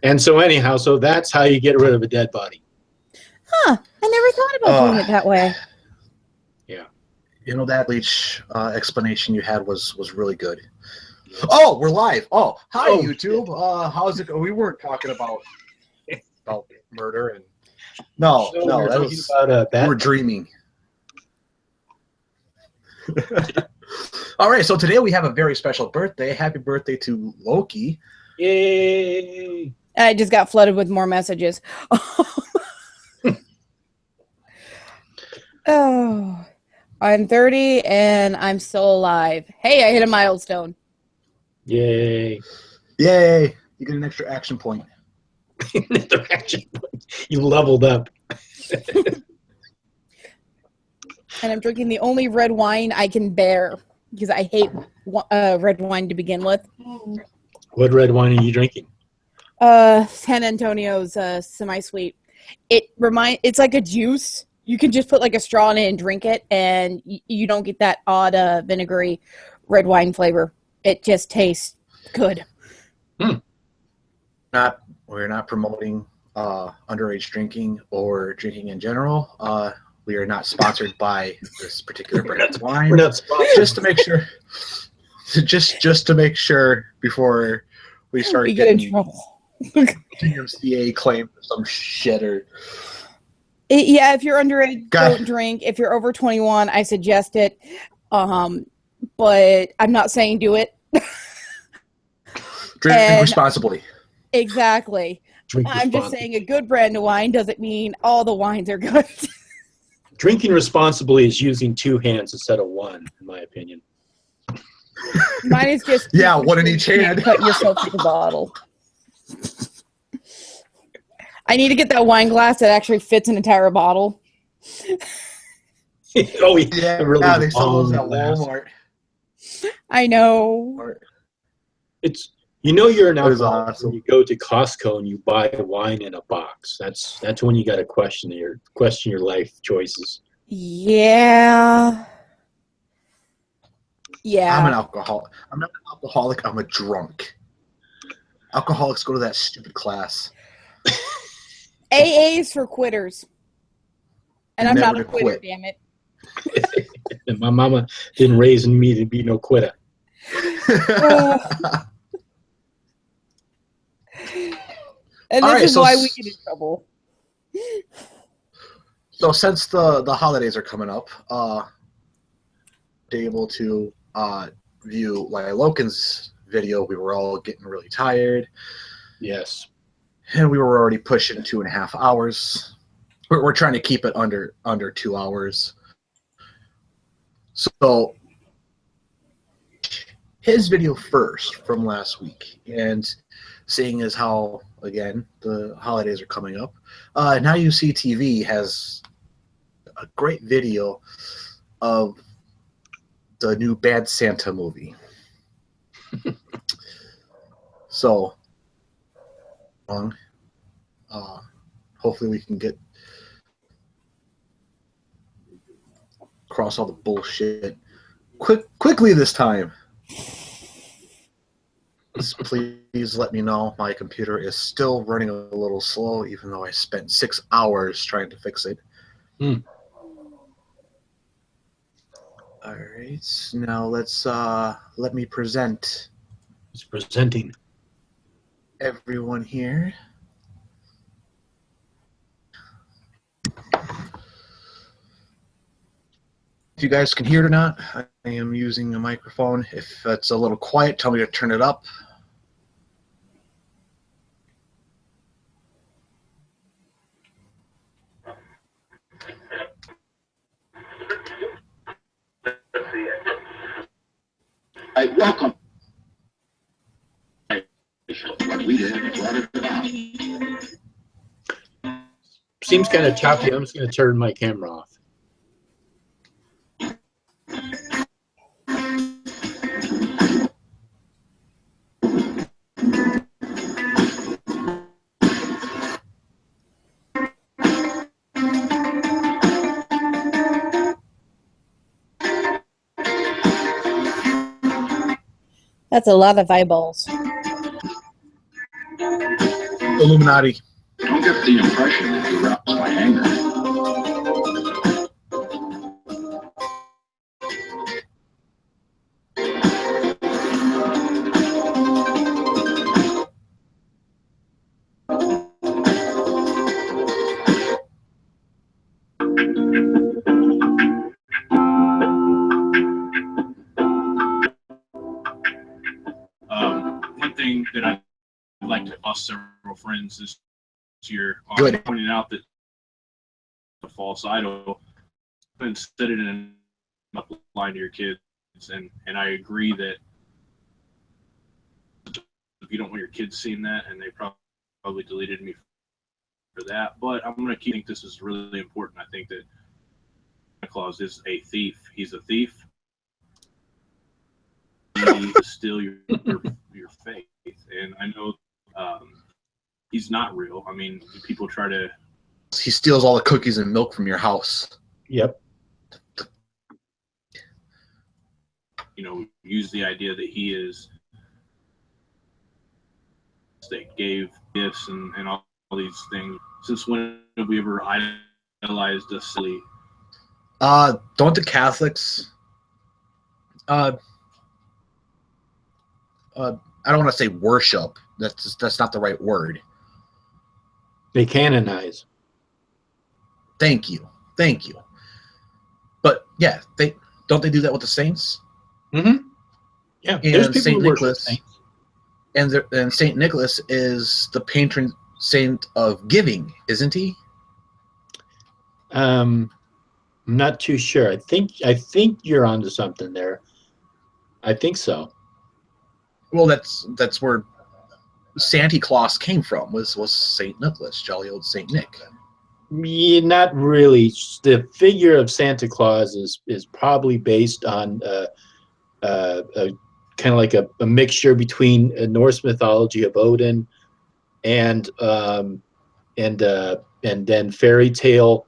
And so anyhow, so that's how you get rid of a dead body. Huh. I never thought about doing it that way. Yeah. You know, that bleach explanation you had was really good. Oh, we're live. Oh, hi, YouTube. How's it? We weren't talking about murder and no, that was about we were dreaming. All right, so today we have a very special birthday. Happy birthday to Loki. Yay! I just got flooded with more messages. Oh, I'm 30 and I'm still alive. Hey, I hit a milestone. Yay. Yay. You get an extra action point. Another action point. You leveled up. And I'm drinking the only red wine I can bear because I hate red wine to begin with. What red wine are you drinking? San Antonio's semi-sweet. It's like a juice. You can just put like a straw in it and drink it, and you don't get that odd vinegary red wine flavor. It just tastes good. We're not promoting underage drinking or drinking in general. We are not sponsored by this particular brand of wine. We're not sponsored. Just to make sure. Just to make sure before we start getting in trouble. DMCA claim for some shit or. Yeah, if you're underage, don't drink. If you're over 21, I suggest it. But I'm not saying do it. Drink responsibly. Exactly. I'm just saying a good brand of wine doesn't mean all the wines are good. Drinking responsibly is using 2 hands instead of 1, in my opinion. Mine is just one in each hand. Cut yourself with the bottle. I need to get that wine glass that actually fits an entire bottle. Oh yeah, really they sell those at Walmart. I know. It's you're an alcoholic when you go to Costco and you buy wine in a box. That's when you got to question your life choices. Yeah. I'm an alcoholic. I'm not an alcoholic. I'm a drunk. Alcoholics go to that stupid class. AA is for quitters. And I'm not a quitter, damn it. And my mama didn't raise me to be no quitter. And this is why we get in trouble. So since the holidays are coming up, able to view like Logan's video, we were all getting really tired. Yes. And we were already pushing 2.5 hours. We're trying to keep it under 2 hours. So his video first from last week, and seeing as how, again, the holidays are coming up, Now You See TV has a great video of the new Bad Santa movie. So, hopefully we can get across all the bullshit quickly this time. Please let me know. My computer is still running a little slow, even though I spent 6 hours trying to fix it. All right, now let me present. It's presenting everyone here. If you guys can hear it or not, I am using a microphone. If it's a little quiet, tell me to turn it up. Welcome. Seems kind of choppy. I'm just going to turn my camera off. That's a lot of eyeballs. Illuminati. Don't get the impression that you arouse my anger. One thing that I'd like to ask several friends this year are pointing out that a false idol and set it in a line to your kids, and I agree that if you don't want your kids seeing that, and they probably deleted me for that, but I'm going to think this is really important. I think that Santa Claus is a thief. He's a thief. He steal your faith, and I know he's not real. I mean, people try to. He steals all the cookies and milk from your house. Yep. You know, use the idea that he is. They gave gifts and all these things. Since when have we ever idolized a silly? Don't the Catholics? I don't want to say worship. That's not the right word. They canonize. Thank you. But yeah, they do that with the saints? Mm-hmm. Yeah, and there's people Saint who worship Nicholas, saints. and Saint Nicholas is the patron saint of giving, isn't he? I'm not too sure. I think you're onto something there. I think so. Well, that's where Santa Claus came from. Was Saint Nicholas, jolly old Saint Nick. Yeah, not really. The figure of Santa Claus is probably based on kind of like a mixture between Norse mythology of Odin and then fairy tale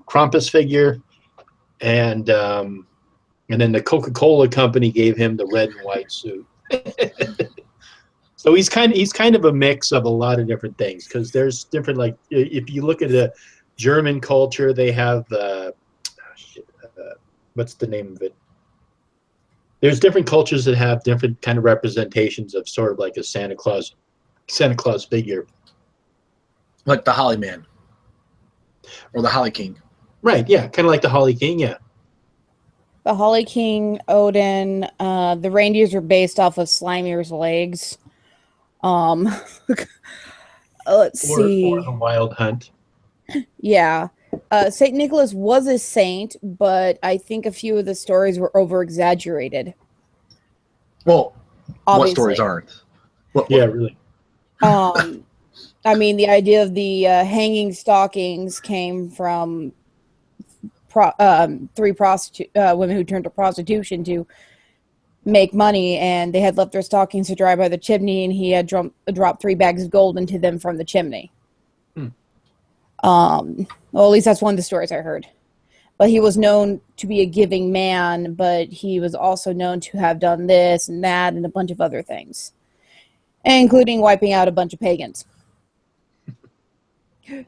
Krampus figure, and then the Coca-Cola company gave him the red and white suit. So he's kind of a mix of a lot of different things, because there's different, like if you look at the German culture, they have what's the name of it? There's different cultures that have different kind of representations of sort of like a Santa Claus figure, like the Holly Man or the Holly King. Right? Yeah, kind of like the Holly King. Yeah. The Holly King, Odin, the reindeers were based off of Slimer's legs. Let's see. Or the Wild Hunt. Yeah. Saint Nicholas was a saint, but I think a few of the stories were over-exaggerated. Well, obviously. What stories aren't? Yeah, really. I mean, the idea of the hanging stockings came from three women who turned to prostitution to make money, and they had left their stockings to dry by the chimney, and he had dropped 3 bags of gold into them from the chimney. Well, at least that's one of the stories I heard. But he was known to be a giving man, but he was also known to have done this and that and a bunch of other things, including wiping out a bunch of pagans.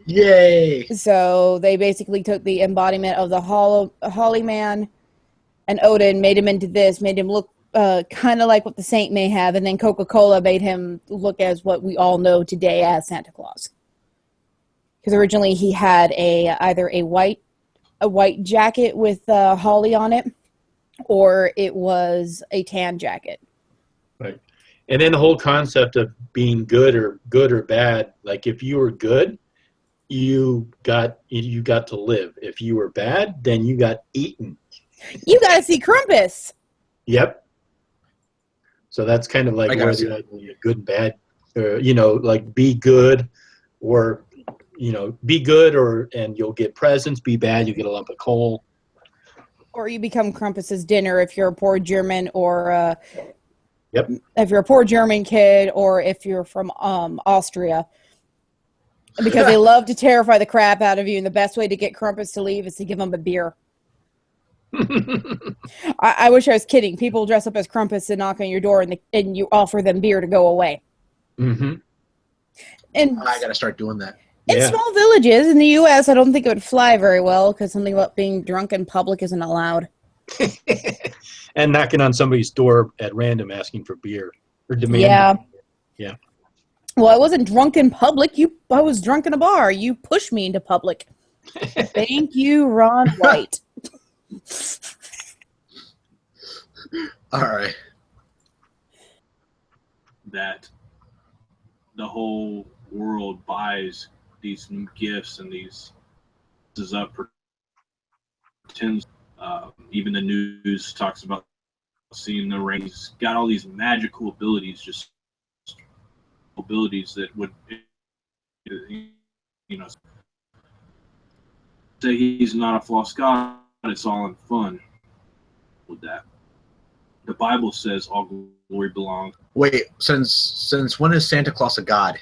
Yay! So they basically took the embodiment of the Holly Man and Odin, made him into this, made him look kind of like what the saint may have, and then Coca-Cola made him look as what we all know today as Santa Claus. Because originally he had either a white jacket with holly on it, or it was a tan jacket. Right. And then the whole concept of being good or bad, like if you were good, you got to live. If you were bad, then you got eaten. You got to see Krampus. Yep. So that's kind of like where the idea of good and bad, like be good, or be good, and you'll get presents. Be bad, you get a lump of coal. Or you become Krampus's dinner if you're a poor German, or yep. If you're a poor German kid, or if you're from Austria. Because they love to terrify the crap out of you, and the best way to get Krampus to leave is to give him a beer. I wish I was kidding. People dress up as Krampus and knock on your door, and you offer them beer to go away. Mm-hmm. And I got to start doing that. in small villages in the U.S., I don't think it would fly very well because something about being drunk in public isn't allowed. And knocking on somebody's door at random asking for beer or demanding. Yeah. Yeah. Well, I wasn't drunk in public. I was drunk in a bar. You pushed me into public. Thank you, Ron White. All right. That the whole world buys these gifts and these is up pretends. Even the news talks about seeing the ring. He's got all these magical abilities, just abilities that would, say he's not a false god. It's all in fun with that. The Bible says all glory belongs. Wait, since when is Santa Claus a god?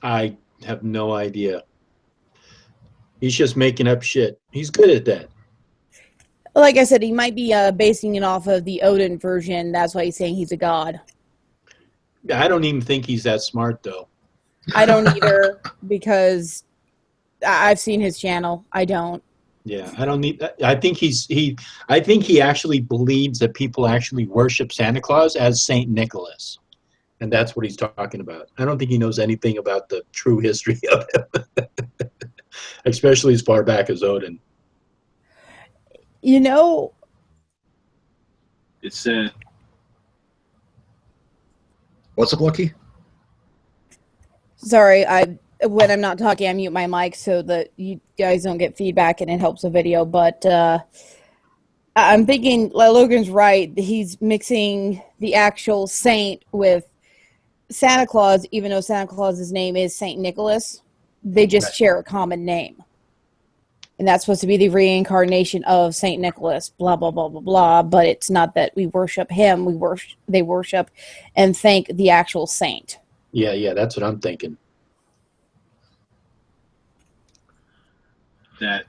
I have no idea. He's just making up shit. He's good at that. Like I said, he might be basing it off of the Odin version. That's why he's saying he's a god. I don't even think he's that smart, though. I don't either because I've seen his channel. I don't. Yeah, I don't need that. I think I think he actually believes that people actually worship Santa Claus as Saint Nicholas. And that's what he's talking about. I don't think he knows anything about the true history of him. Especially as far back as Odin. You know, It said, What's up, Loki? sorry, when I'm not talking, I mute my mic so that you guys don't get feedback and it helps the video. But I'm thinking Logan's right. He's mixing the actual saint with Santa Claus, even though Santa Claus's name is Saint Nicholas. They just share a common name. And that's supposed to be the reincarnation of Saint Nicholas, blah, blah, blah, blah, blah. But it's not that we worship him. They worship and thank the actual saint. Yeah, that's what I'm thinking. that,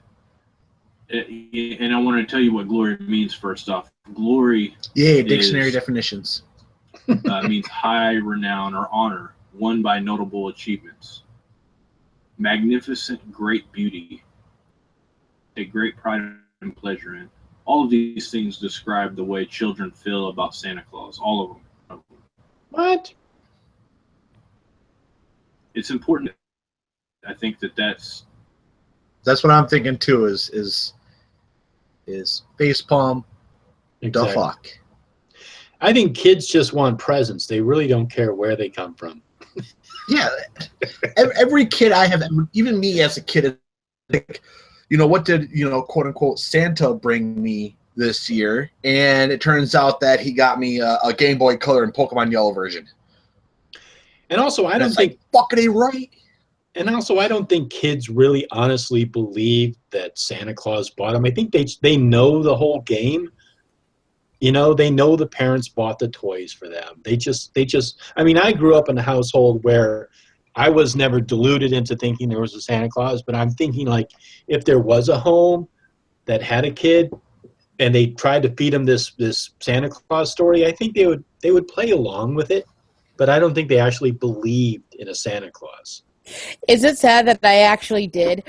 and I want to tell you what glory means first off. Glory dictionary definitions. Means high renown or honor, won by notable achievements. Magnificent, great beauty. Take great pride and pleasure in. All of these things describe the way children feel about Santa Claus. All of them. What? It's important. I think that's what I'm thinking too. Is facepalm. Exactly. The fuck. I think kids just want presents. They really don't care where they come from. Yeah, every kid I have, even me as a kid, like, what did quote unquote Santa bring me this year? And it turns out that he got me a Game Boy Color and Pokemon Yellow version. And also, I don't think like, fucking right. And also, I don't think kids really honestly believe that Santa Claus bought them. I think they know the whole game. They know the parents bought the toys for them. They just. I mean, I grew up in a household where I was never deluded into thinking there was a Santa Claus, but I'm thinking, like, if there was a home that had a kid and they tried to feed him this Santa Claus story, I think they would play along with it, but I don't think they actually believed in a Santa Claus. Is it sad that I actually did?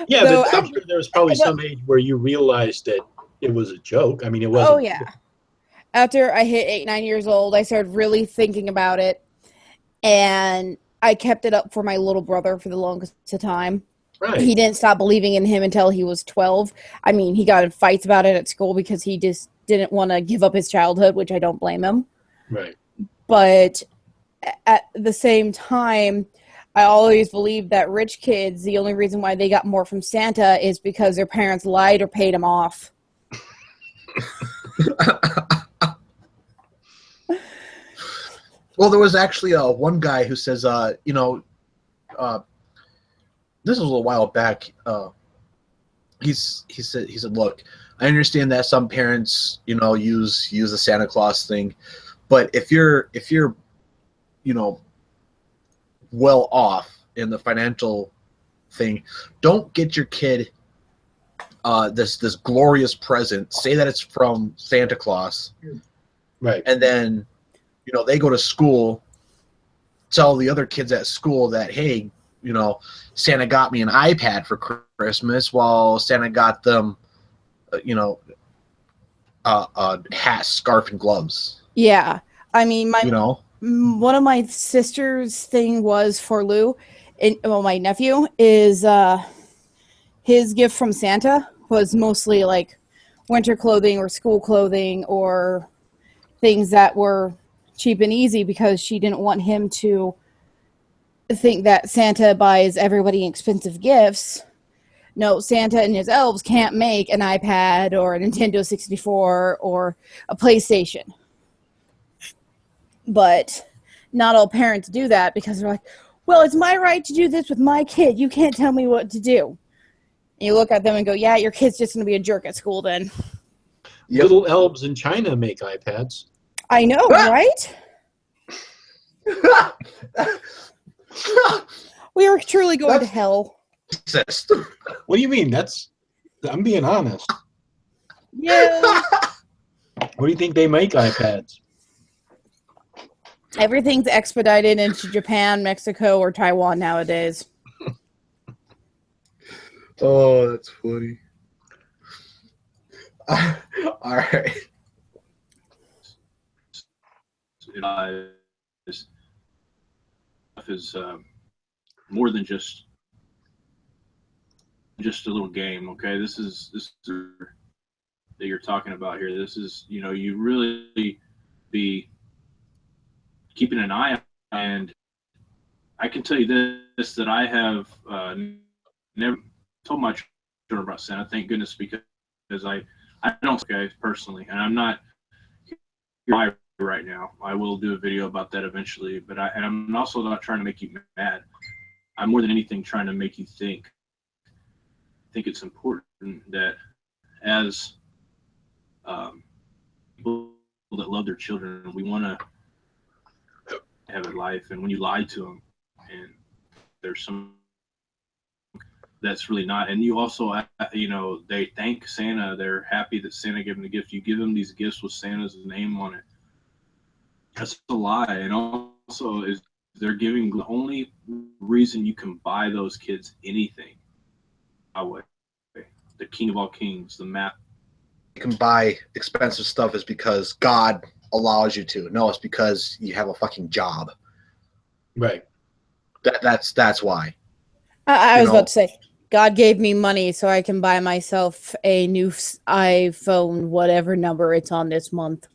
Yeah, So but I'm sure there was probably some age where you realized that it was a joke. I mean, it wasn't. Oh, yeah. After I hit 8-9 years old, I started really thinking about it. And I kept it up for my little brother for the longest time. Right. He didn't stop believing in him until he was 12. I mean, he got in fights about it at school because he just didn't want to give up his childhood, which I don't blame him. Right. But at the same time, I always believed that rich kids, the only reason why they got more from Santa is because their parents lied or paid them off. Well, there was actually one guy who says, this was a little while back. He said, look, I understand that some parents, use the Santa Claus thing, but if you're well off in the financial thing, don't get your kid this glorious present, say that it's from Santa Claus, Right. and then they go to school, tell the other kids at school that, hey, Santa got me an iPad for Christmas, while Santa got them a hat, scarf, and gloves. Yeah, I mean, one of my sister's thing was for Lou, my nephew, is his gift from Santa was mostly like winter clothing or school clothing or things that were cheap and easy, because she didn't want him to think that Santa buys everybody expensive gifts. No, Santa and his elves can't make an iPad or a Nintendo 64 or a PlayStation. But not all parents do that, because they're like, well, it's my right to do this with my kid. You can't tell me what to do. And you look at them and go, yeah, your kid's just going to be a jerk at school then. Yep. Little elves in China make iPads. I know, right? We are truly going to hell. What do you mean? I'm being honest. Yeah. What do you think they make iPads? Everything's expedited into Japan, Mexico, or Taiwan nowadays. Oh, that's funny. All right. Is more than just a little game. Okay, this is that you're talking about here. This is, you really be keeping an eye on. And I can tell you this, that I have never told my children about Santa. Thank goodness, because I don't guys personally, and I'm not here right now. I will do a video about that eventually, but I'm also not trying to make you mad. I'm more than anything trying to make you think. I think it's important that as people that love their children, we want to have a life. And when you lie to them, and there's some that's really not, and you also, they thank Santa. They're happy that Santa gave them the gift. You give them these gifts with Santa's name on it. That's a lie. And also, is they're giving the only reason you can buy those kids anything. Yahweh, the King of all kings, the map. You can buy expensive stuff is because God allows you to. No, it's because you have a fucking job. Right. That's why. I was about to say, God gave me money so I can buy myself a new iPhone, whatever number it's on this month.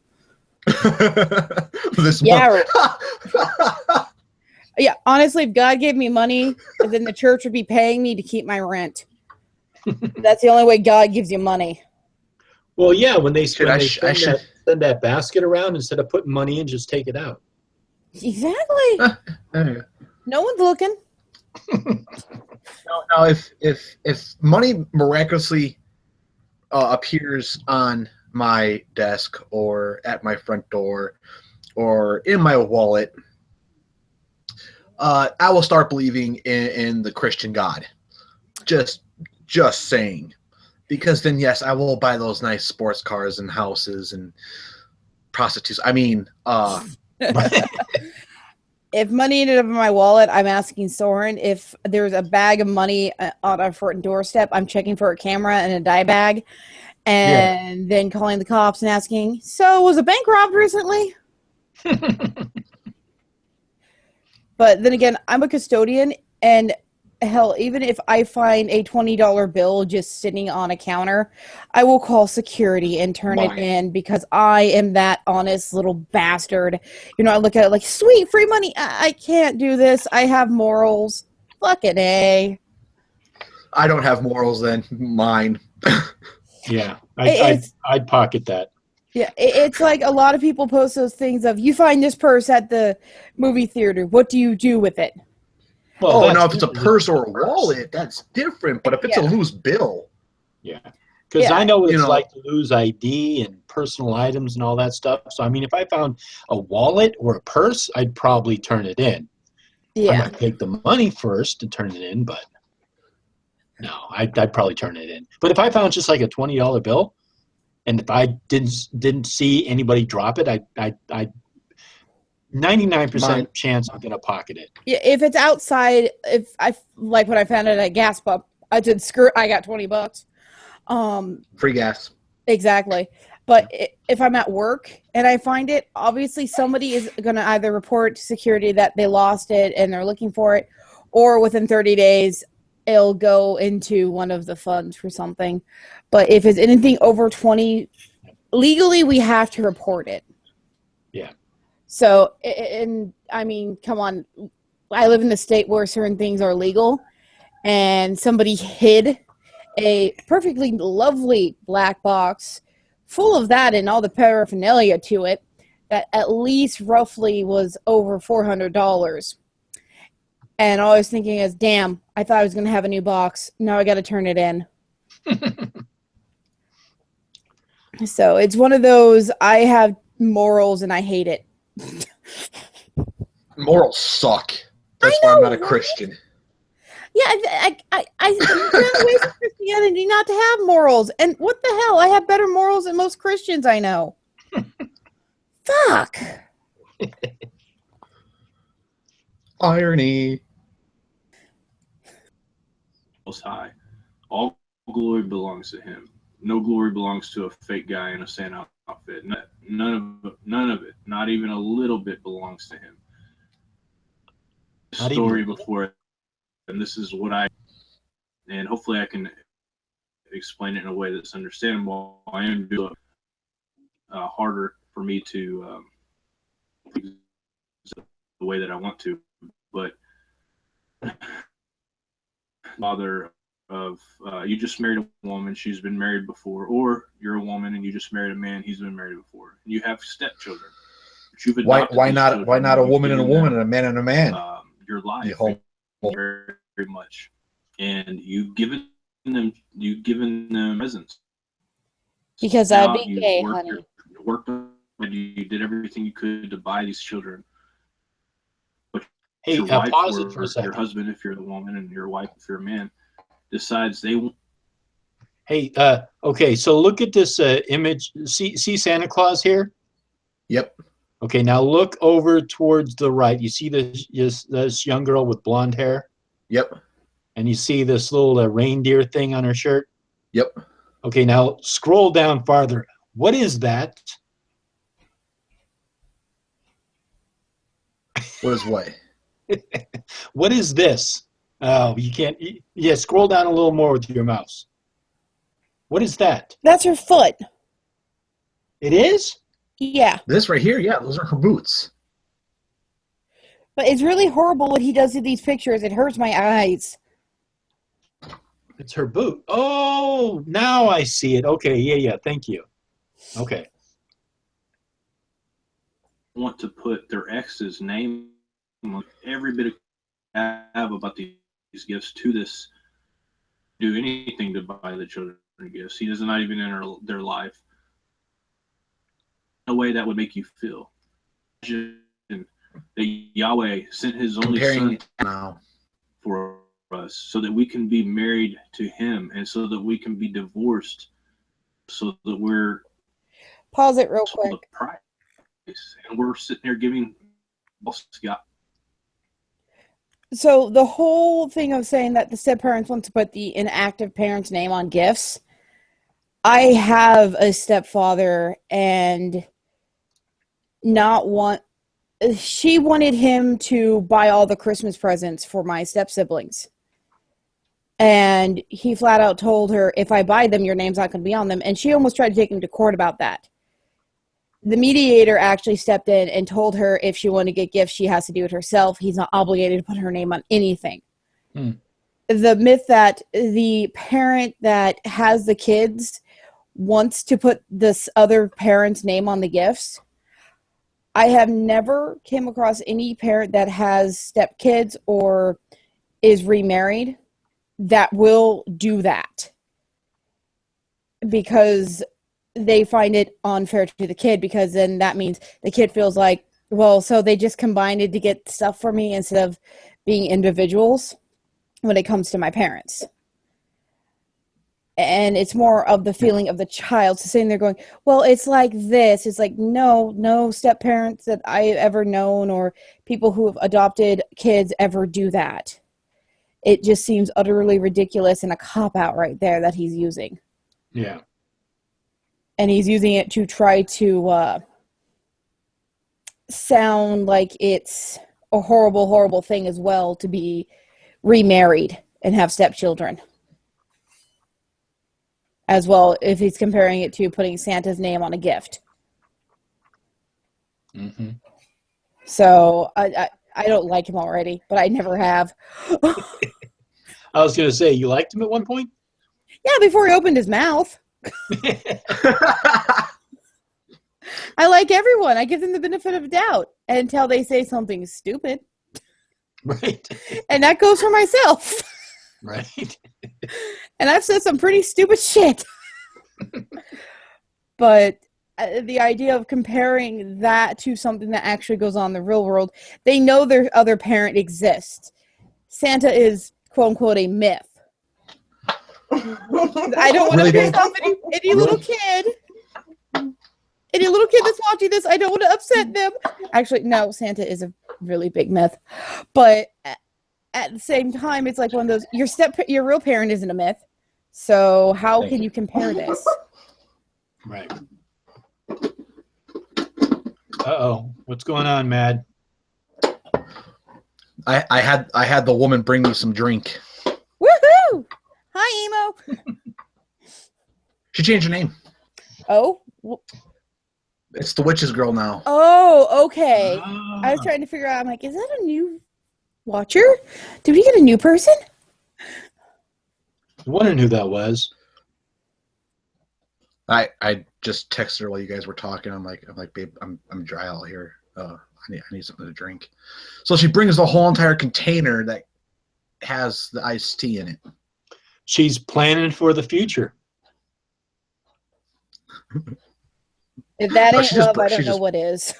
This Yeah. month. Yeah, honestly, if God gave me money, then the church would be paying me to keep my rent. That's the only way God gives you money. Well, yeah, when they Send that basket around, instead of putting money in, just take it out. Exactly. No one's looking. Now, if money miraculously appears on my desk or at my front door or in my wallet, I will start believing in the Christian God. Just saying. Because then, yes, I will buy those nice sports cars and houses and prostitutes. I mean, if money ended up in my wallet, I'm asking Soren if there's a bag of money on our front doorstep. I'm checking for a camera and a dye bag, and then calling the cops and asking, so was a bank robbed recently? But then again, I'm a custodian, and hell, even if I find a $20 bill just sitting on a counter, I will call security and turn it in, because I am that honest little bastard. I look at it like, sweet, free money. I can't do this. I have morals. Fucking A. I don't have morals then. Mine. Yeah, I'd pocket that. Yeah, it's like a lot of people post those things of, you find this purse at the movie theater. What do you do with it? Well, now if it's a purse or a wallet, that's different. But if it's a loose bill. Yeah. Because I know what it's like to lose ID and personal items and all that stuff. So, I mean, if I found a wallet or a purse, I'd probably turn it in. Yeah. I might take the money first to turn it in, but. No, I'd probably turn it in. But if I found just like a $20 bill, and if I didn't see anybody drop it, I 99% chance I'm gonna pocket it. Yeah, if it's outside, if I like when I found it at a gas pump, I did skirt. I got $20. Free gas. Exactly. But if I'm at work and I find it, obviously somebody is going to either report to security that they lost it and they're looking for it, or within 30 days, it'll go into one of the funds for something. But if it's anything over 20, legally we have to report it. Yeah. So, and I mean, come on. I live in the state where certain things are legal, and somebody hid a perfectly lovely black box full of that and all the paraphernalia to it that at least roughly was over $400. And all I was thinking is, damn, I thought I was going to have a new box. Now I got to turn it in. So it's one of those, I have morals and I hate it. Morals suck. That's why I'm not a Christian. Yeah, I ran away from Christianity not to have morals. And what the hell? I have better morals than most Christians I know. Fuck. Irony. Most High. All glory belongs to him. No glory belongs to a fake guy in a Santa outfit. None of it, not even a little bit, belongs to him. Story before it, and this is what and hopefully I can explain it in a way that's understandable. I am doing harder for me to the way that I want to, but father of you just married a woman, she's been married before, or you're a woman and you just married a man, he's been married before, and you have stepchildren. Why not a woman and a woman and a man and a man? Your life very, very much, and you've given them presents because I'd be gay, honey. You did everything you could to buy these children. But hey, your wife pause it for a second. Your husband, if you're the woman, and your wife, if you're a man, decides they won't. Hey, okay, so look at this image. See Santa Claus here? Yep. Okay, now look over towards the right. You see this young girl with blonde hair? Yep. And you see this little reindeer thing on her shirt? Yep. Okay, now scroll down farther. What is that? What is what? What is this? Oh, you can't. Yeah, scroll down a little more with your mouse. What is that? That's her foot. It is? Yeah. This right here, yeah, those are her boots. But it's really horrible what he does to these pictures. It hurts my eyes. It's her boot. Oh, now I see it. Okay, yeah, thank you. Okay. Want to put their ex's name on every bit of have about these gifts to this, do anything to buy the children gifts. He does not even enter their life. A way that would make you feel. That Yahweh sent his only son now for us so that we can be married to him and so that we can be divorced so that we're pause it real quick. The price. And we're sitting there giving God. So the whole thing of saying that the step parents want to put the inactive parent's name on gifts, I have a stepfather and she wanted him to buy all the Christmas presents for my step siblings. And he flat out told her, if I buy them, your name's not going to be on them. And she almost tried to take him to court about that. The mediator actually stepped in and told her if she wanted to get gifts, she has to do it herself. He's not obligated to put her name on anything. The myth that the parent that has the kids wants to put this other parent's name on the gifts. I have never came across any parent that has stepkids or is remarried that will do that because they find it unfair to the kid, because then that means the kid feels like, well, so they just combined it to get stuff for me instead of being individuals when it comes to my parents. And it's more of the feeling of the child. So sitting there going, well, it's like this. It's like, no step parents that I've ever known or people who have adopted kids ever do that. It just seems utterly ridiculous and a cop-out right there that he's using. Yeah. And he's using it to try to sound like it's a horrible, horrible thing as well to be remarried and have stepchildren. As well, if he's comparing it to putting Santa's name on a gift. Mm-hmm. So I don't like him already, but I never have. I was going to say, you liked him at one point? Yeah, before he opened his mouth. I like everyone. I give them the benefit of the doubt until they say something stupid. Right. And that goes for myself. Right. And I've said some pretty stupid shit. But the idea of comparing that to something that actually goes on in the real world, they know their other parent exists. Santa is, quote unquote, a myth. I don't want to piss off any little kid. Any little kid that's watching this, I don't want to upset them. Actually, no, Santa is a really big myth. But at the same time, it's like one of those, your real parent isn't a myth. So how can you compare this? Right. Uh-oh. What's going on, Mad? I had the woman bring me some drink. Woohoo! Hi, Emo. She changed her name. Oh? It's the Witch's Girl now. Oh, okay. I was trying to figure out, I'm like, is that a new watcher? Did we get a new person? I'm wondering who that was. I just texted her while you guys were talking. I'm like, babe, I'm dry out here. I need something to drink. So she brings the whole entire container that has the iced tea in it. She's planning for the future. If that ain't love, I don't know what is.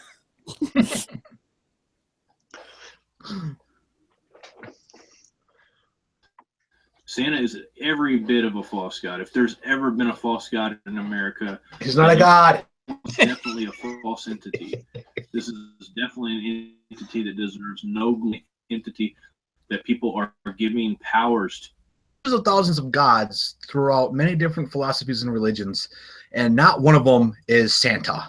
Santa is every bit of a false god. If there's ever been a false god in America, he's not a god. It's definitely a false entity. This is definitely an entity that deserves no entity that people are giving powers to. There's thousands of gods throughout many different philosophies and religions, and not one of them is Santa.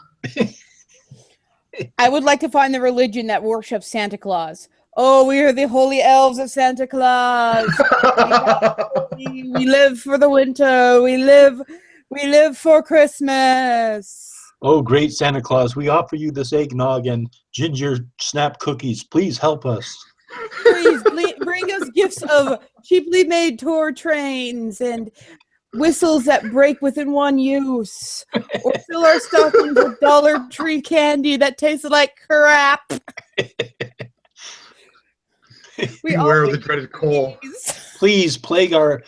I would like to find the religion that worships Santa Claus. Oh, we are the holy elves of Santa Claus. We live for the winter. We live for Christmas. Oh, great Santa Claus, we offer you this eggnog and ginger snap cookies. Please help us. Please bring us gifts of cheaply made tour trains and whistles that break within one use. Or fill our stockings with Dollar Tree candy that tastes like crap. Beware of the dreaded coal. Please plague our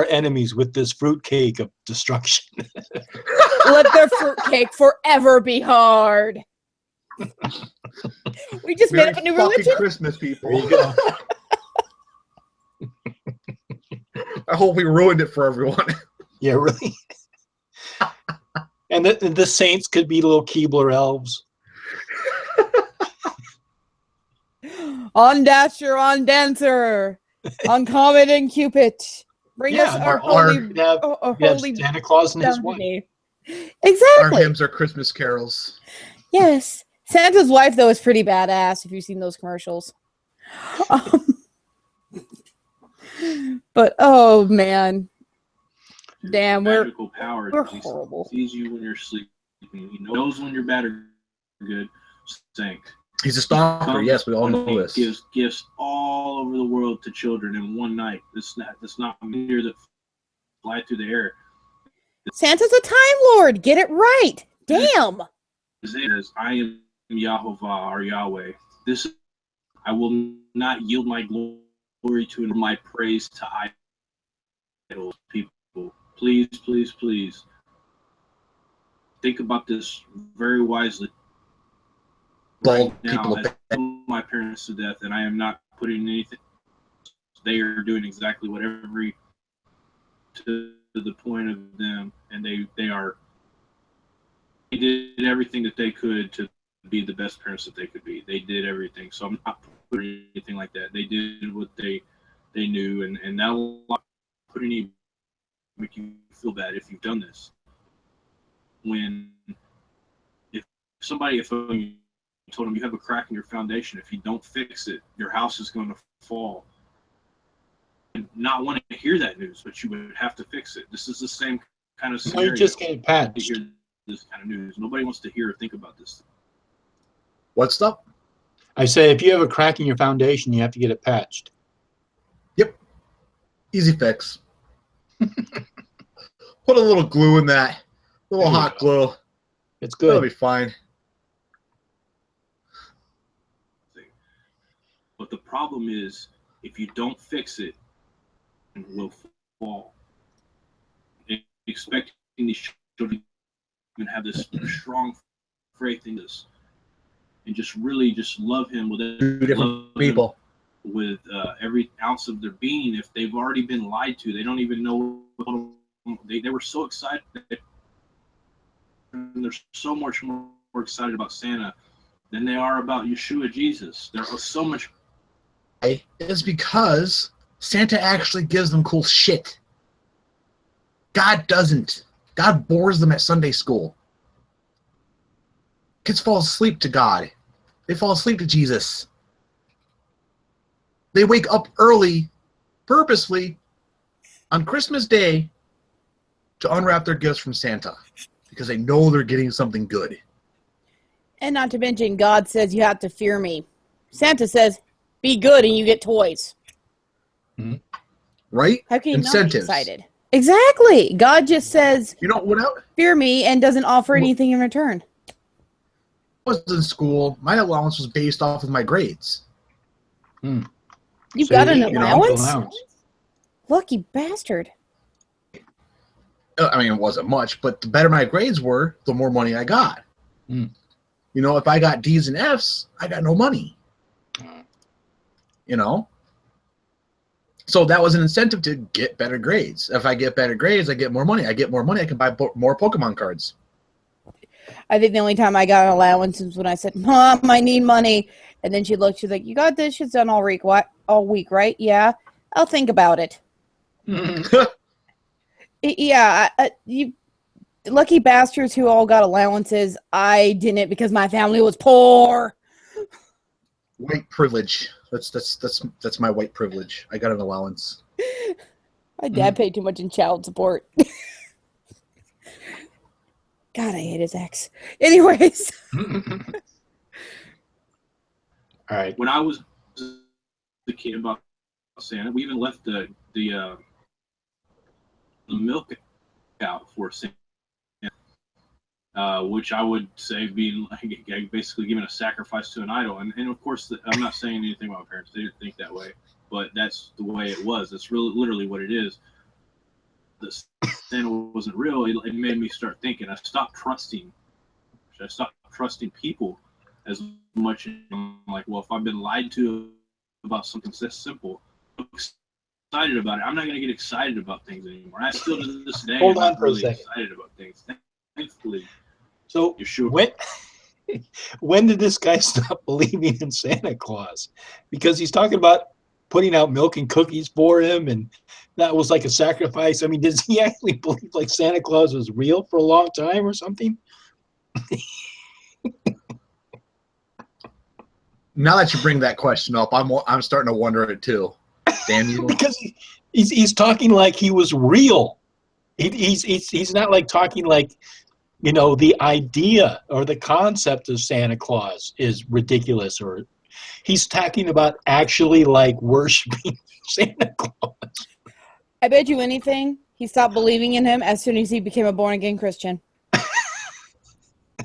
enemies with this fruitcake of destruction. Let their fruitcake forever be hard. We just made up a new religion. Christmas people. There you go. I hope we ruined it for everyone. Yeah, really. And the saints could be little Keebler elves. On Dasher, on Dancer, on Comet and Cupid. Bring us our holy Santa Claus and his wife. Exactly. Our hymns are Christmas carols. Yes. Santa's wife, though, is pretty badass if you've seen those commercials. But, oh, man. Damn, we're horrible. He sees you when you're sleeping. He knows when you're bad or good. Sank. He's a stalker. Yes, we all know this. He gives gifts all over the world to children in one night. That's not here that fly through the air. Santa's a Time Lord. Get it right. Damn. I am Yahovah or Yahweh. I will not yield my glory to and my praise to idols. People, please, please, please think about this very wisely. Right now, I put my parents to death, and I am not putting anything. They are doing exactly whatever to the point of them, and they did everything that they could to be the best parents that they could be. They did everything. So I'm not putting anything like that. They did what they knew, and that will not put any make you feel bad if you've done this. If you told them you have a crack in your foundation, if you don't fix it, your house is going to fall. And not want to hear that news, but you would have to fix it. This is the same kind of scenario. You just get patched. To hear this kind of news. Nobody wants to hear or think about this. What's up? I say if you have a crack in your foundation, you have to get it patched. Yep. Easy fix. Put a little glue in that. A little hot glue. It's good. That'll be fine. But the problem is, if you don't fix it, it will fall. Expecting these children to have this strong faith in this, and just really just love him with people, with every ounce of their being. If they've already been lied to, they don't even know. They were so excited. And they're so much more excited about Santa than they are about Yeshua Jesus. There was so much. Is because Santa actually gives them cool shit. God doesn't. God bores them at Sunday school. Kids fall asleep to God. They fall asleep to Jesus. They wake up early, purposely, on Christmas Day to unwrap their gifts from Santa because they know they're getting something good. And not to mention, God says you have to fear me. Santa says, be good and you get toys. Mm-hmm. Right? How can you Incentives. not be excited? Exactly. God just says, fear me, and doesn't offer anything in return. I was in school. My allowance was based off of my grades. You've got an allowance? Lucky bastard. I mean, it wasn't much, but the better my grades were, the more money I got. You know, if I got D's and F's, I got no money. You know? So that was an incentive to get better grades. If I get better grades, I get more money. I get more money, I can buy more Pokemon cards. I think the only time I got an allowance was when I said, Mom, I need money. And then she looked, she's like, you got this shit done all week, right? Yeah. I'll think about it. Yeah. You lucky bastards who all got allowances. I didn't because my family was poor. White privilege. That's my white privilege. I got an allowance. My dad paid too much in child support. God, I hate his ex. Anyways. All right. When I was the kid about Santa, we even left the milk out for Santa, which I would say being like basically giving a sacrifice to an idol. And of course, I'm not saying anything about parents. They didn't think that way, but that's the way it was. That's really literally what it is. The Santa wasn't real. It made me start thinking. I stopped trusting people as much. I'm like, well, if I've been lied to about something this simple, I'm excited about it. I'm not going to get excited about things anymore. I still to this day Hold am on not for a really second. excited about things. Thankfully. So when did this guy stop believing in Santa Claus? Because he's talking about putting out milk and cookies for him, and that was like a sacrifice. I mean, does he actually believe like Santa Claus was real for a long time or something? Now that you bring that question up, I'm starting to wonder it too. Damn you! Because he's talking like he was real. He's not like talking like, you know, the idea or the concept of Santa Claus is ridiculous, or he's talking about actually like worshiping Santa Claus. I bet you anything, he stopped believing in him as soon as he became a born-again Christian.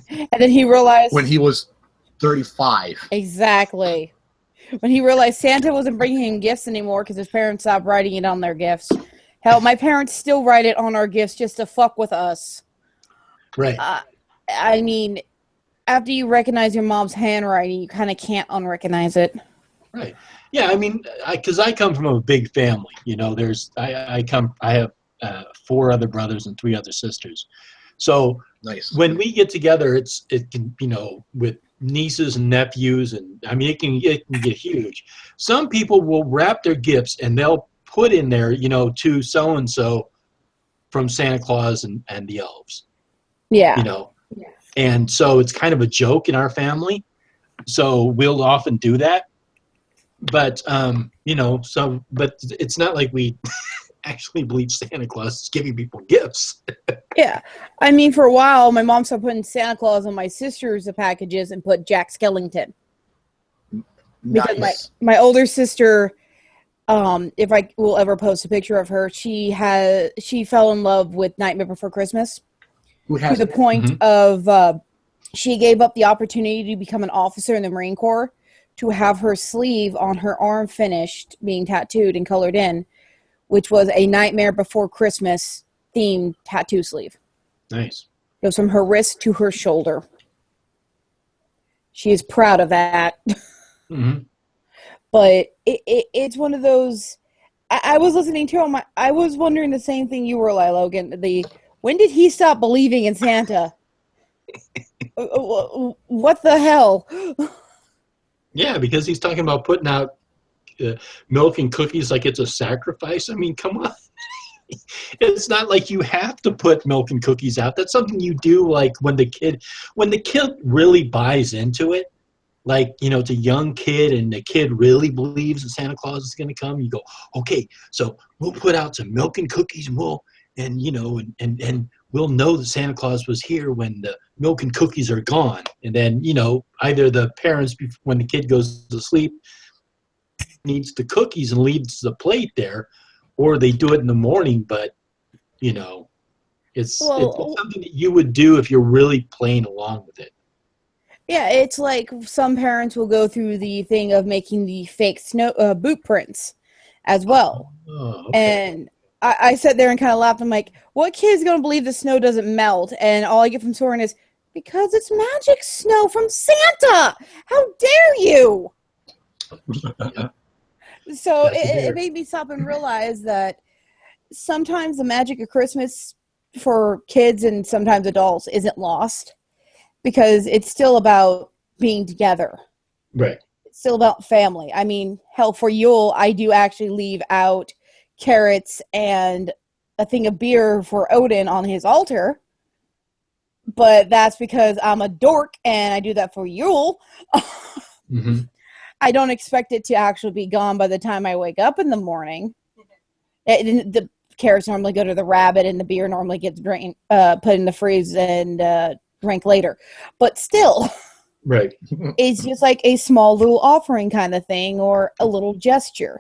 And then he realized... When he was 35. Exactly. When he realized Santa wasn't bringing him gifts anymore because his parents stopped writing it on their gifts. Hell, my parents still write it on our gifts just to fuck with us. Right. I mean, after you recognize your mom's handwriting, you kind of can't unrecognize it. Right. Yeah, I mean, because I come from a big family. You know, I have 4 other brothers and 3 other sisters. So Nice. when we get together, it can, with nieces and nephews, and I mean, it can get huge. Some people will wrap their gifts and they'll put in there, to so-and-so from Santa Claus and the elves, Yeah. And so it's kind of a joke in our family. So we'll often do that. But, but it's not like we actually believe Santa Claus is giving people gifts. Yeah. I mean, for a while, my mom started putting Santa Claus on my sister's packages and put Jack Skellington. Because Nice. my older sister, if I will ever post a picture of her, she fell in love with Nightmare Before Christmas. Who To has the point of she gave up the opportunity to become an officer in the Marine Corps to have her sleeve on her arm finished, being tattooed and colored in, which was a Nightmare Before Christmas themed tattoo sleeve. Nice. It was from her wrist to her shoulder. She is proud of that. Mm-hmm. But it's one of those. I was listening to him. I was wondering the same thing you were, Logan. When did he stop believing in Santa? What the hell? Yeah, because he's talking about putting out milk and cookies like it's a sacrifice. I mean, come on. It's not like you have to put milk and cookies out. That's something you do, like when the kid really buys into it. Like, it's a young kid and the kid really believes that Santa Claus is going to come. You go, okay, so we'll put out some milk and cookies and we'll know that Santa Claus was here when the milk and cookies are gone. And then, either the parents, when the kid goes to sleep, needs the cookies and leaves the plate there, or they do it in the morning. But, it's something that you would do if you're really playing along with it. Yeah, it's like some parents will go through the thing of making the fake snow boot prints as well. Oh, okay. And I sat there and kind of laughed. I'm like, what kid's going to believe the snow doesn't melt? And all I get from Soren is, because it's magic snow from Santa! How dare you! So it made me stop and realize that sometimes the magic of Christmas for kids and sometimes adults isn't lost. Because it's still about being together. Right. It's still about family. I mean, hell, for Yule, I do actually leave out carrots and a thing of beer for Odin on his altar. But that's because I'm a dork and I do that for Yule. Mm-hmm. I don't expect it to actually be gone by the time I wake up in the morning. The carrots normally go to the rabbit and the beer normally gets put in the freeze and drank later, but still, right. It's just like a small little offering kind of thing or a little gesture,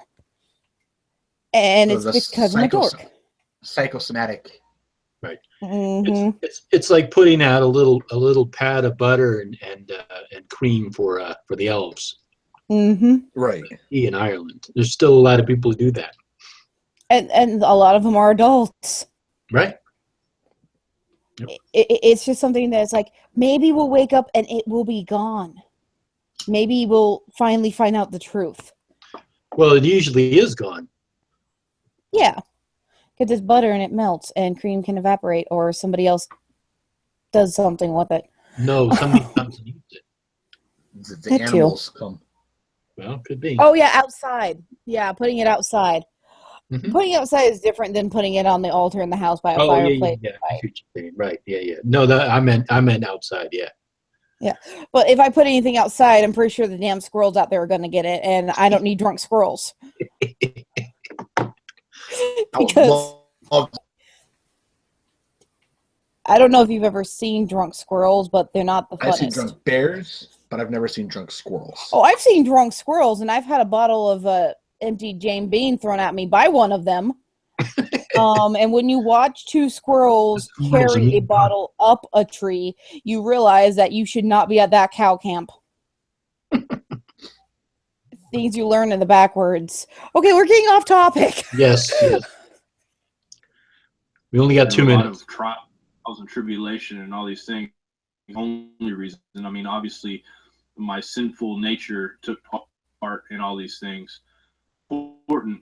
and So it's because I'm a dork. Psychosomatic. Right. Mm-hmm. It's like putting out a little pat of butter and cream for the elves. Mm-hmm. Right. In Ireland, there's still a lot of people who do that, and a lot of them are adults. Right. Yep. It's just something that's like, maybe we'll wake up and it will be gone. Maybe we'll finally find out the truth. Well, it usually is gone. Yeah. Because it's butter and it melts and cream can evaporate or somebody else does something with it. No, somebody comes and eats it. The animals come. Well, could be. Oh, yeah, outside. Yeah, putting it outside. Mm-hmm. Putting it outside is different than putting it on the altar in the house by a fireplace. Yeah. I see what you're saying. Right. Yeah. No, I meant outside. Yeah. Yeah. But if I put anything outside, I'm pretty sure the damn squirrels out there are going to get it, and I don't need drunk squirrels. Because I don't know if you've ever seen drunk squirrels, but they're not the funnest. I've seen drunk bears, but I've never seen drunk squirrels. Oh, I've seen drunk squirrels, and I've had a bottle of empty Jane Bean thrown at me by one of them. And when you watch 2 squirrels carry a bottle up a tree, you realize that you should not be at that cow camp. Things you learn in the backwards. Okay, we're getting off topic. Yes. We only got 2 minutes. A lot of trials and tribulation and all these things. The only reason, I mean, obviously, my sinful nature took part in all these things. Important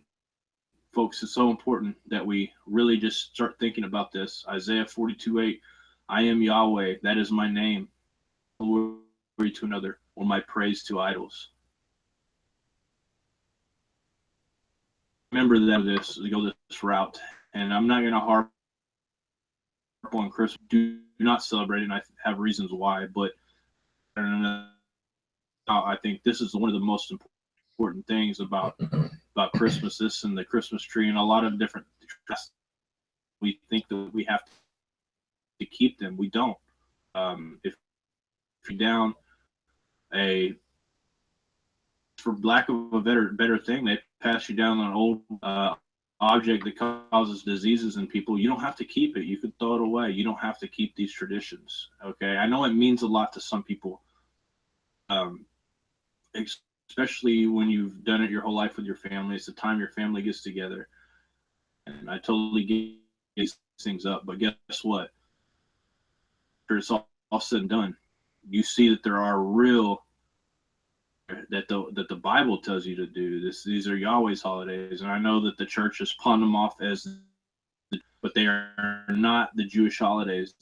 folks, it's so important that we really just start thinking about this. Isaiah 42:8, I am Yahweh, that is my name. Glory to another, or my praise to idols. Remember that we go this route, and I'm not going to harp on Christmas. Do not celebrate it, and I have reasons why, but I think this is one of the most important things about Christmas, this and the Christmas tree and a lot of different. We think that we have to keep them. We don't. If you're down for lack of a better thing, they pass you down an old object that causes diseases in people. You don't have to keep it. You can throw it away. You don't have to keep these traditions. Okay, I know it means a lot to some people, especially when you've done it your whole life with your family. It's the time your family gets together, and I totally get these things up. But guess what? After it's all said and done, you see that there are real that the Bible tells you to do this. These are Yahweh's holidays, and I know that the church has pawned them off but they are not the Jewish holidays.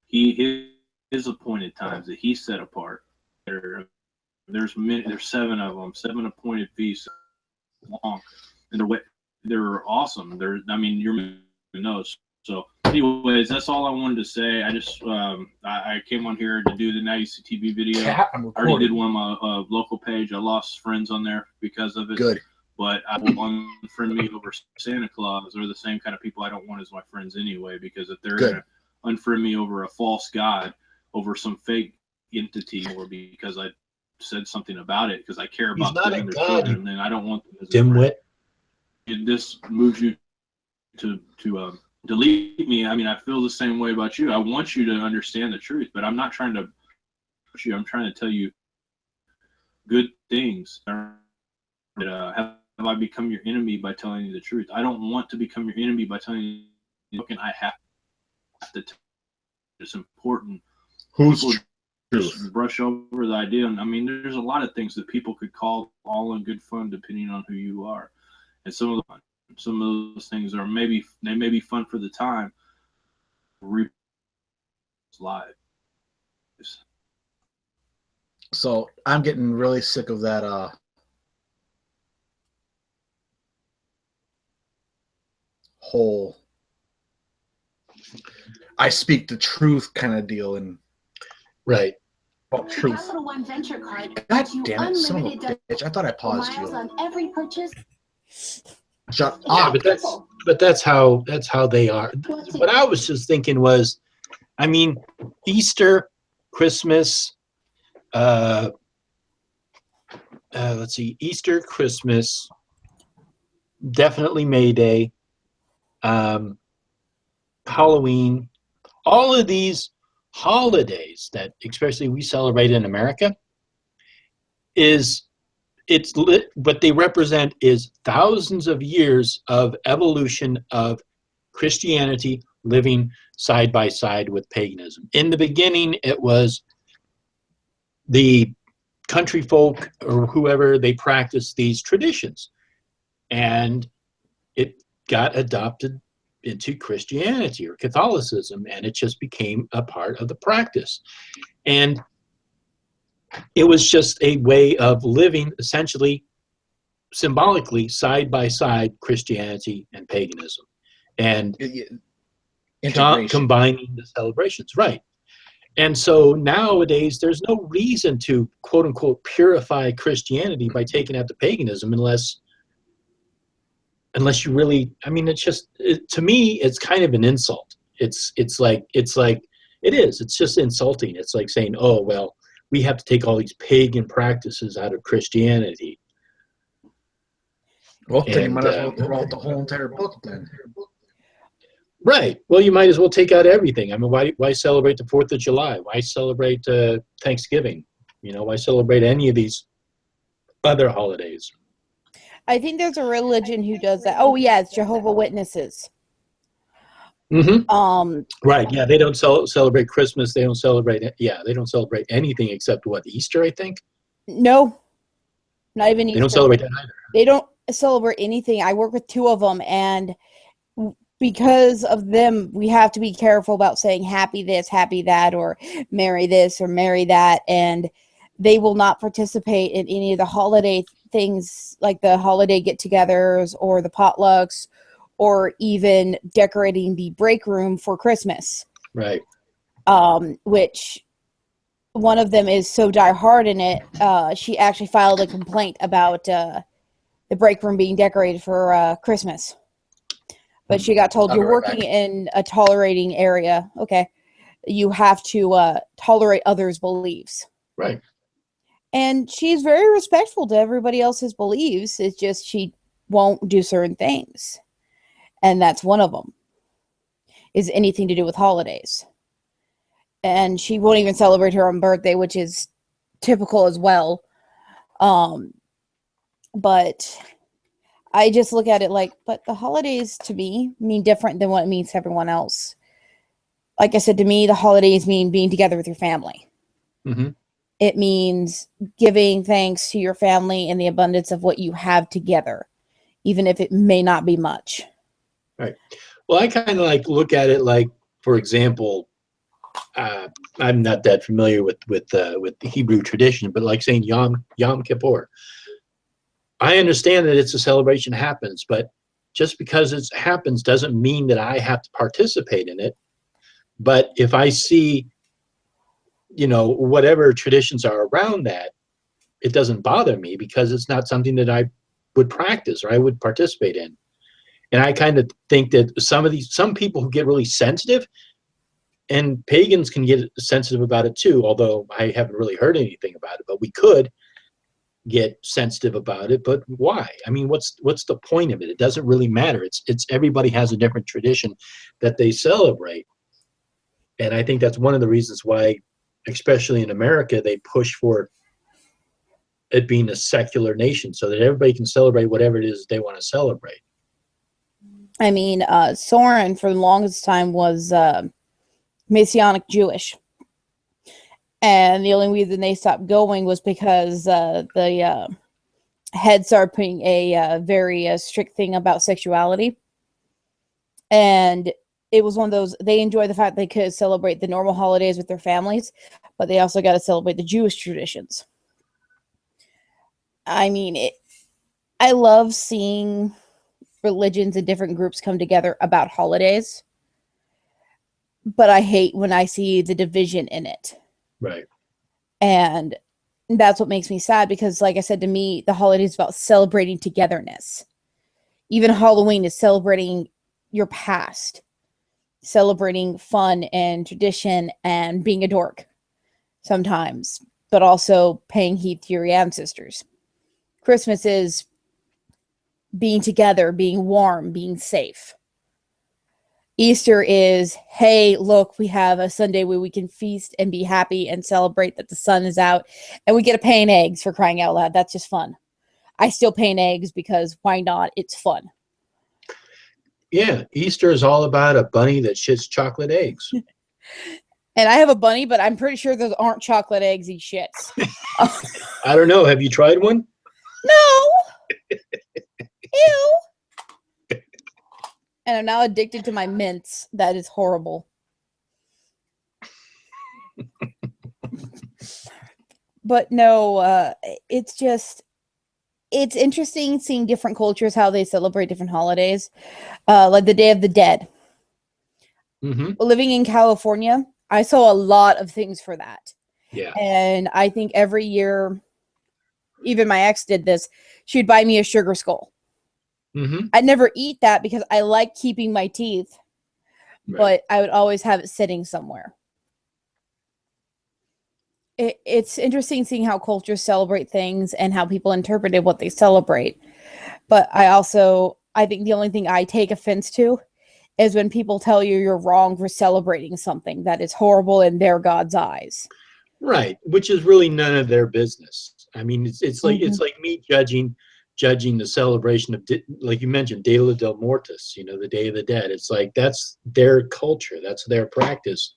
His appointed times that He set apart. There's 7 of them, 7 appointed feasts long, and they're awesome. Your knows. So, anyways, that's all I wanted to say. I just I came on here to do the Now You See TV video. I already did one on my local page. I lost friends on there because of it. Good. But I will unfriend me over Santa Claus or the same kind of people I don't want as my friends anyway. Because if they're going to unfriend me over a false god, over some fake entity, or because I said something about it because I care about them and their children, then I don't want them as a friend. This moves you to delete me. I feel the same way about you. I want you to understand the truth, but I'm not trying to push you. I'm trying to tell you good things. Have I become your enemy by telling you the truth? I don't want to become your enemy by telling you. Look, and I have to. It's important. Who's just brush over the idea. And there's a lot of things that people could call all in good fun depending on who you are, and some of those things are may be fun for the time. Live. So I'm getting really sick of that whole I speak the truth kind of deal. And right. Oh, truth. Capital One Venture card. God damn it, son of a bitch. I thought I paused you. On every purchase. Shut up. But that's how they are. What I was just thinking was, Easter, Christmas, let's see, Easter, Christmas, definitely May Day, Halloween, all of these holidays that especially we celebrate in America what they represent is thousands of years of evolution of Christianity living side by side with paganism. In the beginning, it was the country folk or whoever, they practiced these traditions, and it got adopted into Christianity or Catholicism, and it just became a part of the practice. And it was just a way of living, essentially, symbolically, side by side, Christianity and paganism, and combining the celebrations, right? And so nowadays, there's no reason to quote unquote purify Christianity by taking out the paganism, unless you really. It's just to me, it's kind of an insult. It's just insulting. It's like saying, oh well, we have to take all these pagan practices out of Christianity. Well, then you might as well throw out the whole entire book then. Right. Well, you might as well take out everything. Why celebrate the 4th of July? Why celebrate Thanksgiving? Why celebrate any of these other holidays? I think there's a religion who does that. Oh, yeah, it's Jehovah's Witnesses. Mm-hmm. Right. Yeah, they don't celebrate Christmas. They don't celebrate. Yeah, they don't celebrate anything except what, Easter, I think. No, not even Easter. They don't celebrate that either. They don't. celebrate anything. I work with two of them, and because of them, we have to be careful about saying happy this, happy that, or merry this or merry that. And they will not participate in any of the holiday things like the holiday get-togethers or the potlucks or even decorating the break room for Christmas. Right. Which one of them is so diehard in it, she actually filed a complaint about the break room being decorated for Christmas. But she got told, you're working in a tolerating area. Okay. You have to tolerate others' beliefs. Right. And she's very respectful to everybody else's beliefs. It's just she won't do certain things. And that's one of them, is anything to do with holidays. And she won't even celebrate her own birthday, which is typical as well. But I just look at it like, but the holidays to me mean different than what it means to everyone else. Like I said, to me, the holidays mean being together with your family. Mm-hmm. It means giving thanks to your family and the abundance of what you have together, even if it may not be much. Right. Well, I kind of like look at it like, for example, I'm not that familiar with the Hebrew tradition, but like saying Yom Kippur. I understand that it's a celebration happens, but just because it happens doesn't mean that I have to participate in it. But if I see, whatever traditions are around that, it doesn't bother me because it's not something that I would practice or I would participate in. And I kind of think that some people who get really sensitive, and pagans can get sensitive about it too, although I haven't really heard anything about it, but we could get sensitive about it. But why? I mean, what's the point of it? It doesn't really matter. It's everybody has a different tradition that they celebrate. And I think that's one of the reasons why, especially in America, they push for it being a secular nation so that everybody can celebrate whatever it is they want to celebrate. I mean, Soren for the longest time was Messianic Jewish. And the only reason they stopped going was because the head started putting a very strict thing about sexuality. And it was one of those, they enjoy the fact they could celebrate the normal holidays with their families, but they also got to celebrate the Jewish traditions. I mean, I love seeing religions and different groups come together about holidays, but I hate when I see the division in it. Right. And that's what makes me sad because, like I said, to me, the holiday is about celebrating togetherness. Even Halloween is celebrating your past, celebrating fun and tradition and being a dork sometimes, but also paying heed to your ancestors. Christmas is being together, being warm, being safe. Easter is, hey, look, we have a Sunday where we can feast and be happy and celebrate that the sun is out. And we get to paint eggs, for crying out loud. That's just fun. I still paint eggs because why not? It's fun. Yeah, Easter is all about a bunny that shits chocolate eggs. And I have a bunny, but I'm pretty sure those aren't chocolate eggs he shits. I don't know. Have you tried one? No. Ew. And I'm now addicted to my mints. That is horrible. But no, it's interesting seeing different cultures, how they celebrate different holidays. Like the Day of the Dead. Mm-hmm. Living in California, I saw a lot of things for that. Yeah. And I think every year, even my ex did this, she'd buy me a sugar skull. Mm-hmm. I'd never eat that because I like keeping my teeth, Right. but I would always have it sitting somewhere. It's interesting seeing how cultures celebrate things and how people interpreted what they celebrate. But I think the only thing I take offense to is when people tell you you're wrong for celebrating something that is horrible in their God's eyes. Right, which is really none of their business. I mean, it's like it's like me judging the celebration of, like you mentioned, Dia de Mortis, the Day of the Dead. It's like that's their culture, that's their practice.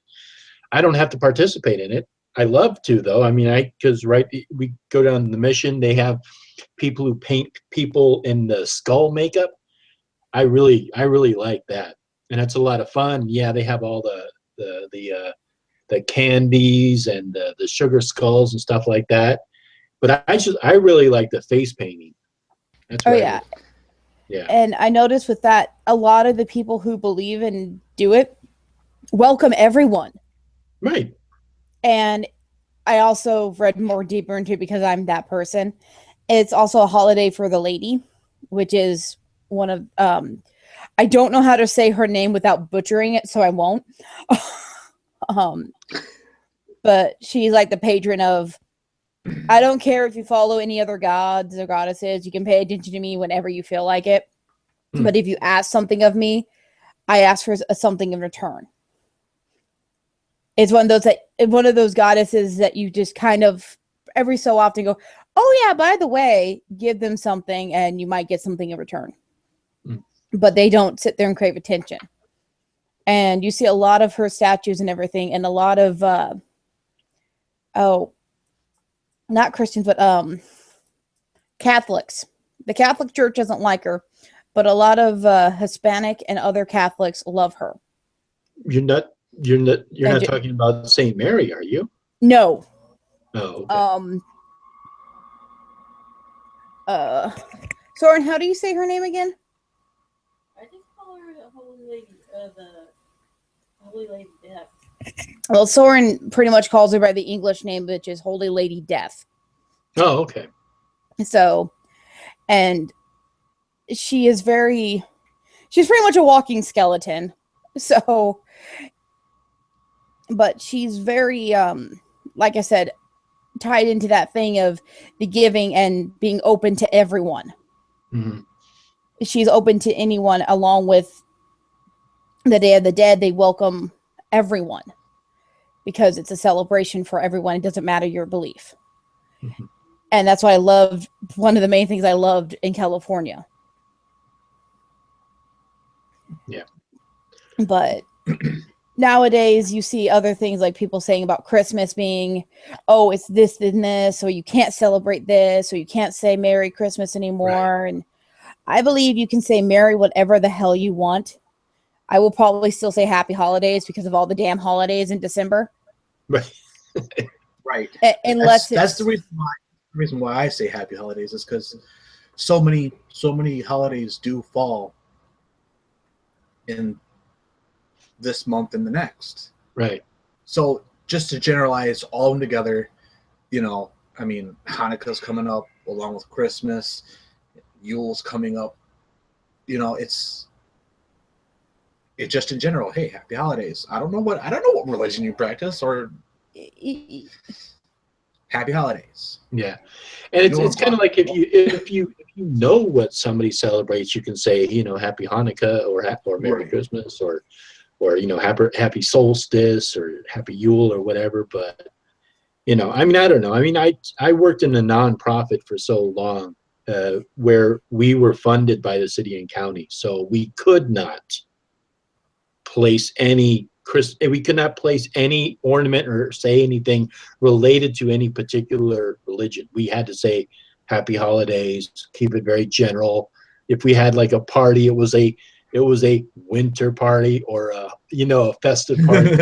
I don't have to participate in it. I love to, though. I mean, because we go down to the mission, they have people who paint people in the skull makeup. I really like that, and it's a lot of fun. Yeah, they have all the candies and the sugar skulls and stuff like that. But I really like the face painting. That's what yeah. Yeah. And I noticed with that, a lot of the people who believe and do it welcome everyone. Right. And I also read more deeper into it because I'm that person. It's also a holiday for the lady, which is one of I don't know how to say her name without butchering it, so I won't. But she's like the patron of, I don't care if you follow any other gods or goddesses, you can pay attention to me whenever you feel like it. But if you ask something of me, I ask for something in return. It's one of those goddesses that you just kind of every so often go, oh yeah, by the way, give them something and you might get something in return. But they don't sit there and crave attention. And you see a lot of her statues and everything, and a lot of not Christians, but Catholics. The Catholic Church doesn't like her, but a lot of Hispanic and other Catholics love her. You're not talking about Saint Mary, are you? No. Oh. Okay. Soren, how do you say her name again? I just call her the Holy Lady, the Holy Lady Death. Well, Soren pretty much calls her by the English name, which is Holy Lady Death. Oh, okay. So, and she's pretty much a walking skeleton. So, but she's very, like I said, tied into that thing of the giving and being open to everyone. Mm-hmm. She's open to anyone, along with the Day of the Dead. They welcome everyone because it's a celebration for everyone. It doesn't matter your belief. Mm-hmm. And that's what I loved. One of the main things I loved in California. Yeah. But nowadays you see other things like people saying about Christmas being, oh, it's this and this, or you can't celebrate this, or you can't say Merry Christmas anymore. Right. And I believe you can say Merry whatever the hell you want. I will probably still say Happy Holidays because of all the damn holidays in December. Right. Right. Unless that's the reason why I say Happy Holidays is because so many holidays do fall in this month and the next. Right. So just to generalize all of them together, I mean, Hanukkah's coming up along with Christmas, Yule's coming up. It's just in general. Hey, Happy Holidays. I don't know what religion you practice, or Happy Holidays. Yeah, and it's kind of like if you know what somebody celebrates, you can say Happy Hanukkah or Merry Christmas or Happy Solstice or Happy Yule or whatever. But I mean, I don't know. I mean, I worked in a nonprofit for so long where we were funded by the city and county, so we could not place any ornament or say anything related to any particular religion. We had to say Happy Holidays, keep it very general. If we had like a party, it was a winter party or a festive party.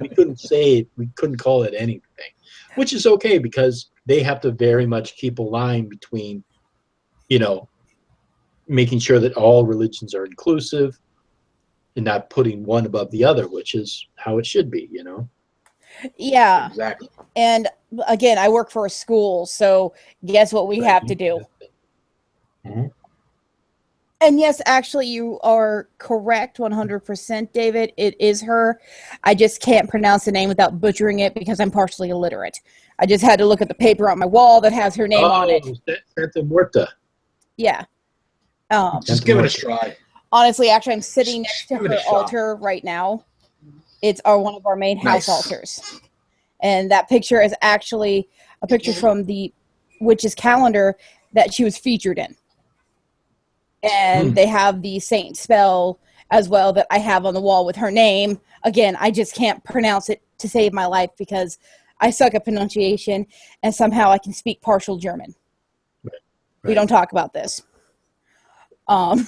We couldn't say it, we couldn't call it anything, which is okay because they have to very much keep a line between making sure that all religions are inclusive and not putting one above the other, which is how it should be, Yeah. Exactly. And again, I work for a school, so guess what we have to do? Mm-hmm. And yes, actually, you are correct 100%, David. It is her. I just can't pronounce the name without butchering it because I'm partially illiterate. I just had to look at the paper on my wall that has her name on it. Santa Muerta. Yeah. Just give it a try. Honestly, actually, I'm sitting next to her altar right now. It's one of our main house altars. And that picture is actually a picture from the witch's calendar that she was featured in. And they have the saint spell as well that I have on the wall with her name. Again, I just can't pronounce it to save my life because I suck at pronunciation and somehow I can speak partial German. We don't talk about this. But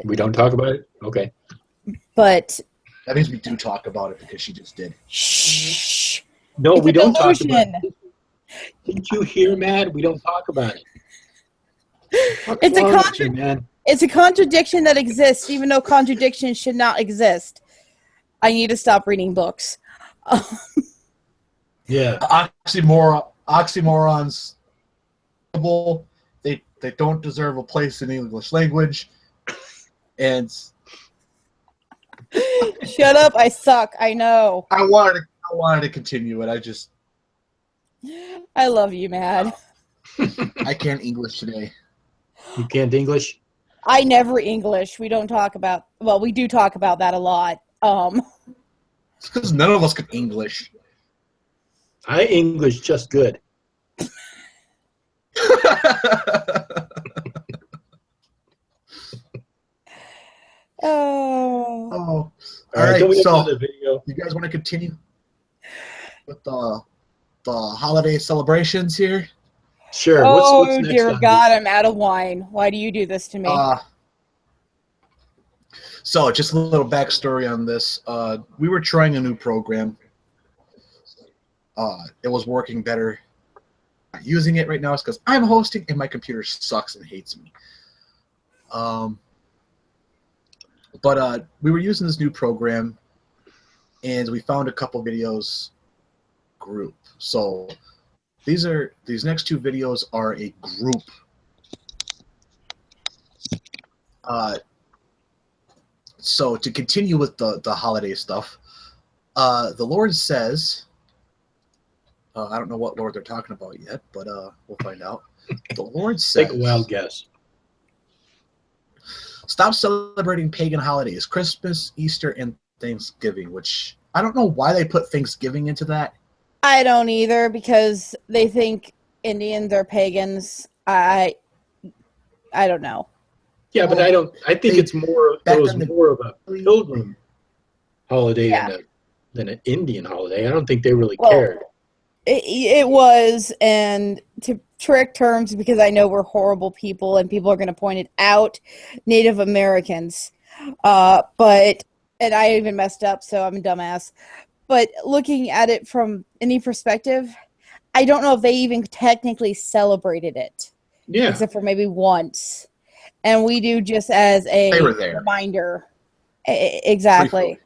We don't talk about it? Okay. But That means we do talk about it because she just did. shh. No, It's we a don't talk about delusion. it. Didn't you hear, Matt? We don't talk about it. What's It's a wrong with you, man? It's a contradiction that exists, even though contradictions should not exist. I need to stop reading books. Yeah. Oxymorons. They don't deserve a place in the English language. And Shut up! I suck. I know. I wanted to continue it. I love you, Mad. I can't English today. You can't English? I never English. We don't talk about. Well, we do talk about that a lot. It's because none of us can English. I English just good. Oh. All right, right. So, the video. you guys want to continue with the holiday celebrations here? Sure. Oh, What's next dear on God, this? I'm out of wine. Why do you do this to me? So, just a little backstory on this. We were trying a new program. It was working better. Not using it right now is because I'm hosting and my computer sucks and hates me. But we were using this new program, and we found a couple videos group. So these next two videos are a group. So to continue with the holiday stuff, the Lord says, I don't know what Lord they're talking about yet, but we'll find out. The Lord says, Take a wild guess. stop celebrating pagan holidays, Christmas, Easter, and Thanksgiving, which I don't know why they put Thanksgiving into that. I don't either because they think Indians are pagans. I don't know. Yeah, but I think it's more. It was more of a pilgrim holiday than an Indian holiday. I don't think they really cared. It was, and to trick terms, because I know we're horrible people and people are going to point it out, Native Americans. And I even messed up, so I'm a dumbass. But looking at it from any perspective, I don't know if they even technically celebrated it. Yeah. Except for maybe once. And we do just as a reminder. Exactly.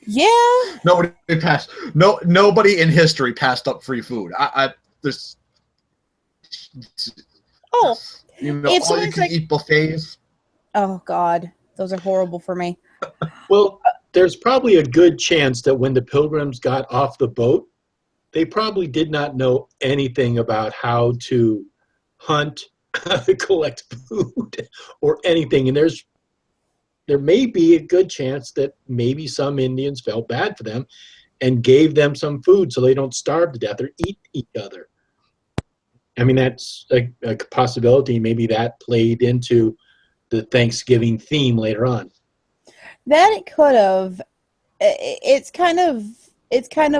Yeah. Nobody in history passed up free food. There's. Oh. If all you can eat buffets. Oh God, those are horrible for me. Well, there's probably a good chance that when the Pilgrims got off the boat, they probably did not know anything about how to hunt, how to collect food, or anything. And there may be a good chance that maybe some Indians felt bad for them and gave them some food so they don't starve to death or eat each other. I mean, that's a possibility. Maybe that played into the Thanksgiving theme later on. That it could have. It's kind of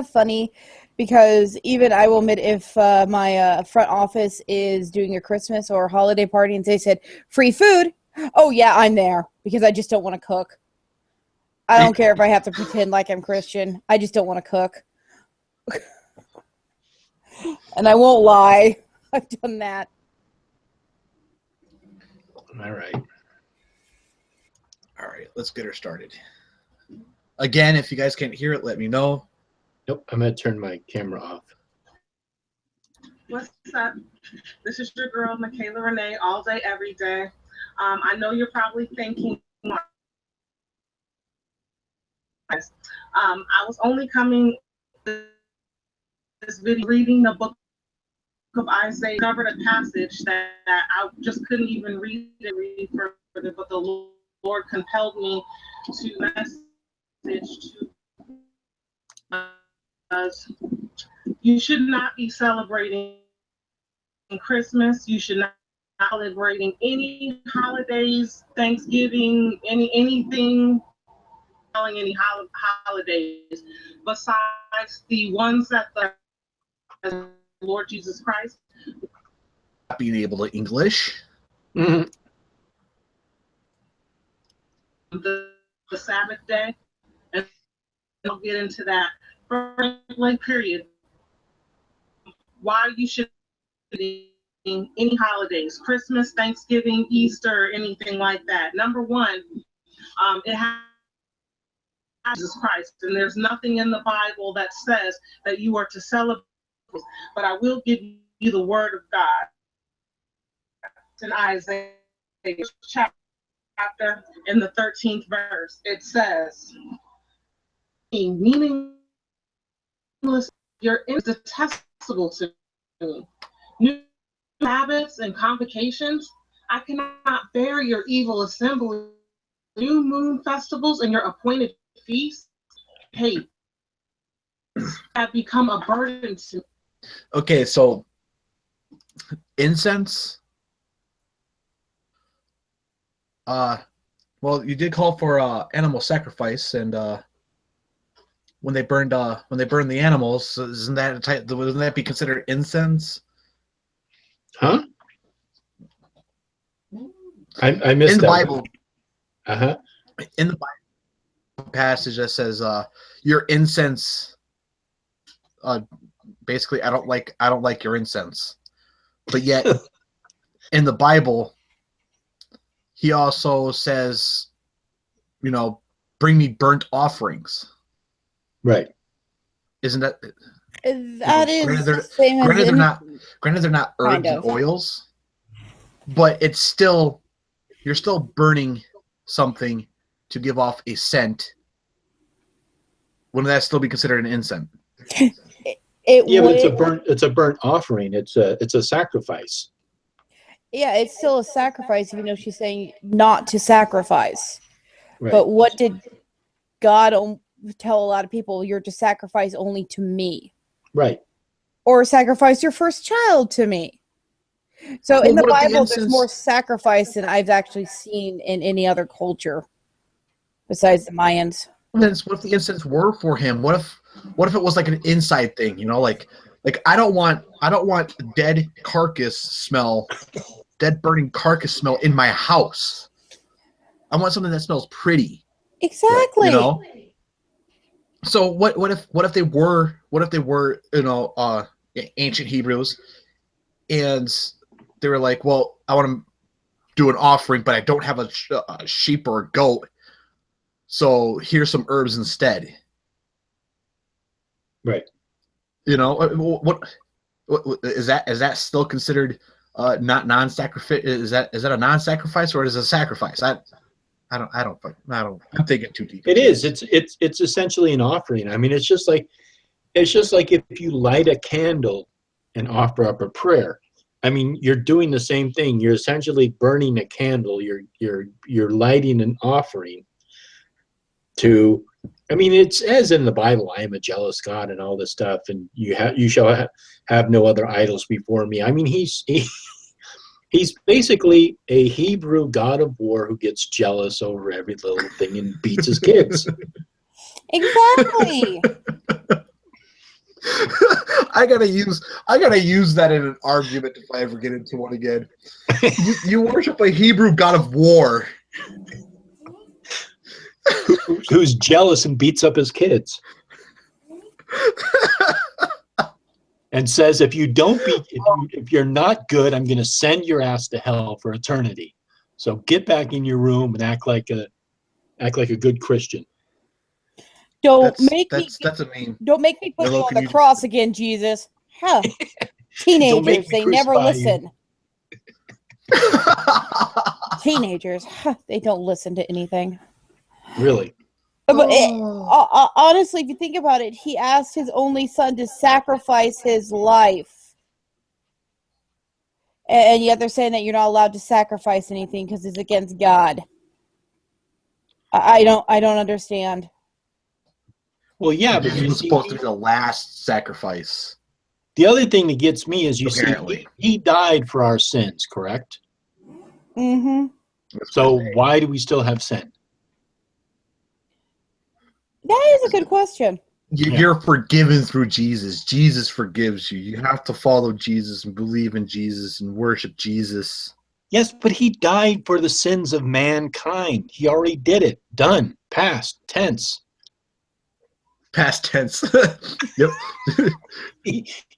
funny because even I will admit, if my front office is doing a Christmas or holiday party and they said free food, oh yeah, I'm there because I just don't want to cook. I don't care if I have to pretend like I'm Christian. I just don't want to cook. And I won't lie. I've done that. All right. All right, let's get her started. Again, if you guys can't hear it, let me know. Nope, I'm going to turn my camera off. What's up? This is your girl, Michaela Renee, all day, every day. I know you're probably thinking, I was only coming this video reading the book of Isaiah, discovered a passage that I just couldn't even read further, but the Lord compelled me to message to us. You should not be celebrating Christmas. You should not be celebrating any holidays, Thanksgiving, anything, any holidays besides the ones that the Lord Jesus Christ. Not being able to English. Mhm. The Sabbath day, and I'll get into that. Like period. Why you should any holidays, Christmas, Thanksgiving, Easter, anything like that. Number one, it has Jesus Christ, and there's nothing in the Bible that says that you are to celebrate. But I will give you the word of God. It's in Isaiah chapter in the 13th verse. It says, meaningless, you're detestable to me. New habits and convocations, I cannot bear your evil assembly, new moon festivals, and your appointed feasts. Hey, have become a burden to me. Okay, so incense. Well, you did call for animal sacrifice, and when they burned the animals, wouldn't that be considered incense? Huh? I missed In the that. Bible, Uh-huh. in the Bible passage that says your incense. Basically, I don't like your incense, but yet in the Bible, he also says, bring me burnt offerings. Right. Isn't that? That is Granted, the same as Granted, any- they're not herbs Kind and of. oils, but it's still, you're still burning something to give off a scent. Wouldn't that still be considered an incense? it Yeah, but would. it's a burnt offering. It's a sacrifice. Yeah, it's still a sacrifice, even though she's saying not to sacrifice. Right. But what did God tell a lot of people? You're to sacrifice only to me, Right. or sacrifice your first child to me. So in the Well, what if the Bible, there's incense- more sacrifice than I've actually seen in any other culture besides the Mayans. What if the incense were for him? What if it was like an inside thing? Like I don't want dead burning carcass smell in my house. I want something that smells pretty. Exactly. So what if they were ancient Hebrews, and they were like, well, I want to do an offering, but I don't have a sheep or a goat, so here's some herbs instead. Right. What is that? Is that still considered not non-sacrifice? Is that a non-sacrifice, or is it a sacrifice? I'm thinking too deep. It is. It's essentially an offering. I mean, it's just like if you light a candle and offer up a prayer. I mean, you're doing the same thing. You're essentially burning a candle. You're lighting an offering to. I mean, it's as in the Bible, I am a jealous God and all this stuff, and you shall have no other idols before me. I mean, he's basically a Hebrew god of war who gets jealous over every little thing and beats his kids. Exactly. I gotta use that in an argument if I ever get into one again. You worship a Hebrew god of war. Who's jealous and beats up his kids. And says, if you're not good, I'm going to send your ass to hell for eternity. So get back in your room and act like a good Christian. Don't make me put you on the you- cross again, Jesus. Huh. Teenagers, they never listen. Teenagers, they don't listen to anything. Really? But honestly, if you think about it, he asked his only son to sacrifice his life. And yet they're saying that you're not allowed to sacrifice anything because it's against God. I don't understand. Well, yeah, but Jesus was supposed to be the last sacrifice. The other thing that gets me is he died for our sins, correct? Mm-hmm. So why do we still have sin? That is a good question. You're forgiven through Jesus. Jesus forgives you. You have to follow Jesus and believe in Jesus and worship Jesus. Yes, but he died for the sins of mankind. He already did it. Done. Past tense. Past tense. Yep.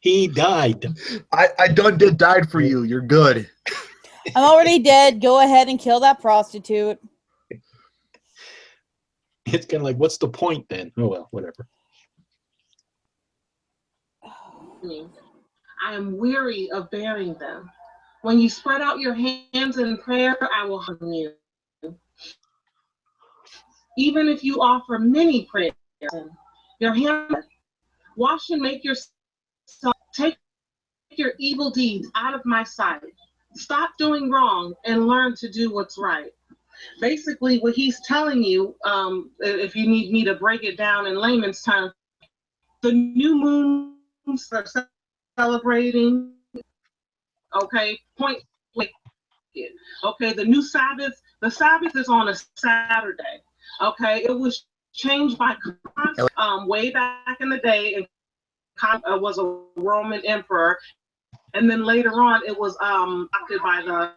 He died. I died for you. You're good. I'm already dead. Go ahead and kill that prostitute. It's kind of like, what's the point then? Oh, well, whatever. I am weary of bearing them. When you spread out your hands in prayer, I will harm you. Even if you offer many prayers, your hands wash and make yourself, take your evil deeds out of my sight. Stop doing wrong and learn to do what's right. Basically, what he's telling you, if you need me to break it down in layman's terms, the new moons are celebrating. Okay, point. Okay, the new Sabbath. The Sabbath is on a Saturday. Okay, it was changed by way back in the day, and was a Roman emperor, and then later on it was adopted by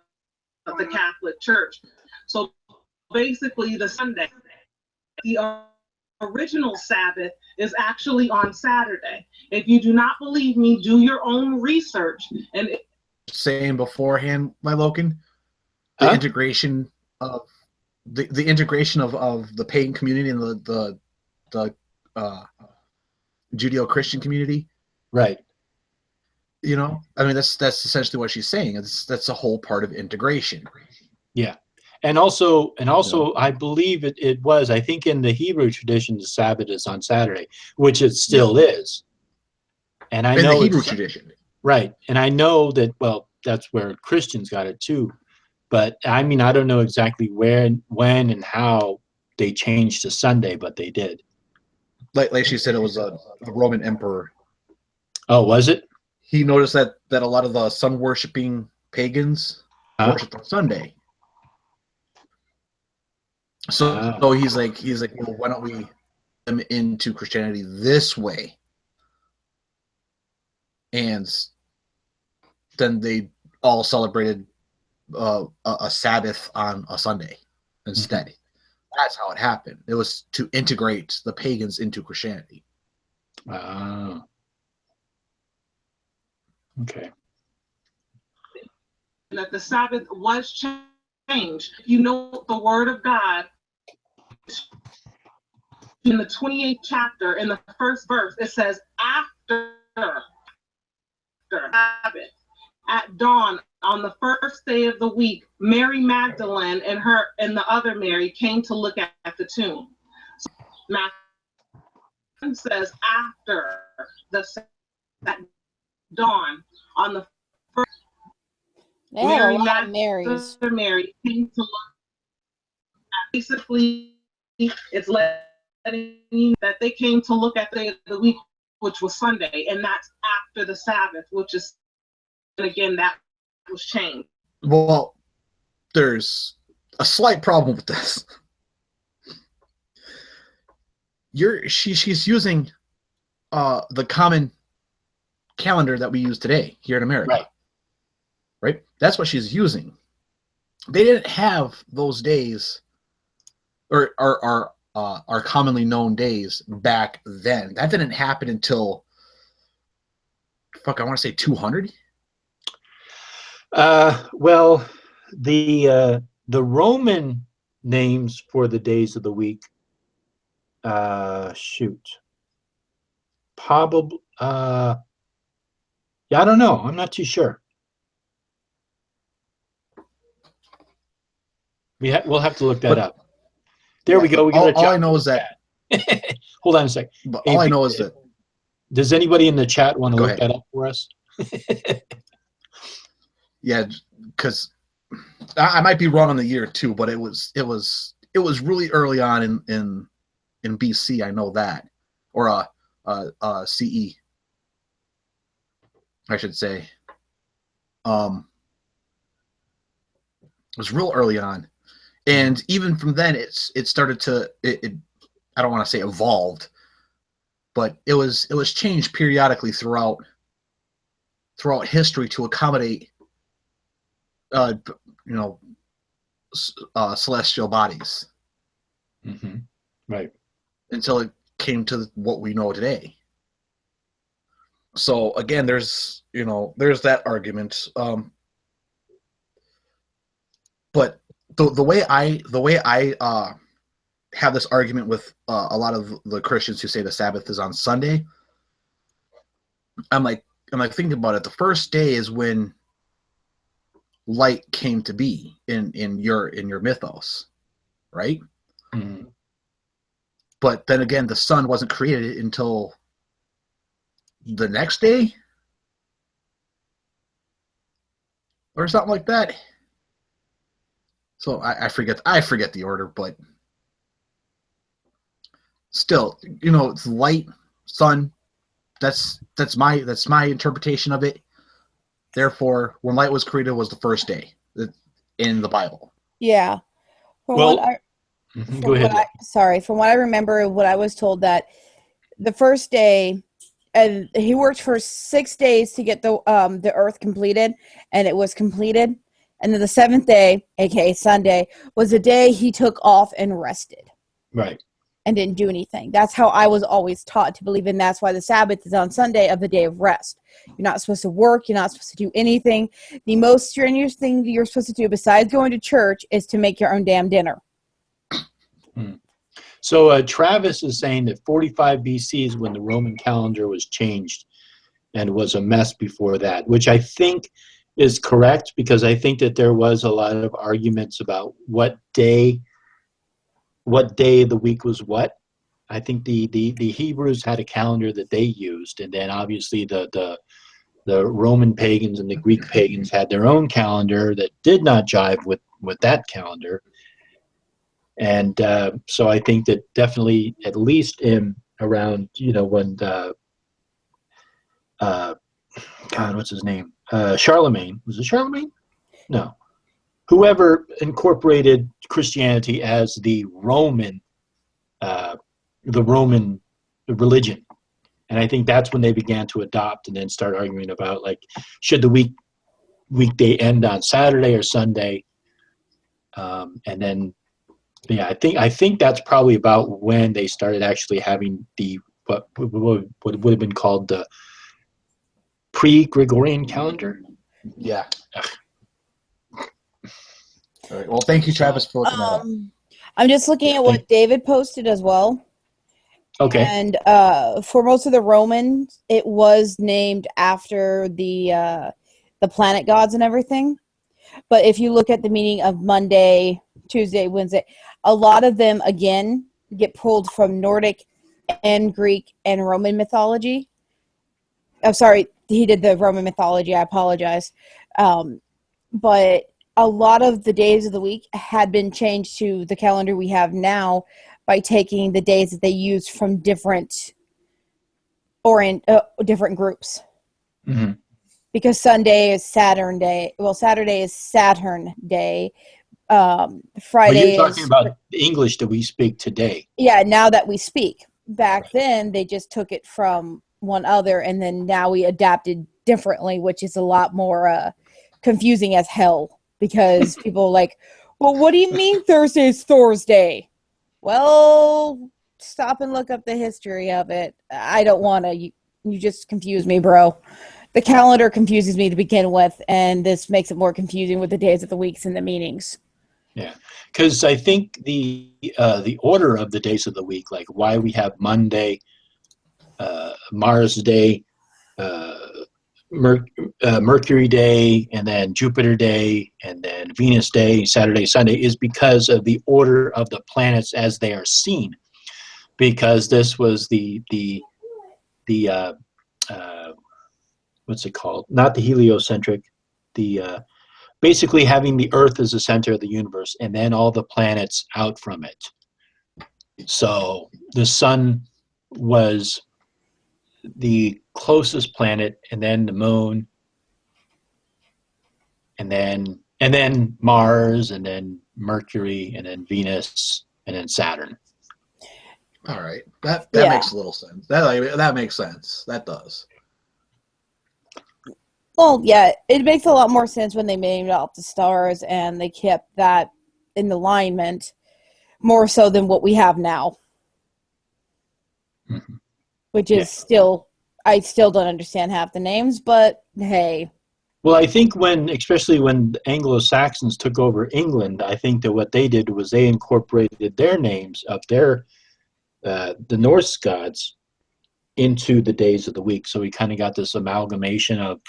the Catholic Church. So basically, the Sunday, the original Sabbath is actually on Saturday. If you do not believe me, do your own research. And saying beforehand, my Logan, the integration of the integration of the pagan community and the Judeo-Christian community, right? You know, I mean, that's essentially what she's saying. That's a whole part of integration. Yeah. And also, I believe it was, I think in the Hebrew tradition, the Sabbath is on Saturday, which it still is. And I know in the Hebrew tradition. Right. And I know that, well, that's where Christians got it too. But I mean, I don't know exactly when and how they changed to Sunday, but they did. Like she said, it was a Roman emperor. Oh, was it? He noticed that a lot of the sun-worshipping pagans worshiped on Sunday. So he's like, well, why don't we them into Christianity this way? And then they all celebrated a Sabbath on a Sunday instead. Mm-hmm. That's how it happened. It was to integrate the pagans into Christianity. Okay. That the Sabbath was changed. You know, the Word of God in the 28th chapter, in the first verse, it says, after Sabbath, at dawn on the first day of the week, Mary Magdalene and the other Mary came to look at the tomb. So Matthew says after at dawn on the first. Mary Marys. Mary came to look at. Basically, it's letting you that they came to look at the week, which was Sunday, and that's after the Sabbath, which is, and again, that was changed. Well, there's a slight problem with this. She's using the common calendar that we use today here in America. Right? That's what she's using. They didn't have those days, or are commonly known days back then. That didn't happen until, I want to say 200. Well, the Roman names for the days of the week, probably, yeah, I don't know. I'm not too sure. We'll have to look that up. There we go. We got all I know is that. Hold on a sec. All I know is that. Does anybody in the chat want to look that up for us? Yeah, because I might be wrong on the year too, but it was really early on in BC. I know that, or CE, I should say. It was real early on, and even from then, it started to I don't want to say evolved, but it was changed periodically throughout history to accommodate celestial bodies. Mm-hmm. Right. Until it came to what we know today. So again, there's that argument. But the way I have this argument with a lot of the Christians who say the Sabbath is on Sunday, I'm like thinking about it. The first day is when light came to be in your mythos, right? Mm-hmm. But then again, the sun wasn't created until the next day or something like that. So I forget the order, but still, it's light, sun. That's my interpretation of it. Therefore, when light was created was the first day in the Bible. Yeah. Go ahead. From what I remember, what I was told that the first day, and he worked for 6 days to get the earth completed, and it was completed. And then the seventh day, aka Sunday, was the day he took off and rested. Right. And didn't do anything. That's how I was always taught to believe, and that's why the Sabbath is on Sunday of the day of rest. You're not supposed to work. You're not supposed to do anything. The most strenuous thing that you're supposed to do besides going to church is to make your own damn dinner. So Travis is saying that 45 BC is when the Roman calendar was changed and was a mess before that, which I think is correct, because I think that there was a lot of arguments about what day of the week was what. I think the Hebrews had a calendar that they used, and then obviously the Roman pagans and the Greek pagans had their own calendar that did not jive with that calendar. And so I think that definitely, at least in around, when God, what's his name? Charlemagne. Was it Charlemagne? No. Whoever incorporated Christianity as the Roman religion. And I think that's when they began to adopt and then start arguing about, like, should the weekday end on Saturday or Sunday? And then, yeah, I think that's probably about when they started actually having the what would have been called the pre-Gregorian calendar. Yeah. All right. Well, thank you, Travis, for looking that up. I'm just looking at what David posted as well. Okay. And for most of the Romans, it was named after the planet gods and everything. But if you look at the meaning of Monday, Tuesday, Wednesday, a lot of them, again, get pulled from Nordic and Greek and Roman mythology. Oh, sorry, he did the Roman mythology. I apologize. But a lot of the days of the week had been changed to the calendar we have now by taking the days that they use from different groups. Mm-hmm. Because Sunday is Saturn Day. Well, Saturday is Saturn Day. Friday you're talking about the English that we speak today. Yeah, now that we speak. Back then, they just took it from one other, and then now we adapted differently, which is a lot more confusing as hell, because people are like, well, what do you mean Thursday is Thor's Day? Well, stop and look up the history of it. I don't want to. You just confuse me, bro. The calendar confuses me to begin with, and this makes it more confusing with the days of the weeks and the meanings. Yeah, because I think the order of the days of the week, like why we have Monday, Mars Day, Mercury Day, and then Jupiter Day, and then Venus Day, Saturday, Sunday, is because of the order of the planets as they are seen. Because this was the what's it called? Not the heliocentric, basically having the Earth as the center of the universe, and then all the planets out from it. So the sun was the closest planet, and then the moon, and then Mars, and then Mercury, and then Venus, and then Saturn. All right. That Yeah. makes a little sense. That makes sense. That does. Well, yeah, it makes a lot more sense when they named out the stars and they kept that in alignment more so than what we have now. Mhm. Which is still, I still don't understand half the names, but hey. Well, I think especially when the Anglo-Saxons took over England, I think that what they did was they incorporated their names of the Norse gods into the days of the week. So we kind of got this amalgamation of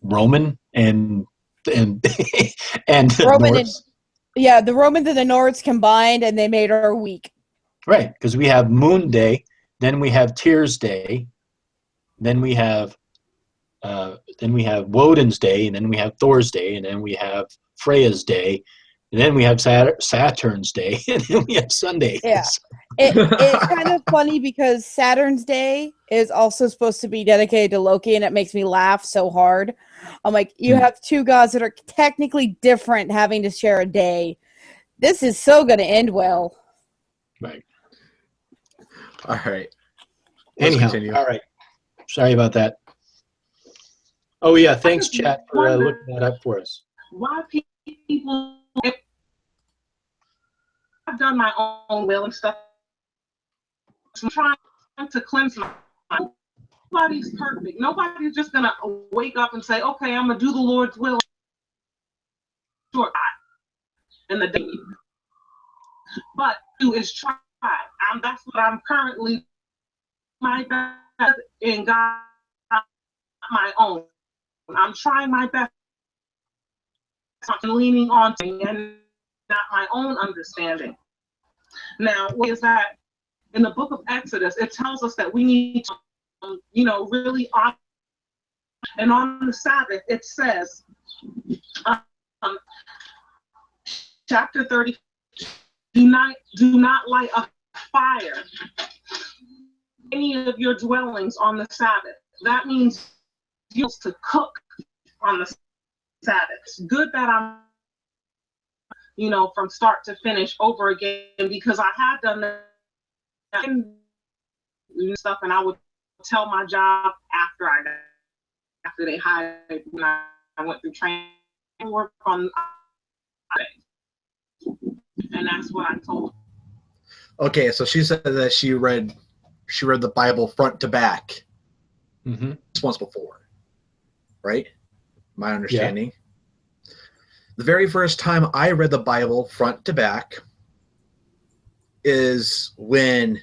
Roman and and Roman Norse. Yeah, the Romans and the Nords combined, and they made our week. Right, because we have Moon Day, then we have Tears Day, then we have Woden's Day, and then we have Thor's Day, and then we have Freya's Day, and then we have Saturn's Day, and then we have Sunday. Yeah. It's kind of funny because Saturn's Day is also supposed to be dedicated to Loki, and it makes me laugh so hard. I'm like, you have two gods that are technically different having to share a day. This is so going to end well. Right. All right. Let's Anyhow, continue. all right. Sorry about that. Oh, yeah, thanks, chat, for looking that up for us. Why people? I've done my own will and stuff. I'm trying to cleanse my mind. Nobody's perfect. Nobody's just gonna wake up and say, "Okay, I'm gonna do the Lord's will." Short in the day, but do is try. That's what I'm currently my best in God, my own. I'm trying my best. I'm leaning on and not my own understanding. Now, what is that? In the book of Exodus, it tells us that we need to, really honor. And on the Sabbath, it says, chapter 30, do not light a fire any of your dwellings on the Sabbath. That means you're supposed to cook on the Sabbath. It's good that I'm, from start to finish over again, because I had done that stuff, and I would tell my job after they hired when I went through training, work on, and that's what I told them. Okay, so she said that she read the Bible front to back once before, right? My understanding. Yeah. The very first time I read the Bible front to back is when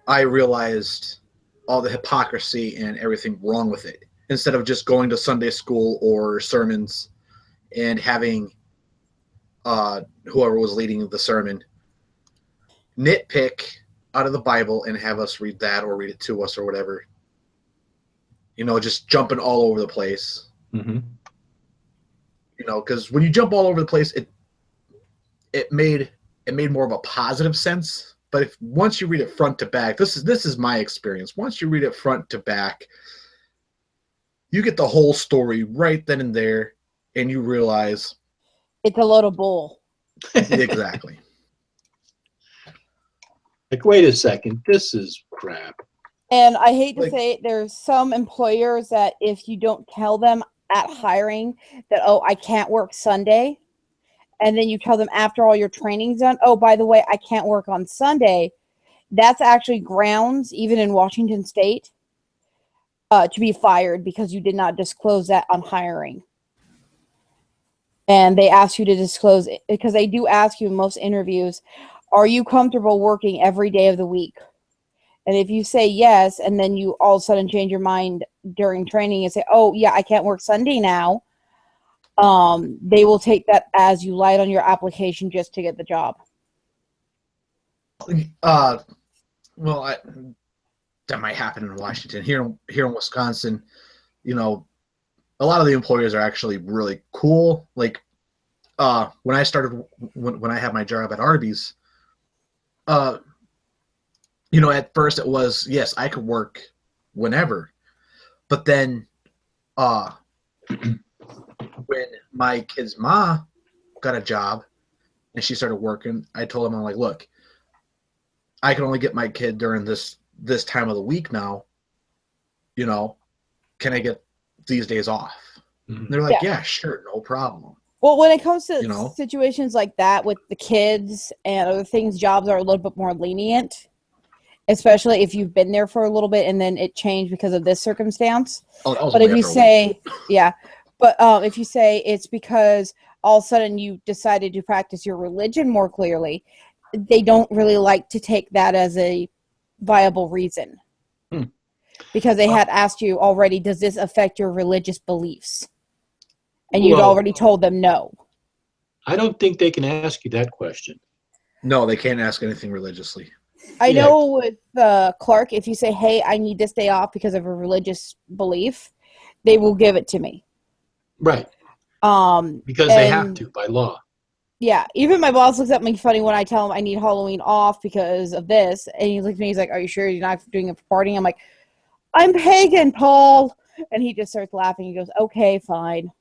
I realized all the hypocrisy and everything wrong with it. Instead of just going to Sunday school or sermons and having whoever was leading the sermon nitpick out of the Bible and have us read that or read it to us or whatever. Just jumping all over the place. Mm-hmm. Because when you jump all over the place, it made more of a positive sense. But once you read it front to back, this is my experience. Once you read it front to back, you get the whole story right then and there, and you realize it's a load of bull. Exactly. Like, wait a second, this is crap. And I hate to say it, there's some employers that if you don't tell them at hiring that, oh, I can't work Sunday, and then you tell them after all your training's done, oh, by the way, I can't work on Sunday, that's actually grounds, even in Washington State, to be fired because you did not disclose that on hiring. And they ask you to disclose it because they do ask you in most interviews, are you comfortable working every day of the week? And if you say yes, and then you all of a sudden change your mind during training and say, oh, yeah, I can't work Sunday now, they will take that as you lied on your application just to get the job. Well, that might happen in Washington. Here in Wisconsin, a lot of the employers are actually really cool. Like, when I started, when I had my job at Arby's, at first it was, yes, I could work whenever. But then when my kid's ma got a job and she started working, I told him, I'm like, look, I can only get my kid during this time of the week now. You know, can I get these days off? And they're like, yeah, sure, no problem. Well, when it comes to You know? situations like that with the kids and other things, jobs are a little bit more lenient, especially if you've been there for a little bit and then it changed because of this circumstance. Oh, but if you say, if you say it's because all of a sudden you decided to practice your religion more clearly, they don't really like to take that as a viable reason. Because they had asked you already, does this affect your religious beliefs? And you'd already told them no. I don't think they can ask you that question. No, they can't ask anything religiously. I know with Clark, if you say, hey, I need this day off because of a religious belief, they will give it to me. Right. Because they have to by law. Yeah. Even my boss looks at me funny when I tell him I need Halloween off because of this. And he looks at me, he's like, are you sure you're not doing it for partying? I'm like, I'm pagan, Paul. And he just starts laughing. He goes, okay, fine.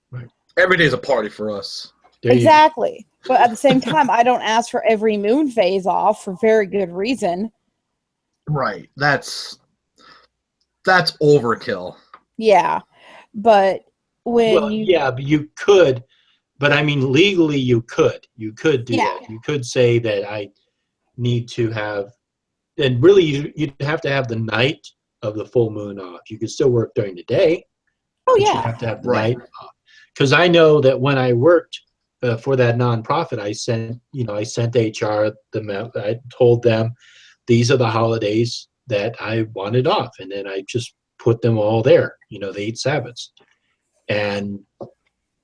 Right. Every day's a party for us. Exactly. But at the same time, I don't ask for every moon phase off for very good reason. Right. That's overkill. Yeah. But when but you could. But I mean, legally, you could. You could do that. You could say that I need to have, and really, you'd have to have the night of the full moon off. You could still work during the day. Oh, but you have to have the night off. Because I know that when I worked for that nonprofit, I sent HR I told them these are the holidays that I wanted off, and then I just put them all there. The 8 Sabbaths, and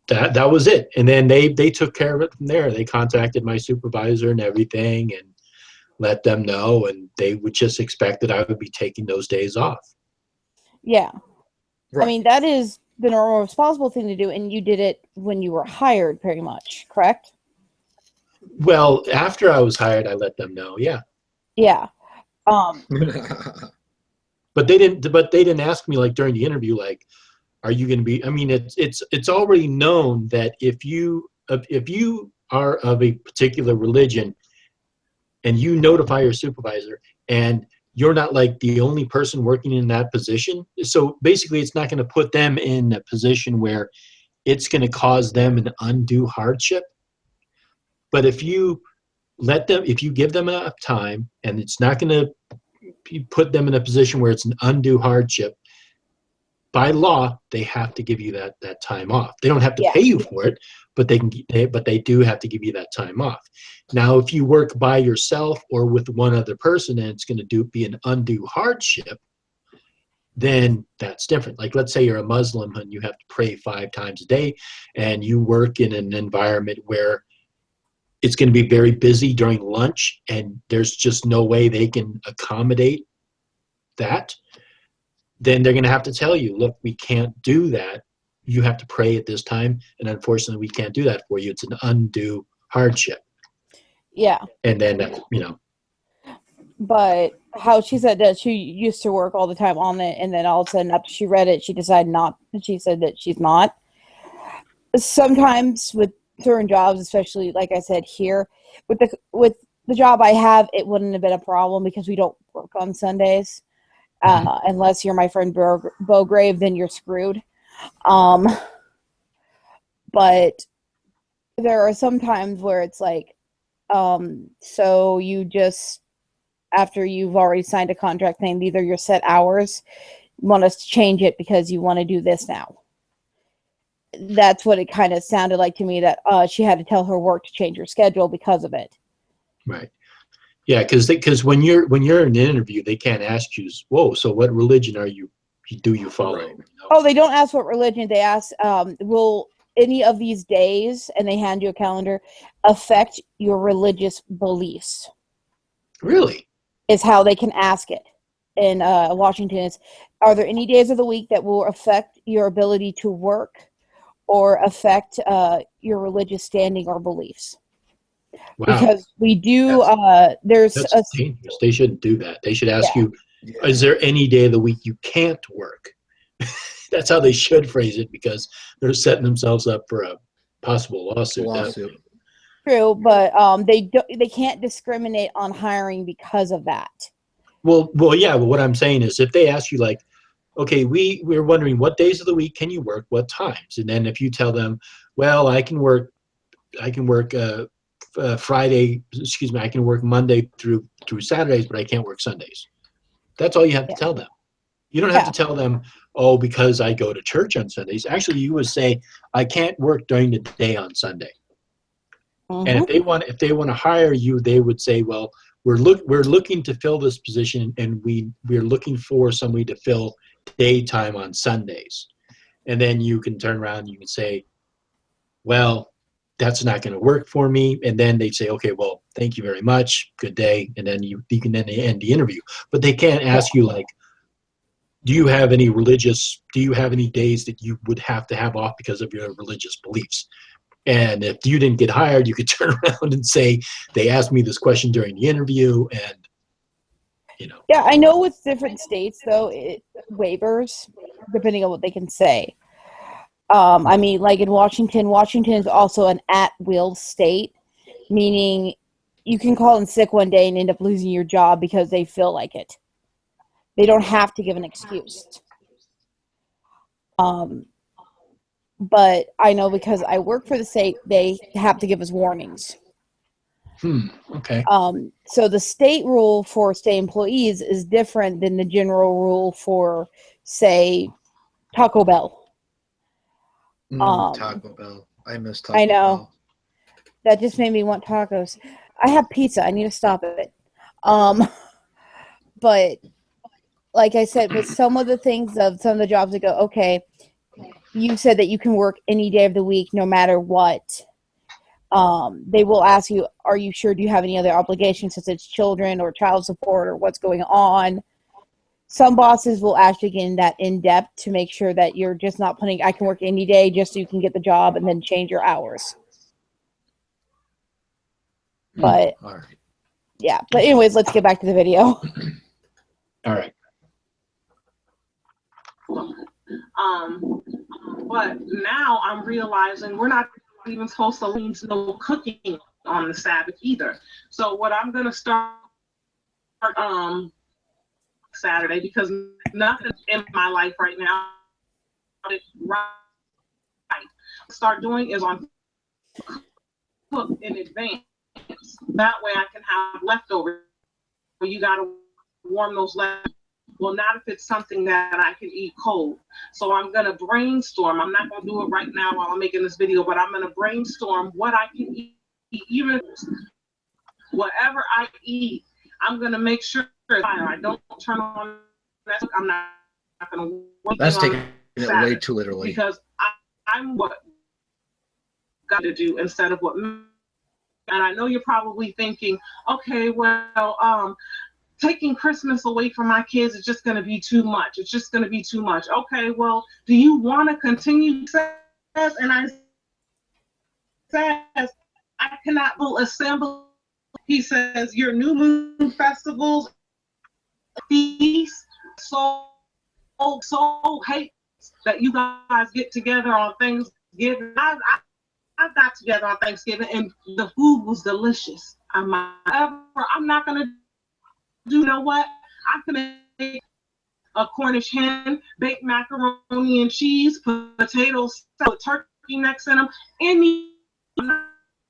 that was it. And then they took care of it from there. They contacted my supervisor and everything, and let them know, and they would just expect that I would be taking those days off. Yeah. Right. I mean, that is the normal responsible thing to do, and you did it when you were hired, pretty much, correct? Well, after I was hired, I let them know, yeah. Yeah. But they didn't ask me, like, during the interview, like, are you going to be, I mean, it's already known that if you are of a particular religion and you notify your supervisor and you're not like the only person working in that position, so basically it's not going to put them in a position where it's going to cause them an undue hardship. But if you give them enough time and it's not going to put them in a position where it's an undue hardship, by law, they have to give you that time off. They don't have to pay you for it, but they do have to give you that time off. Now, if you work by yourself or with one other person and it's going to be an undue hardship, then that's different. Like, let's say you're a Muslim and you have to pray 5 times a day and you work in an environment where it's going to be very busy during lunch and there's just no way they can accommodate that. Then they're going to have to tell you, look, we can't do that. You have to pray at this time, and unfortunately, we can't do that for you. It's an undue hardship. Yeah. And then, But how she said that she used to work all the time on it, and then all of a sudden, after she read it, she decided not. She said that she's not. Sometimes with certain jobs, especially like I said here, with the job I have, it wouldn't have been a problem because we don't work on Sundays. Unless you're my friend Beaugrave, then you're screwed. But there are some times where it's like, so you just, after you've already signed a contract saying these are your set hours, you want us to change it because you want to do this now. That's what it kind of sounded like to me, that she had to tell her work to change her schedule because of it. Right. Yeah, because when you're in an interview, they can't ask you, whoa, so what religion do you follow? Right. You know? Oh, they don't ask what religion. They ask, will any of these days, and they hand you a calendar, affect your religious beliefs? Really? Is how they can ask it. In Washington, is, are there any days of the week that will affect your ability to work or affect your religious standing or beliefs? Wow. Because we do, that's dangerous. They shouldn't do that. They should ask you, is there any day of the week you can't work? That's how they should phrase it, because they're setting themselves up for a possible lawsuit. true, but they can't discriminate on hiring because of that. Well, yeah. But what I'm saying is, if they ask you like, okay, we're wondering what days of the week can you work, what times, and then if you tell them, well, I can work Friday. Excuse me, I can work Monday through Saturdays, but I can't work Sundays. That's all you have to tell them. You don't have to tell them, oh, because I go to church on Sundays. Actually, you would say, I can't work during the day on Sunday. Mm-hmm. And if they want to hire you, they would say, well, we're looking to fill this position, and we're looking for somebody to fill daytime on Sundays. And then you can turn around and you can say, well, that's not going to work for me. And then they say, okay, well, thank you very much. Good day. And then you can then end the interview. But they can't ask you like, do you have any days that you would have to have off because of your religious beliefs? And if you didn't get hired, you could turn around and say, they asked me this question during the interview, and Yeah, I know with different states, though, waivers, depending on what they can say. I mean, like in Washington is also an at-will state, meaning you can call in sick one day and end up losing your job because they feel like it. They don't have to give an excuse. But I know because I work for the state, they have to give us warnings. Okay. So the state rule for state employees is different than the general rule for, say, Taco Bell. Taco Bell. I miss Taco Bell. I know. That just made me want tacos. I have pizza. I need to stop it. But like I said, with some of the things of some of the jobs that go, okay, you said that you can work any day of the week, no matter what. They will ask you, are you sure? Do you have any other obligations, such as children or child support or what's going on? Some bosses will actually get in that in-depth to make sure that you're just not putting, I can work any day just so you can get the job and then change your hours. But, all right. Yeah. But anyways, let's get back to the video. All right. But now I'm realizing we're not even supposed to leave no cooking on the Sabbath either. So what I'm gonna start Saturday, because nothing in my life right now start doing is on cook in advance. That way I can have leftovers. You gotta warm those leftovers. Well, not if it's something that I can eat cold. So I'm going to brainstorm. I'm not going to do it right now while I'm making this video, but I'm going to brainstorm what I can eat. Even whatever I eat, I'm going to make sure I don't turn on. I'm not going to work. That's taking it way too literally. Because I'm what got to do instead of what. And I know you're probably thinking, okay, well, taking Christmas away from my kids is just going to be too much. It's just going to be too much. Okay, well, do you want to continue? And I says, I cannot assemble. He says, your new moon festivals, feasts, so hate that you guys get together on Thanksgiving. I got together on Thanksgiving and the food was delicious. I'm not going to do, you know what? I can make a Cornish hen, baked macaroni and cheese, potatoes, turkey necks in them. I'm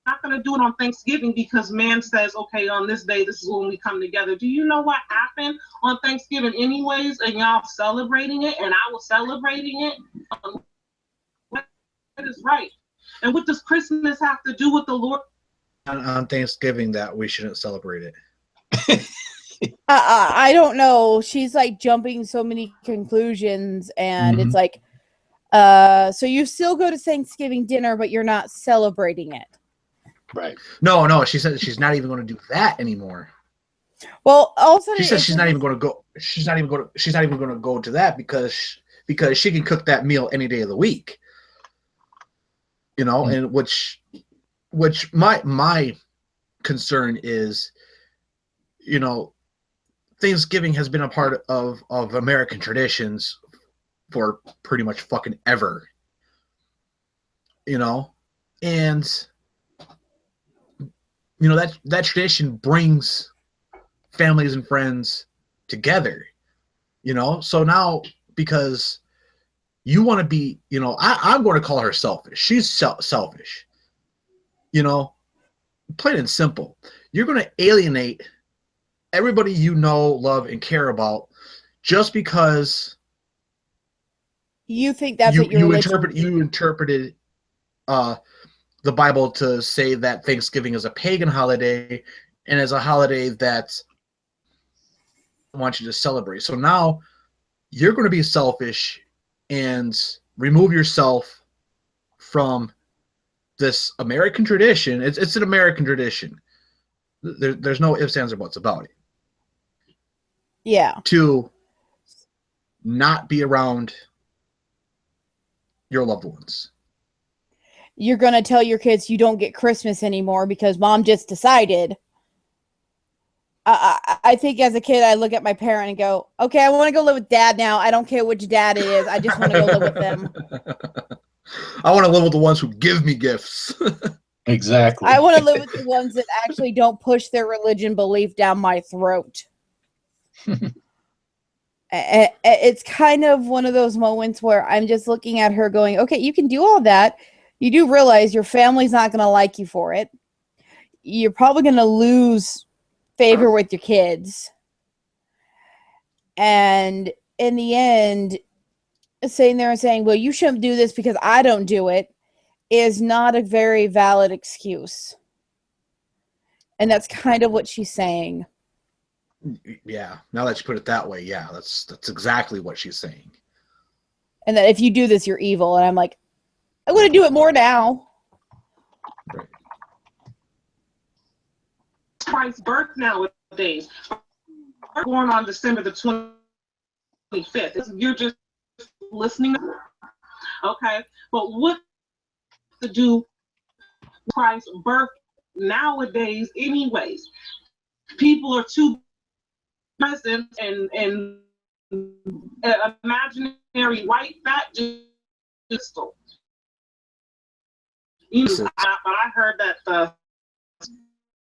not going to do it on Thanksgiving because man says, okay, on this day, this is when we come together. Do you know what happened on Thanksgiving anyways? And y'all celebrating it, and I was celebrating it. What is right? And what does Christmas have to do with the Lord? On Thanksgiving, that we shouldn't celebrate it. I don't know. She's like jumping so many conclusions, and it's like, so you still go to Thanksgiving dinner, but you're not celebrating it. Right. No. She said she's not even going to do that anymore. Well, also she says she's not even going to go. She's not even going to go to that because she can cook that meal any day of the week. You know, and which my concern is, you know, Thanksgiving has been a part of American traditions for pretty much fucking ever. You know, and that tradition brings families and friends together. So now, because you want to be, I'm going to call her selfish. She's selfish. Plain and simple. You're going to alienate everybody you know, love, and care about just because you think that's what your religion interpreted the Bible to say that Thanksgiving is a pagan holiday and is a holiday that I want you to celebrate. So now you're going to be selfish and remove yourself from this American tradition. It's an American tradition. There's no ifs, ands, or buts about it. Yeah. To not be around your loved ones. You're going to tell your kids you don't get Christmas anymore because mom just decided. I think as a kid, I look at my parent and go, okay, I want to go live with dad now. I don't care which dad it is. I just want to go live with them. I want to live with the ones who give me gifts. Exactly. I want to live with the ones that actually don't push their religion belief down my throat. It's kind of one of those moments where I'm just looking at her going, okay, you can do all that. You do realize your family's not going to like you for it. You're probably going to lose favor with your kids. And in the end, sitting there and saying, well, you shouldn't do this because I don't do it, is not a very valid excuse. And that's kind of what she's saying. Yeah, now that you put it that way, yeah, that's exactly what she's saying. And that if you do this, you're evil. And I'm like, I'm going to do it more now. Right. Christ's birth nowadays. Born on December the 25th. You're just listening. Okay, but what to do Christ's birth nowadays anyways? People are too present and imaginary white fat crystal. But I heard that the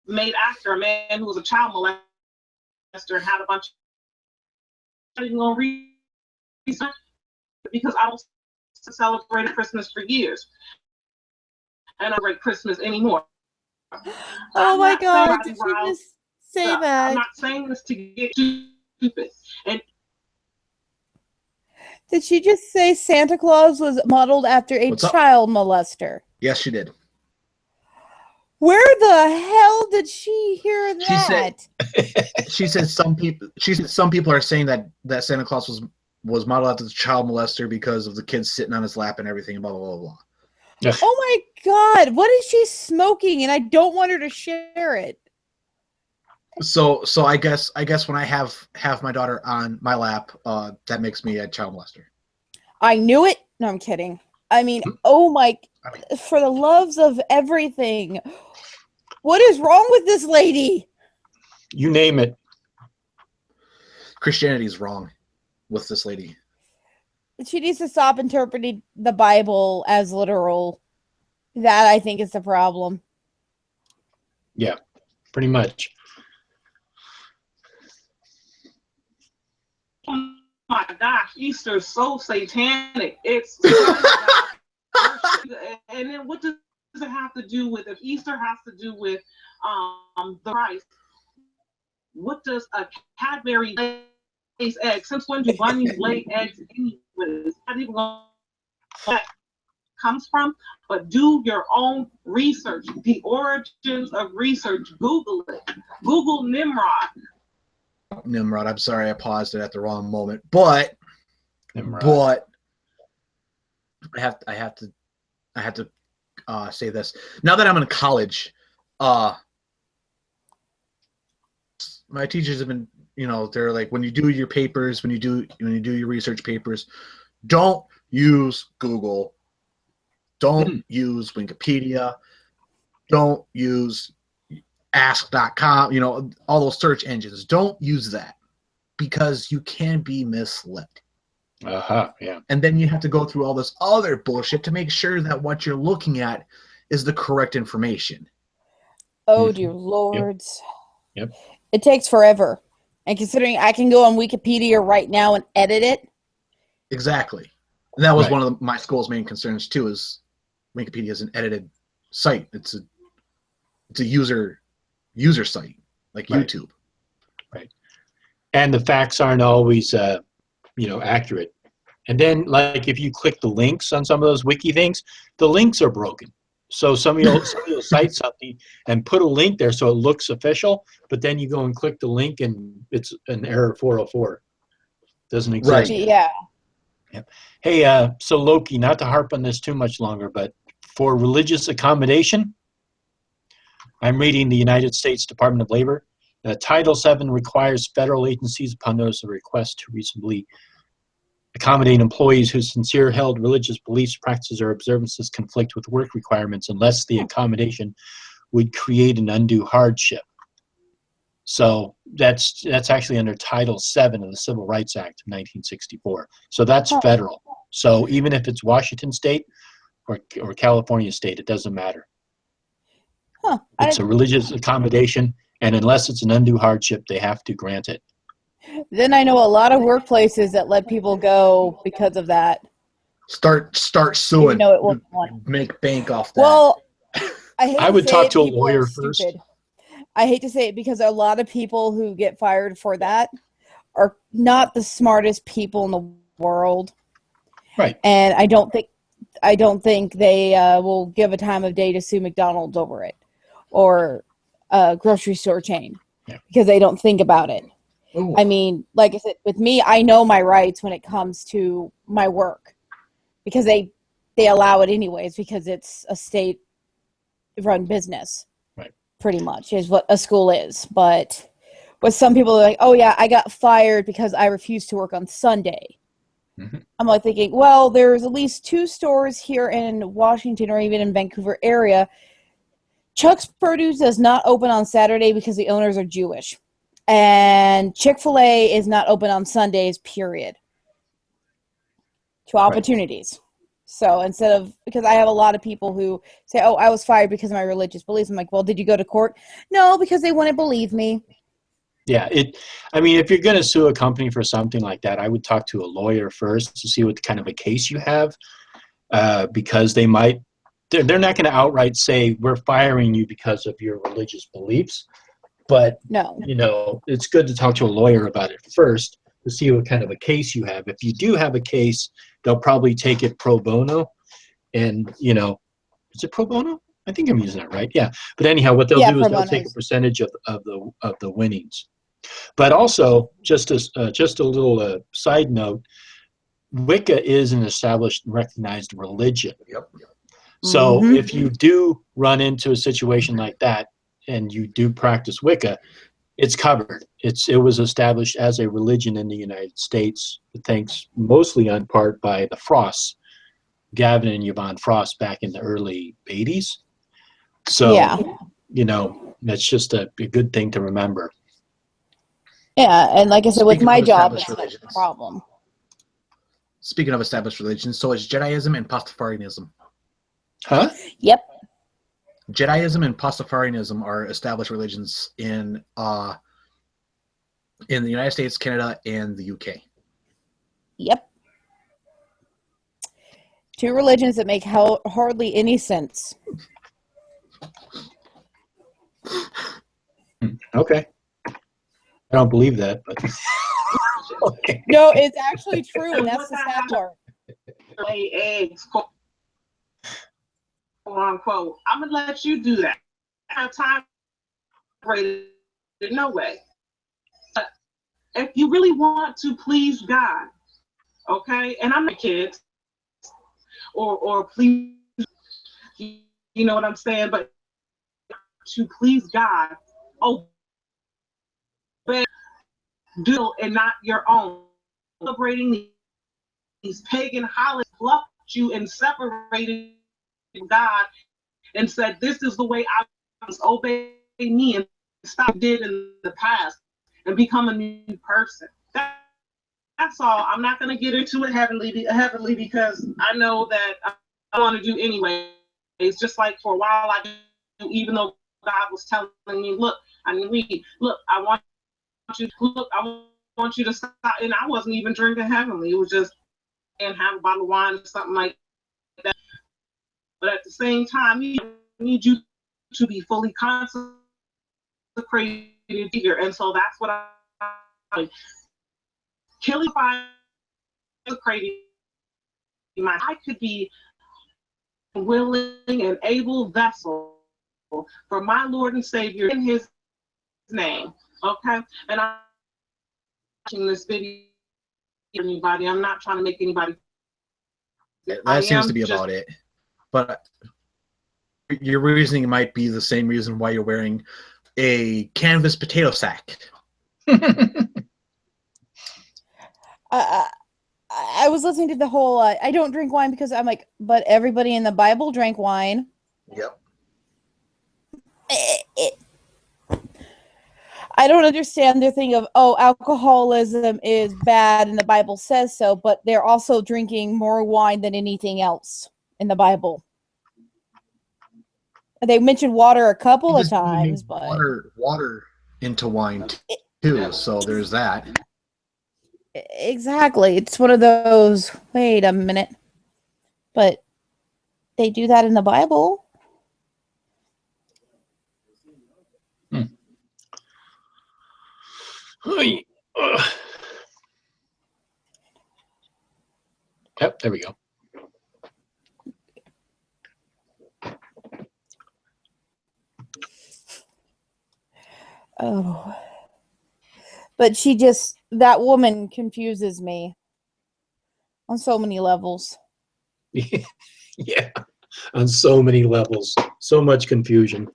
made actor, a man who was a child molester, had a bunch of research because I don't celebrate Christmas for years. And I don't celebrate Christmas anymore. Oh my God, did you just say that? I'm not saying this to get stupid. And did she just say Santa Claus was modeled after a child molester? Yes, she did. Where the hell did she hear that? She said some people are saying that Santa Claus was modeled after the child molester because of the kids sitting on his lap and everything, blah blah blah blah. Oh my God, what is she smoking? And I don't want her to share it. So I guess when I have my daughter on my lap, that makes me a child molester. I knew it. No, I'm kidding. I mean, oh my, for the loves of everything. What is wrong with this lady? You name it. Christianity is wrong with this lady. She needs to stop interpreting the Bible as literal. That, I think, is the problem. Yeah, pretty much. oh my gosh, Easter is so satanic. It's and then what does it have to do with, if Easter has to do with the Christ, what does a Cadbury lays egg? Since when do bunnies lay eggs anyways? Not even where that comes from, but do your own research. The origins of research. Google it. Google Nimrod. Nimrod. I'm sorry, I paused it at the wrong moment, but Nimrod. But I have to say this. Now that I'm in college, my teachers have been, they're like, when you do your papers, when you do your research papers, don't use Google, don't use Wikipedia, don't use ask.com, all those search engines. Don't use that because you can be misled. Yeah. And then you have to go through all this other bullshit to make sure that what you're looking at is the correct information. Oh, dear lords. Yep. It takes forever. And considering I can go on Wikipedia right now and edit it. Exactly. And that was Right. one of my school's main concerns too, is Wikipedia is an edited site. It's a user site, like Right. YouTube. And the facts aren't always, accurate. And then, like, if you click the links on some of those wiki things, the links are broken. So somebody will cite something and put a link there so it looks official, but then you go and click the link and it's an error 404. Doesn't exist. Right. Yeah. Hey, so Loki, not to harp on this too much longer, but for religious accommodation, I'm reading the United States Department of Labor. Title VII requires federal agencies, upon notice of request, to reasonably accommodate employees whose sincere held religious beliefs, practices, or observances conflict with work requirements unless the accommodation would create an undue hardship. So that's actually under Title VII of the Civil Rights Act of 1964. So that's federal. So even if it's Washington State or California State, it doesn't matter. It's a religious accommodation, and unless it's an undue hardship, they have to grant it. Then I know a lot of workplaces that let people go because of that. Start suing. Even though it wasn't one. Make bank off that. Well, I would talk to a lawyer first. I hate to say it because a lot of people who get fired for that are not the smartest people in the world. Right. And I don't think they will give a time of day to sue McDonald's over it or a grocery store chain because they don't think about it. Ooh. I mean, like I said, with me, I know my rights when it comes to my work because they allow it anyways because it's a state-run business. Right. Pretty much is what a school is. But with some people, they're like, oh, yeah, I got fired because I refused to work on Sunday. Mm-hmm. I'm like thinking, well, there's at least 2 stores here in Washington or even in Vancouver area. Chuck's Produce does not open on Saturday because the owners are Jewish. And Chick-fil-A is not open on Sundays, period. 2 opportunities. Right. So instead of, because I have a lot of people who say, oh, I was fired because of my religious beliefs. I'm like, well, did you go to court? No, because they wouldn't believe me. Yeah, if you're going to sue a company for something like that, I would talk to a lawyer first to see what kind of a case you have, because they're not going to outright say we're firing you because of your religious beliefs. But, no, it's good to talk to a lawyer about it first to see what kind of a case you have. If you do have a case, they'll probably take it pro bono. And, is it pro bono? I think I'm using that right. Yeah. But anyhow, what they'll do is they'll take a percentage of the winnings. But also, just a little side note, Wicca is an established and recognized religion. Yep. So if you do run into a situation like that and you do practice Wicca, it's covered. It was established as a religion in the United States, thanks mostly on part by the Frosts, Gavin and Yvonne Frost back in the early 80s. So, that's just a good thing to remember. Yeah, and like I said, with my job, it's not a problem. Speaking of established religions, so is Jediism and Pastafarianism. Huh? Yep. Jediism and Pastafarianism are established religions in the United States, Canada, and the UK. Yep. 2 religions that make hardly any sense. Okay. I don't believe that, but okay. No, it's actually true, and that's the sad part. Lay eggs, quote unquote. I'm gonna let you do that. I have time rated, no way. But if you really want to please God, okay, and I'm a kid, or please, you know what I'm saying, but to please God, do and not your own. Celebrating these pagan holidays plucked you and separated God and said, this is the way I must obey me and stop did in the past and become a new person. That's all. I'm not going to get into it heavenly because I know that I want to do anyway. It's just like for a while I do, even though God was telling me, look, I need weed. Look, I want you to stop. And I wasn't even drinking heavenly. It was just and have a bottle of wine or something like that. But at the same time, I need you to be fully consecrated here. And so that's what I'm killing consecrating. I could be a willing and able vessel for my Lord and Savior in His name. Okay? And I'm watching this video. Anybody, I'm not trying to make anybody. That seems to be about it. But your reasoning might be the same reason why you're wearing a canvas potato sack. I was listening to the whole I don't drink wine because I'm like, but everybody in the Bible drank wine. Yep. I don't understand their thing of, oh, alcoholism is bad and the Bible says so, but they're also drinking more wine than anything else in the Bible. They mentioned water a couple of times, but water into wine too. So there's that. Exactly. It's one of those, wait a minute. But they do that in the Bible. Yep, there we go. Oh. But that woman confuses me on so many levels. Yeah, on so many levels. So much confusion.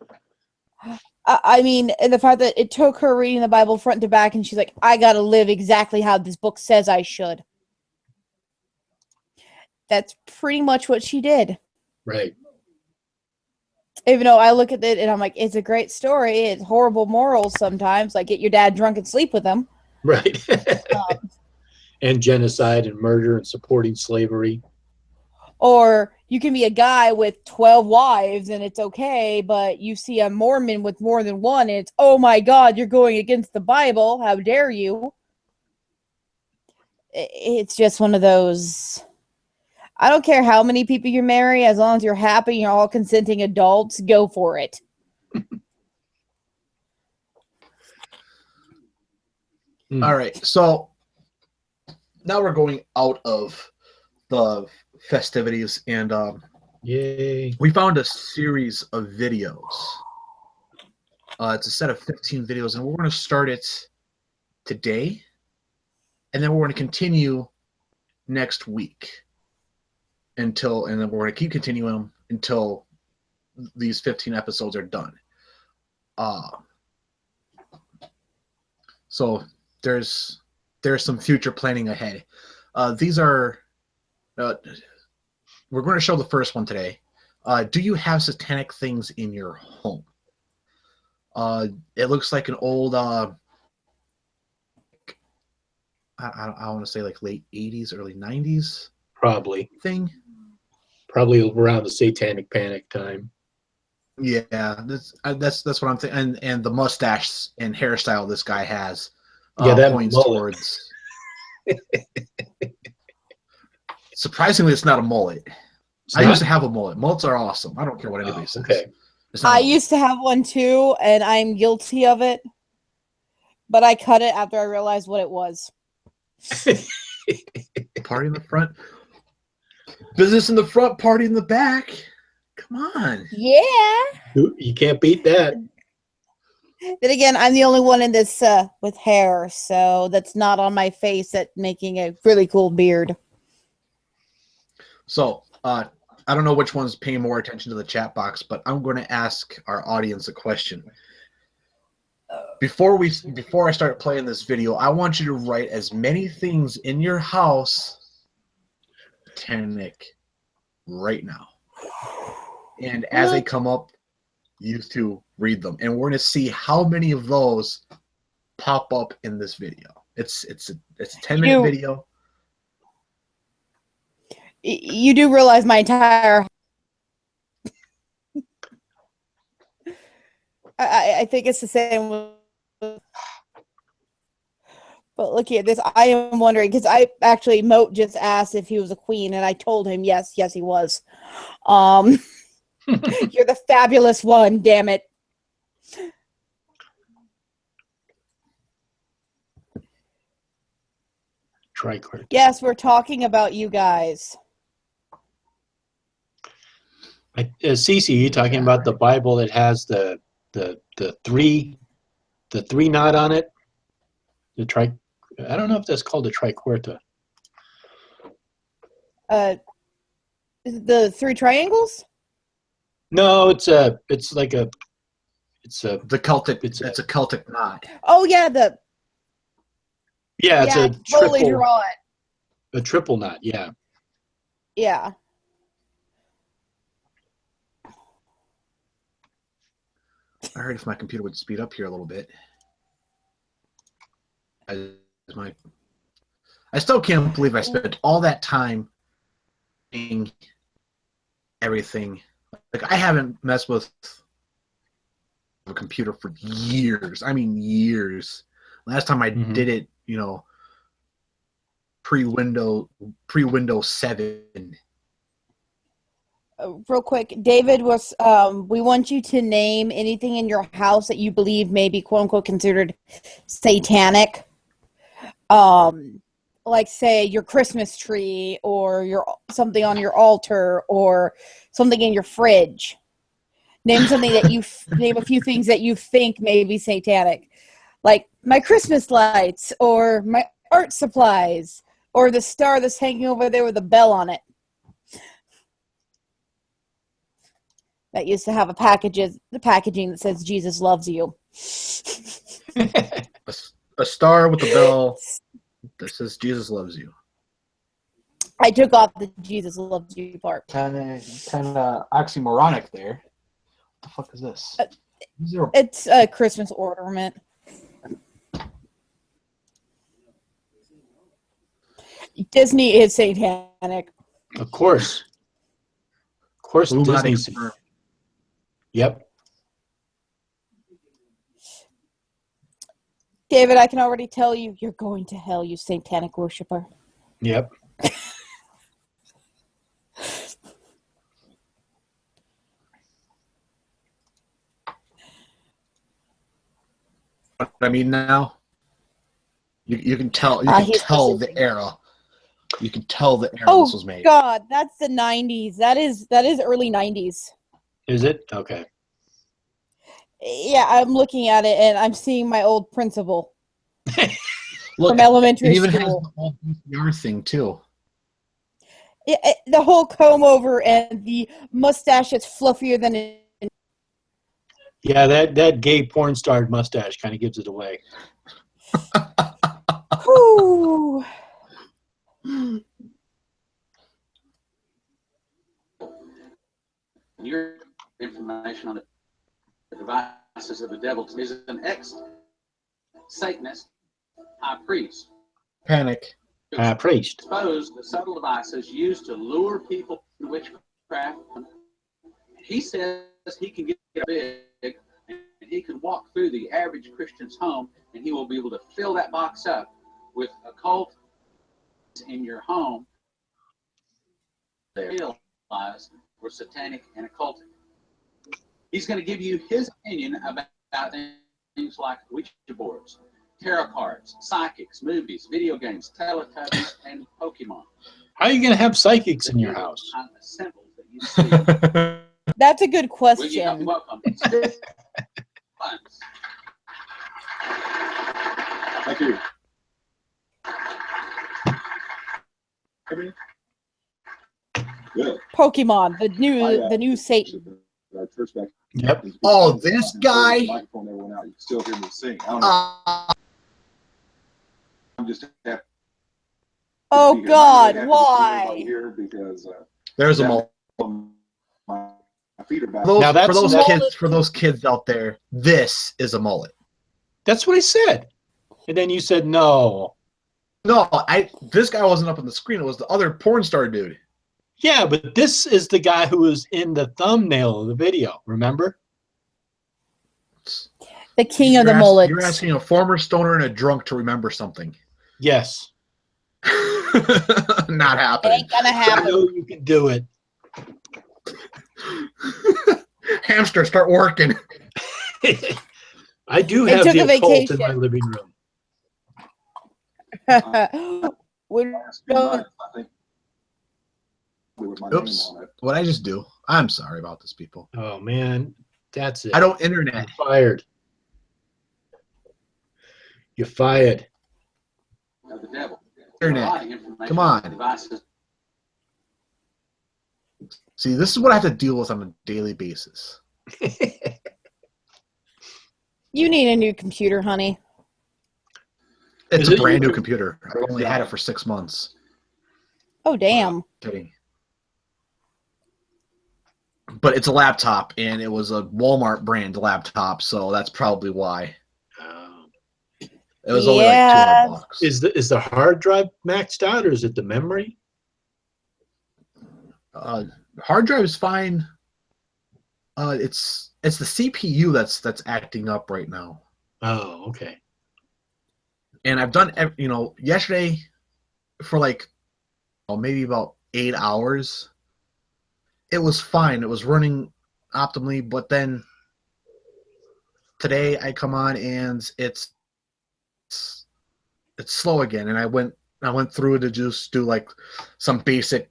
I mean, and the fact that it took her reading the Bible front to back, and she's like, I gotta live exactly how this book says I should. That's pretty much what she did. Right. Even though I look at it and I'm like, it's a great story. It's horrible morals sometimes, like get your dad drunk and sleep with him. Right. And genocide and murder and supporting slavery. Or you can be a guy with 12 wives and it's okay, but you see a Mormon with more than one and it's, oh my God, you're going against the Bible. How dare you? It's just one of those. I don't care how many people you marry, as long as you're happy, you're all consenting adults, go for it. All right, so now we're going out of the festivities, and yay! We found a series of videos. It's a set of 15 videos, and we're going to start it today, and then we're going to continue next week and then we're going to keep continuing them until these 15 episodes are done. So there's some future planning ahead. These are we're going to show the first one today. Do you have satanic things in your home? It looks like an old I want to say like late 80s, early 90s Probably thing. Probably around the Satanic Panic time. Yeah, that's what I'm thinking. And the mustache and hairstyle this guy has that points mullet. towards. Surprisingly, it's not a mullet. I used to have a mullet. Mullets are awesome. I don't care what anybody says. Okay. I used to have one too, and I'm guilty of it. But I cut it after I realized what it was. Party in the front. Business in the front, party in the back. Come on. Yeah. You can't beat that. Then again, I'm the only one in this with hair, so that's not on my face at making a really cool beard. So, I don't know which one's paying more attention to the chat box, but I'm going to ask our audience a question. Before I start playing this video, I want you to write as many things in your house Titanic right now. And as they come up, you two read them. And we're going to see how many of those pop up in this video. It's a 10-minute video. You do realize my entire I think it's the same. But looking at this, I am wondering because Moat just asked if he was a queen, and I told him yes, he was. You're the fabulous one, damn it. Triquart. Yes, we're talking about you guys. Cece, you talking about the Bible that has the three knot on it? I don't know if that's called a triquarta. The 3 triangles? No, it's a Celtic. It's a Celtic knot. Oh yeah, it's a totally triple, draw it. a triple knot. Yeah. Yeah. I heard if my computer would speed up here a little bit. I still can't believe I spent all that time doing everything. Like, I haven't messed with a computer for years. I mean, years. Last time I did it, pre-Windows 7. Real quick, David was. We want you to name anything in your house that you believe may be "quote unquote" considered satanic. Like say your Christmas tree, or something on your altar, or something in your fridge. Name something that name a few things that you think may be satanic, like my Christmas lights, or my art supplies, or the star that's hanging over there with a bell on it. That used to have the packaging that says Jesus loves you. A star with a bell that says Jesus loves you. I took off the Jesus loves you part. Kind of oxymoronic there. What the fuck is this? It's a Christmas ornament. Disney is satanic. Of course. Disney's. Yep. David, I can already tell you're going to hell, you satanic worshiper. Yep. What I mean now, you can tell. You can tell the era. You can tell the era this was made. Oh God, that's the 90s. That is early 90s. Is it? Okay. Yeah, I'm looking at it and I'm seeing my old principal. Look, from elementary it even school. has the whole VCR thing too. The whole comb over and the mustache that's fluffier than it. Yeah, that gay porn star mustache kind of gives it away. Whew. Your information on the devices of the devil is an ex-Satanist high priest. Panic. Priest. Expose the subtle devices used to lure people to witchcraft. He says he can get big and he can walk through the average Christian's home and he will be able to fill that box up with occult in your home. They realize we're satanic and occultic. He's going to give you his opinion about things like Ouija boards, tarot cards, psychics, movies, video games, Teletubbies, and Pokemon. How are you going to have psychics in your house? Symbols that you see. That's a good question. You're welcome. Thank you. Good. Pokemon, the new Satan. Yep. Oh, this guy. Microphone never went out. You can still hear me sing. I don't know. I'm just happy. Oh God, why? Here because there's a mullet. My feet are back. For those kids out there, this is a mullet. That's what I said. And then you said no. No, this guy wasn't up on the screen. It was the other porn star dude. Yeah, but this is the guy who was in the thumbnail of the video. Remember? The king of the You're mullets. asking a former stoner and a drunk to remember something. Yes. Not happening. Ain't gonna I happen. know you can do it. Hamster, start working. I do It have took the a occult vacation. in my living room. We don't- I think with my name Oops. on it. What'd I just do? I'm sorry about this, people. Oh man, that's it. I don't internet. You're fired. You're fired. Of the devil. Internet. A lot of information Come on. Devices. See, this is what I have to deal with on a daily basis. You need a new computer, honey. It's Is a it brand your- new computer. I've only had it for 6 months. Oh, damn. Kidding. But it's a laptop, and it was a Walmart brand laptop, so that's probably why. It was only like $200. Is the hard drive maxed out, or is it the memory? Hard drive is fine. It's the CPU that's acting up right now. Oh, okay. And I've done, yesterday for maybe about 8 hours. It was fine. It was running optimally, but then today I come on and it's slow again. And I went through to just do like some basic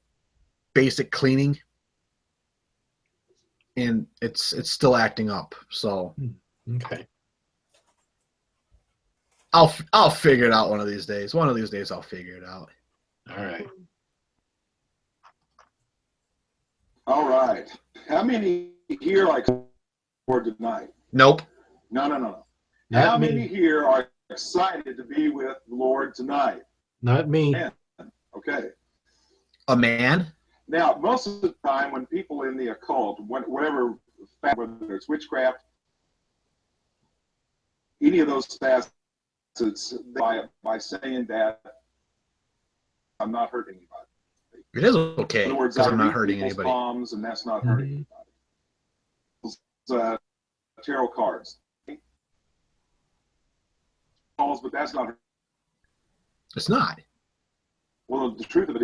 cleaning, and it's still acting up. So Okay. I'll figure it out one of these days. One of these days I'll figure it out. All right. All right. How many here like for tonight? Nope. No. Not How me. many here are excited to be with the Lord tonight? Not me. Yeah. Okay. A man? Now, most of the time, when people in the occult, whatever, whether it's witchcraft, any of those facets, by saying that I'm not hurting anybody. It is okay In other words, because I I'm not read hurting people's anybody. palms, and that's not hurting anybody. Tarot cards. But that's not. It's not. Well, the truth of it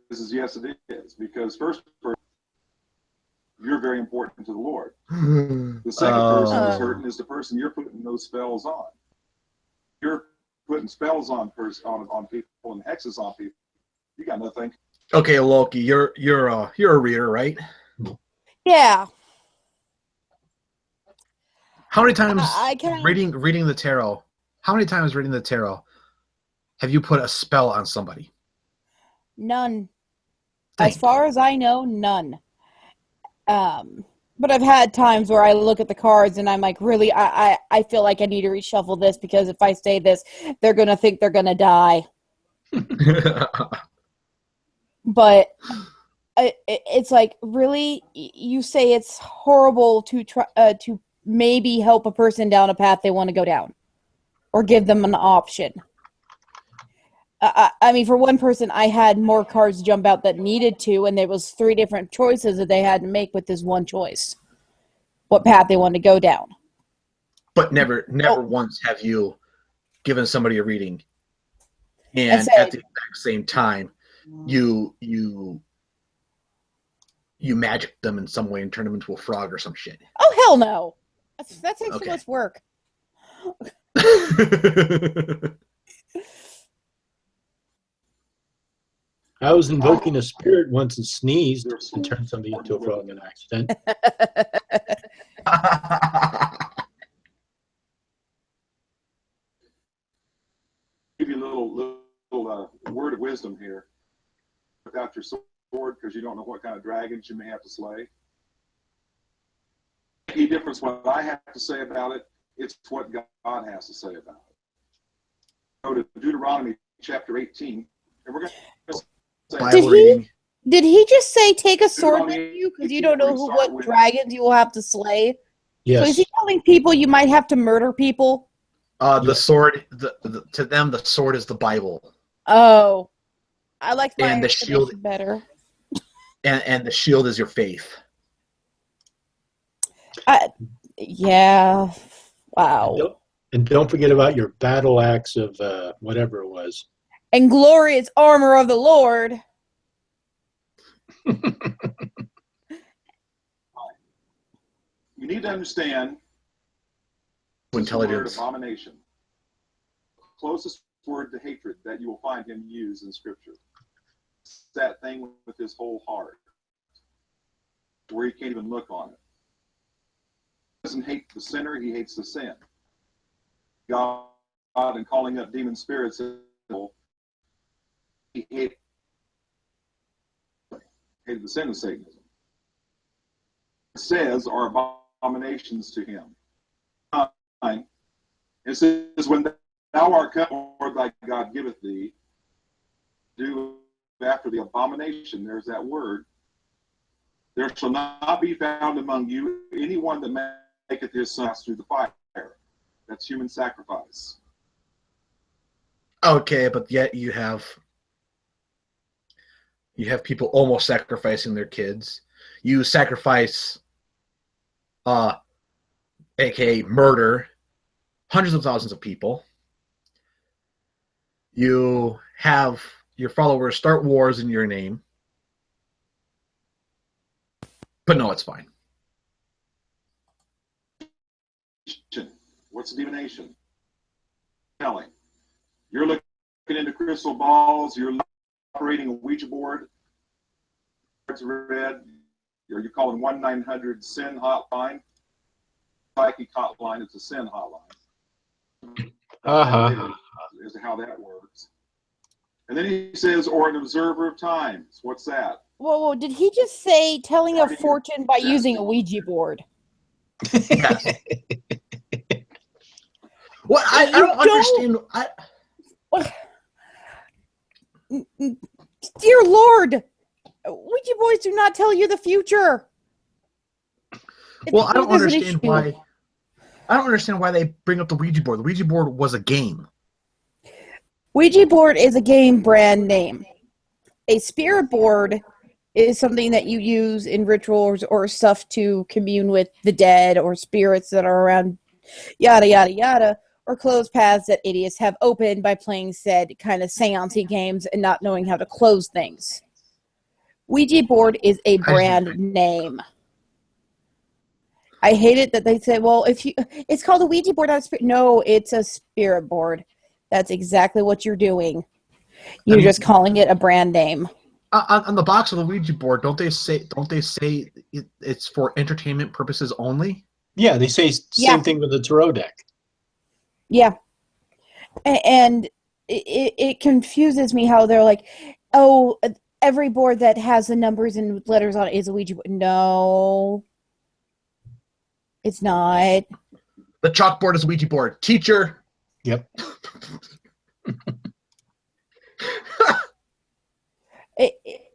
is yes, it is, because first you're very important to the Lord. The second person who's hurting is the person you're putting those spells on. You're putting spells on people and hexes on people. You got nothing. Okay, Loki, you're a reader, right? Yeah. How many times I can. reading the tarot? How many times reading the tarot have you put a spell on somebody? None. Thank As far as I know, none. But I've had times where I look at the cards and I'm like, really, I feel like I need to reshuffle this because if I say this, they're going to think they're going to die. But it's like, really, you say it's horrible to try to maybe help a person down a path they want to go down or give them an option. I mean, for one person, I had more cards jump out that needed to, and there was 3 different choices that they had to make with this one choice. What path they wanted to go down. But never once have you given somebody a reading, and said, at the exact same time, you magic them in some way and turn them into a frog or some shit. oh, hell no. That takes Okay. too much work. I was invoking a spirit once and sneezed and turned somebody into a frog in accident. Give you a little word of wisdom here. Without your sword, because you don't know what kind of dragons you may have to slay. Any difference what I have to say about it? It's what God has to say about it. Go to Deuteronomy chapter 18, and we're going to say. Bible reading. Did he just say take a sword with you because you don't know what dragons you will have to slay? Yes. So is he telling people you might have to murder people? The sword, to them, the sword is the Bible. Oh. I like my And the shield- explanation better. And the shield is your faith. Yeah. Wow. And don't forget about your battle axe of whatever it was. And glorious armor of the Lord. You need to understand Intelligence. the word abomination. Closest word to hatred that you will find him use in Scripture. It's that thing with his whole heart, where he can't even look on it. He doesn't hate the sinner, he hates the sin. God and calling up demon spirits, he hated the sin of Satanism. It says are abominations to him. It says, when thou art come, Lord thy God giveth thee, do after the abomination, there's that word, there shall not be found among you anyone that maketh his son through the fire. That's human sacrifice. Okay, but yet you have people almost sacrificing their kids. You sacrifice, aka murder, hundreds of thousands of people. You have your followers start wars in your name. But no, it's fine. What's divination? Telling. You're looking into crystal balls. You're operating a Ouija board. Cards read. You're calling 1-900-SIN hotline. Psychic hotline. It's a SIN hotline. As to how that works. And then he says, or an observer of times. What's that? Whoa, did he just say telling a fortune by using a Ouija board? Yes. What? I don't understand. Dear Lord, Ouija boards do not tell you the future. Well, I don't understand why. I don't understand why they bring up the Ouija board. The Ouija board was a game. Ouija board is a game brand name. A spirit board is something that you use in rituals or stuff to commune with the dead or spirits that are around, yada, yada, yada, or close paths that idiots have opened by playing said kind of seance-y games and not knowing how to close things. Ouija board is a brand name. I hate it that they say, well, it's called a Ouija board, not a spirit. No, it's a spirit board. That's exactly what you're doing. You're just calling it a brand name. On the box of the Ouija board, don't they say it's for entertainment purposes only? Yeah, they say same thing with the tarot deck. Yeah. And it confuses me how they're like, oh, every board that has the numbers and letters on it is a Ouija board. No, it's not. The chalkboard is a Ouija board. Teacher. Yep.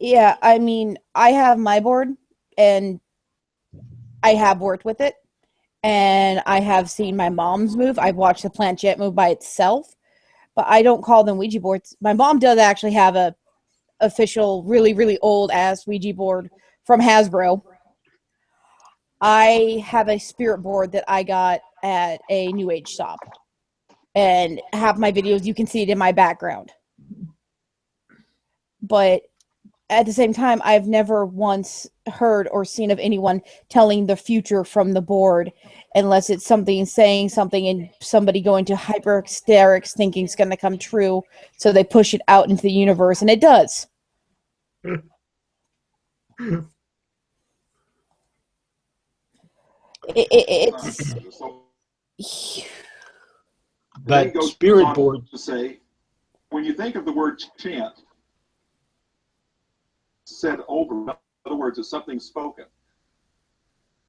Yeah, I mean, I have my board, and I have worked with it, and I have seen my mom's move. I've watched the planchette move by itself, but I don't call them Ouija boards. My mom does actually have a official, really, really old-ass Ouija board from Hasbro. I have a spirit board that I got at a New Age shop, and half my videos, you can see it in my background. But at the same time, I've never once heard or seen of anyone telling the future from the board, unless it's something saying something and somebody going to hyper-hysterics thinking it's going to come true, so they push it out into the universe, and it does. It's... But spirit board to say, when you think of the word chant, said over, in other words, it's something spoken. It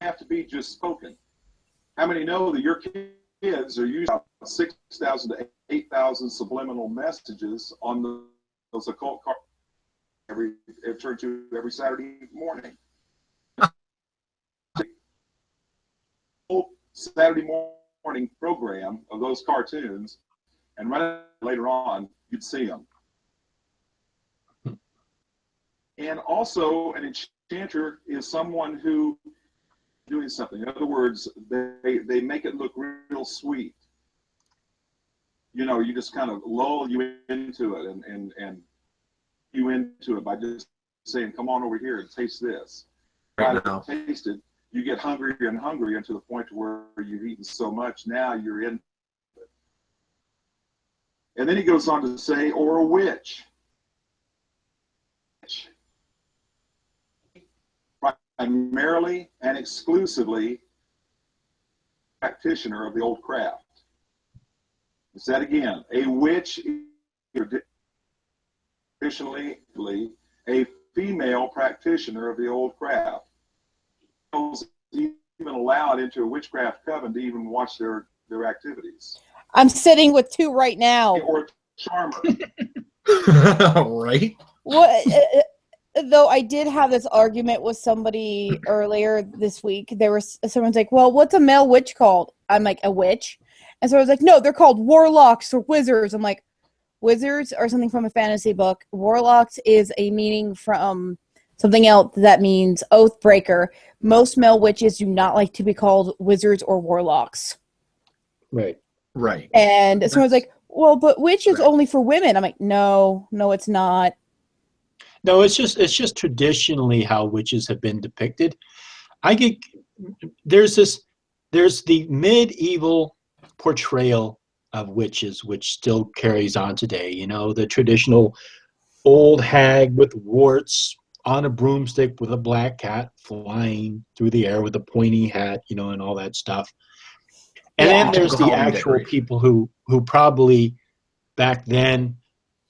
doesn't have to be just spoken. How many know that your kids are using 6,000 to 8,000 subliminal messages on those occult cards every Saturday morning? Whole Saturday morning program of those cartoons, and right later on, you'd see them. And also, an enchanter is someone who doing something. In other words, they make it look real sweet. You know, you just kind of lull you into it and you into it by just saying, come on over here and taste this. Right Try now. to taste it. You get hungrier and hungrier to the point where you've eaten so much, now you're in it. And then he goes on to say, or a witch. Primarily and exclusively practitioner of the old craft. Is that again, a witch, traditionally a female practitioner of the old craft. Even allowed into a witchcraft coven to even watch their activities. I'm sitting with two right now. Or a charmer. Right? What? Though I did have this argument with somebody earlier this week. Someone's like, "Well, what's a male witch called?" I'm like, "A witch," and so I was like, "No, they're called warlocks or wizards." I'm like, "Wizards are something from a fantasy book. Warlocks is a meaning from something else that means oath breaker. Most male witches do not like to be called wizards or warlocks." Right. Right. And someone's like, "Well, but witch is Right. only for women." I'm like, "No, it's not." No, it's just traditionally how witches have been depicted. There's the medieval portrayal of witches, which still carries on today. You know, the traditional old hag with warts on a broomstick with a black cat flying through the air with a pointy hat, you know, and all that stuff. And Yeah. then there's the Halloween actual decoration. people who probably back then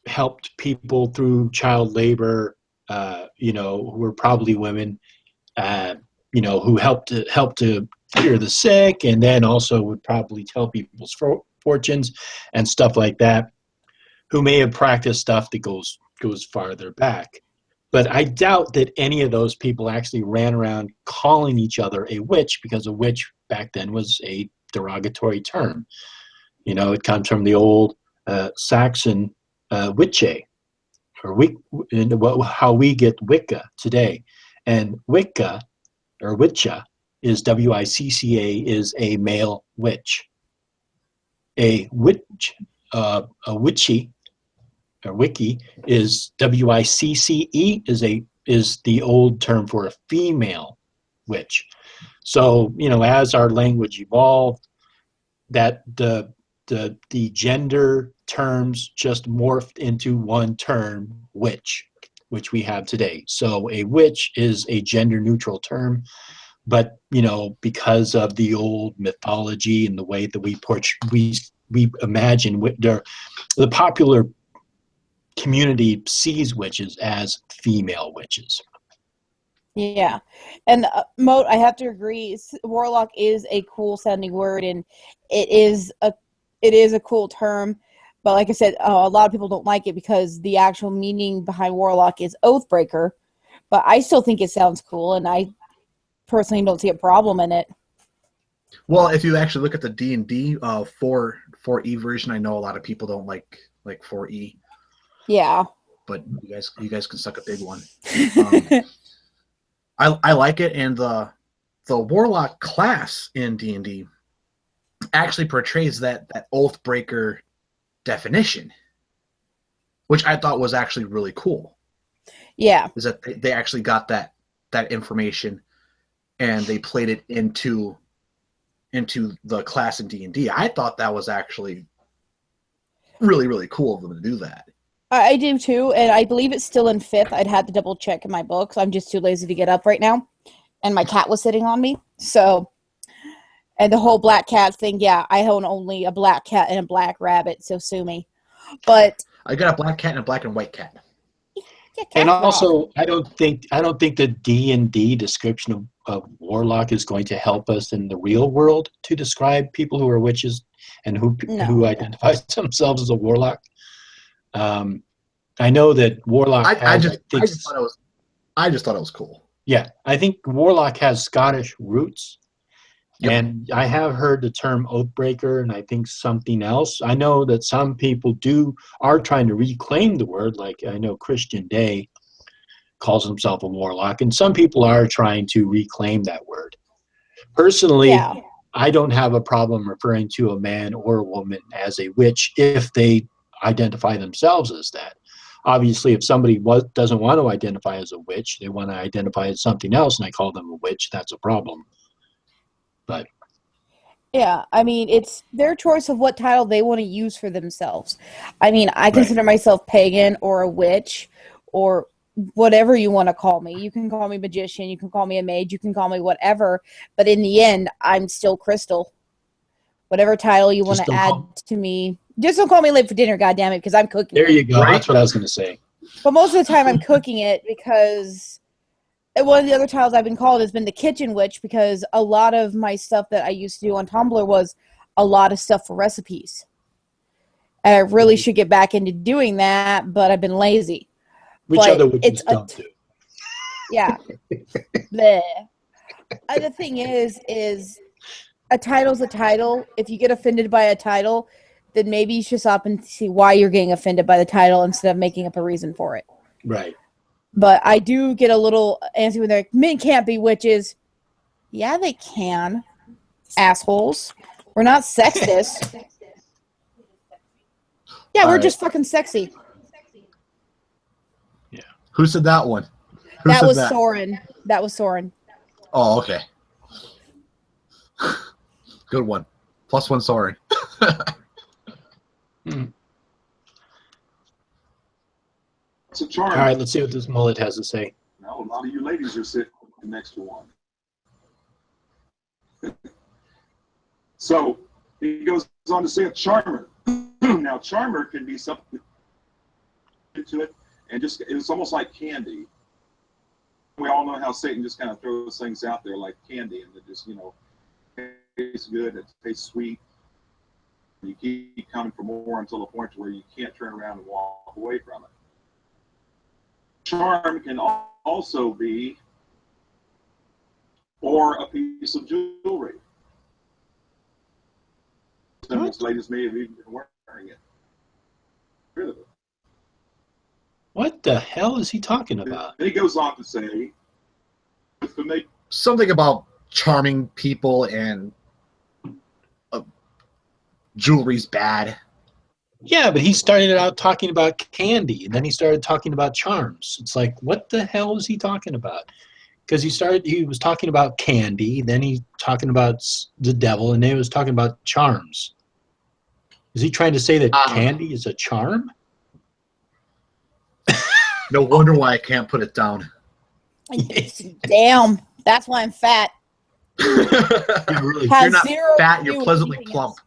helped people through child labor, you know, who were probably women, you know, who helped to cure the sick, and then also would probably tell people's fortunes and stuff like that, who may have practiced stuff that goes farther back. But I doubt that any of those people actually ran around calling each other a witch, because a witch back then was a derogatory term. You know, it comes from the old Saxon witche, or how we get Wicca today. And Wicca, or Wicca, is Wicca, is a male witch. A witch, a witchy, or wiki, is Wicce, is the old term for a female witch. So, you know, as our language evolved, that the gender terms just morphed into one term, witch, which we have today. So a witch is a gender neutral term, but, you know, because of the old mythology and the way that we imagine the popular community sees witches as female witches. Yeah, and Moat, I have to agree. Warlock is a cool sounding word, and it is a cool term. But like I said, a lot of people don't like it because the actual meaning behind warlock is oath breaker. But I still think it sounds cool, and I personally don't see a problem in it. Well, if you actually look at the D&D 4E version, I know a lot of people don't like 4E, Yeah. but you guys can suck a big one. I like it, and the warlock class in D&D actually portrays that oath breaker definition, which I thought was actually really cool. Yeah. Is that they actually got that information and they played it into the class in D&D. I thought that was actually really, really cool of them to do that. I do too, and I believe it's still in 5th. I'd have to double check in my books. I'm just too lazy to get up right now, and my cat was sitting on me. So, and the whole black cat thing, yeah, I own only a black cat and a black rabbit, so sue me. But I got a black cat and a black and white cat. yeah, And cats also, rock. I don't think the D&D description of warlock is going to help us in the real world to describe people who are witches and who No. identify themselves as a warlock. I know that warlock I just thought it was cool. Yeah, I think warlock has Scottish roots. Yep. And I have heard the term oathbreaker, and I think something else. I know that some people are trying to reclaim the word, like I know Christian Day calls himself a warlock, and some people are trying to reclaim that word. Personally, Yeah. I don't have a problem referring to a man or a woman as a witch if they identify themselves as that. Obviously, if somebody doesn't want to identify as a witch, they want to identify as something else, and I call them a witch, that's a problem. But Yeah, I mean, it's their choice of what title they want to use for themselves. I mean, I consider myself pagan or a witch or whatever you want to call me. You can call me magician, you can call me a mage, you can call me whatever, but in the end, I'm still Crystal. Whatever title you want Just to don't add to me. Just don't call me late for dinner, goddammit, because I'm cooking there it. you go. Right. That's what I was going to say. But most of the time, I'm cooking it because one of the other titles I've been called has been the kitchen witch, because a lot of my stuff that I used to do on Tumblr was a lot of stuff for recipes. And I really should get back into doing that, but I've been lazy. Which But other witches it's a don't do? Yeah. Bleh. The thing is a title's a title. If you get offended by a title, then maybe you should stop and see why you're getting offended by the title instead of making up a reason for it. Right. But I do get a little antsy when they're like, men can't be witches. Yeah, they can. Assholes. We're not sexist. Yeah, All we're right. just fucking sexy. Who said that one? Who That said was that? Soren. That was Soren. Oh, okay. Good one. +1, sorry. It's a charm. All right, let's see what this mullet has to say. Now, a lot of you ladies are sitting next to one. So he goes on to say a charmer. Now, charmer can be something into it, and just it's almost like candy. We all know how Satan just kind of throws things out there like candy, and it just tastes good, it tastes sweet. You keep coming for more until the point where you can't turn around and walk away from it. Charm can also be or a piece of jewelry. Some of these ladies may have even been wearing it. Rid of it. What the hell is he talking about? Then he goes on to say, Something about charming people and jewelry's bad. Yeah, but he started out talking about candy, and then he started talking about charms. It's like, what the hell is he talking about? Because he was talking about candy, then he talking about the devil, and then he was talking about charms. Is he trying to say that candy is a charm? No wonder why I can't put it down. Damn. That's why I'm fat. Yeah, really. Has You're not zero fat, to you're do with pleasantly anything plump.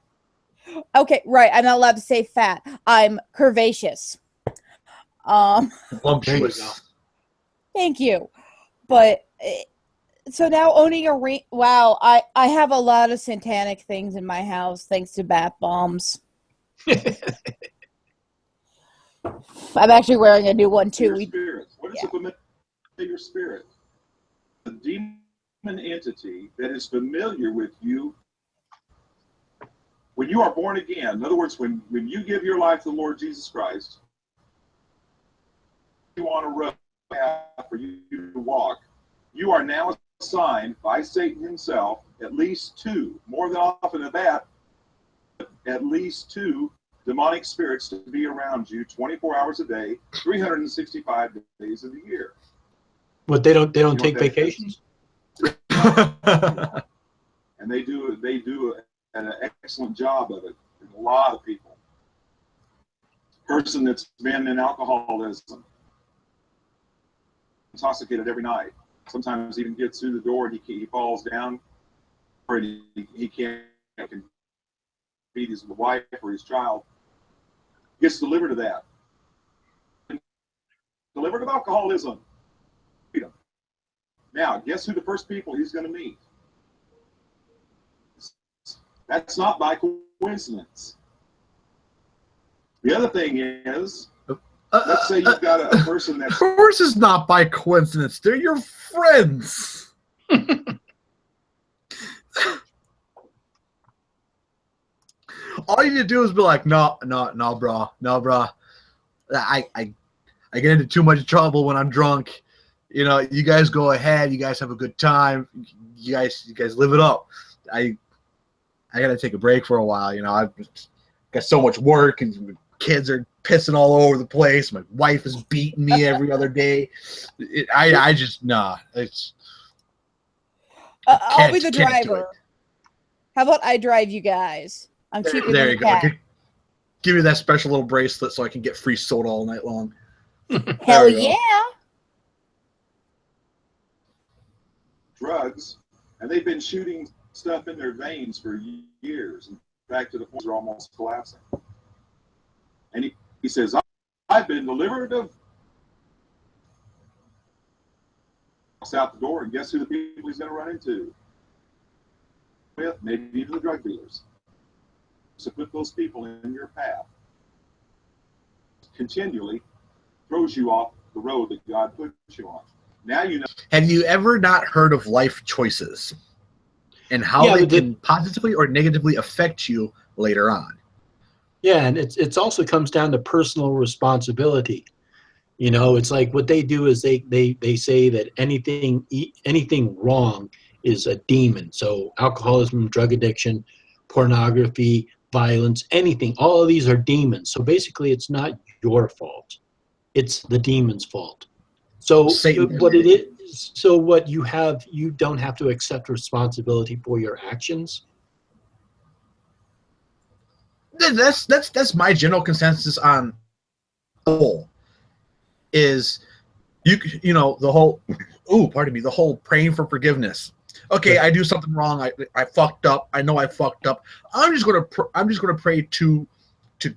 else. Okay, right. I'm not allowed to say fat. I'm curvaceous. There you go. Voluptuous. Thank you. But so now owning a ring. Wow, I have a lot of satanic things in my house thanks to bath bombs. I'm actually wearing a new one too. Spirit. What is a familiar spirit? A demon entity that is familiar with you when you are born again. In other words, when you give your life to the Lord Jesus Christ, you on a road path for you to walk, you are now assigned by Satan himself at least two, more than often than that, at least two demonic spirits to be around you 24 hours a day, 365 days of the year. But they don't take vacations? And they do an excellent job of it. A lot of people. Person that's been in alcoholism, intoxicated every night. Sometimes even gets through the door and he falls down, or he can't feed his wife or his child. Gets delivered of that. Delivered of alcoholism. Freedom. Now, guess who the first people he's going to meet? That's not by coincidence. The other thing is, let's say you've got a person that's... Of course it's not by coincidence. They're your friends. All you need to do is be like, no, bro. I get into too much trouble when I'm drunk. You know, you guys go ahead. You guys have a good time. You guys live it up. I gotta take a break for a while. You know, I've got so much work and kids are pissing all over the place. My wife is beating me every other day. I just nah. It's I'll be the can't do driver. it. How about I drive you guys? I'm cheaper There than you a go. cat. Give me that special little bracelet so I can get free soda all night long. Hell There we go. yeah. Drugs, and they've been shooting stuff in their veins for years, and back to the point they're almost collapsing. And he says, I've been delivered of. Walks out the door, and guess who the people he's going to run into? With maybe even the drug dealers. So put those people in your path. Continually throws you off the road that God put you on. Now you know. Have you ever not heard of life choices and how they can positively or negatively affect you later on? Yeah, and it's also comes down to personal responsibility. You know, it's like what they do is they say that anything wrong is a demon. So alcoholism, drug addiction, pornography, violence, anything, all of these are demons. So basically it's not your fault. It's the demon's fault. So Satan. what it is, so what you have, you don't have to accept responsibility for your actions. That's my general consensus on the whole. Is you know the whole the whole praying for forgiveness. Okay, I do something wrong. I fucked up. I know I fucked up. I'm just gonna pray to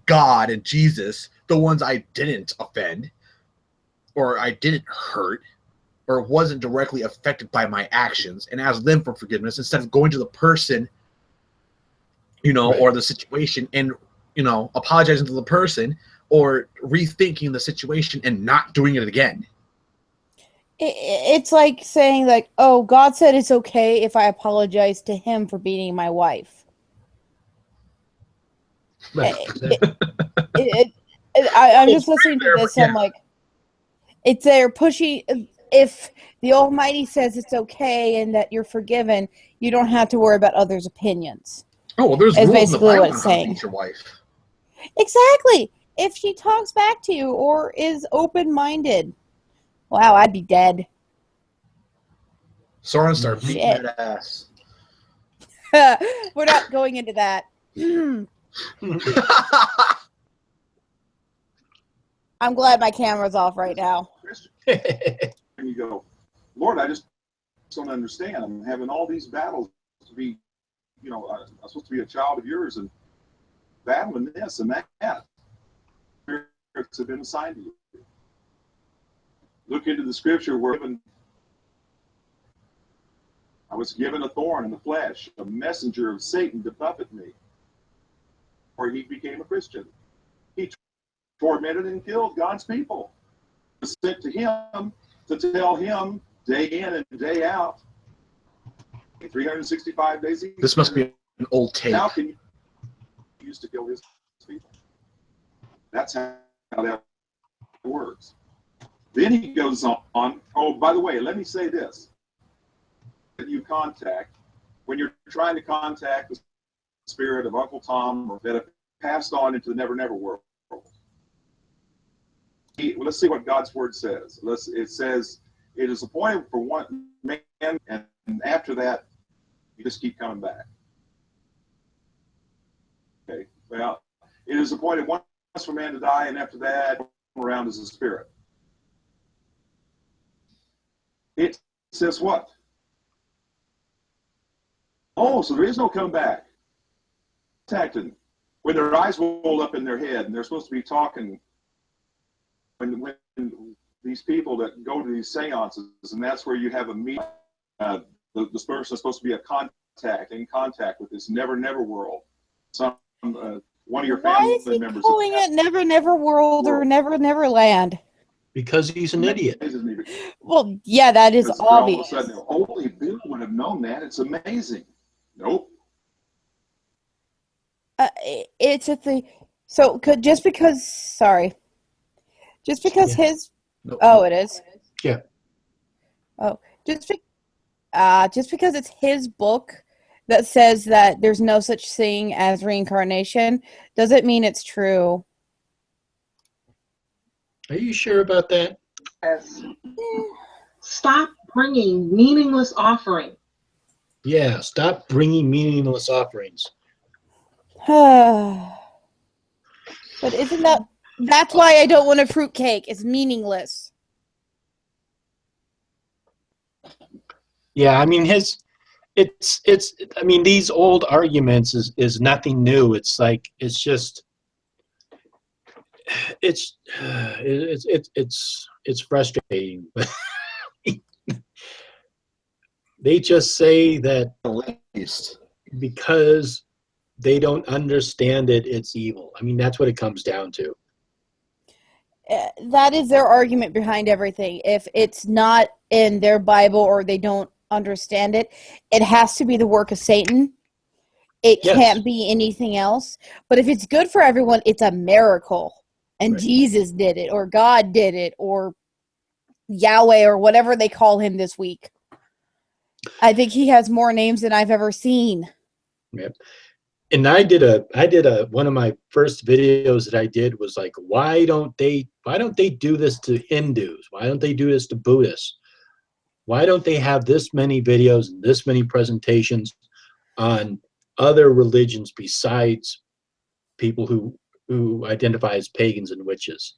God and Jesus, the ones I didn't offend, or I didn't hurt, or wasn't directly affected by my actions, and ask them for forgiveness instead of going to the person, you know, or the situation and, you know, apologizing to the person or rethinking the situation and not doing it again. It's like saying, like, oh, God said it's okay if I apologize to him for beating my wife. Right. I'm just listening to this. I'm like, it's they're pushing. If the Almighty says it's okay and that you're forgiven, you don't have to worry about others' opinions. Oh, well, there's Is rules in the basically Bible what on it's how to saying. beat your wife. Exactly. If she talks back to you or is open-minded, wow, I'd be dead. Soren started beating Shit. that ass. We're not going into that. I'm glad my camera's off right now. And you go, Lord, I just don't understand. I'm having all these battles to be, you know, I'm supposed to be a child of yours and battling this and that. Spirits have been assigned to you. Look into the scripture where I was given a thorn in the flesh, a messenger of Satan to buffet me, or he became a Christian. He tormented and killed God's people. It was sent to him to tell him day in and day out, 365 days a year. This must be an old tape. How can you use to kill his people? That's how that works. Then he goes on. Oh, by the way, let me say this. That you contact, when you're trying to contact the spirit of Uncle Tom or that have passed on into the never, never world. Let's see what God's word says. It says, it is appointed for one man, and after that, you just keep coming back. Okay, well, it is appointed once for man to die, and after that, around as a spirit. It says what? Oh, so there is no comeback. Contacted. When their eyes roll up in their head, and they're supposed to be talking, when these people that go to these seances, and that's where you have a meeting, the person is supposed to be in contact with this never, never world. Some one of your family members. Why is he calling it Never Never World or Never Never Land? Because he's an idiot. Well, yeah, that is obvious. All of a sudden, only Bill would have known that. It's amazing. Nope. It's a thing. So, just because Yeah. his. Oh, it is? Yeah. Oh, just be- just because it's his book that says that there's no such thing as reincarnation doesn't mean it's true. Are you sure about that? Yes. Stop bringing meaningless offering. Yeah, stop bringing meaningless offerings. But isn't that's why I don't want a fruitcake. It's meaningless. Yeah, I mean I mean these old arguments is nothing new. It's like it's just it's frustrating. But they just say that At least. because they don't understand it, it's evil. I mean, that's what it comes down to. That is their argument behind everything. If it's not in their Bible or they don't understand it, it has to be the work of Satan. It Yes. can't be anything else. But if it's good for everyone, it's a miracle. And Right. Jesus did it, or God did it, or Yahweh, or whatever they call him this week. I think he has more names than I've ever seen. Yep. And I did a one of my first videos that I did was like, why don't they do this to Hindus? Why don't they do this to Buddhists? Why don't they have this many videos and this many presentations on other religions besides people who identify as pagans and witches?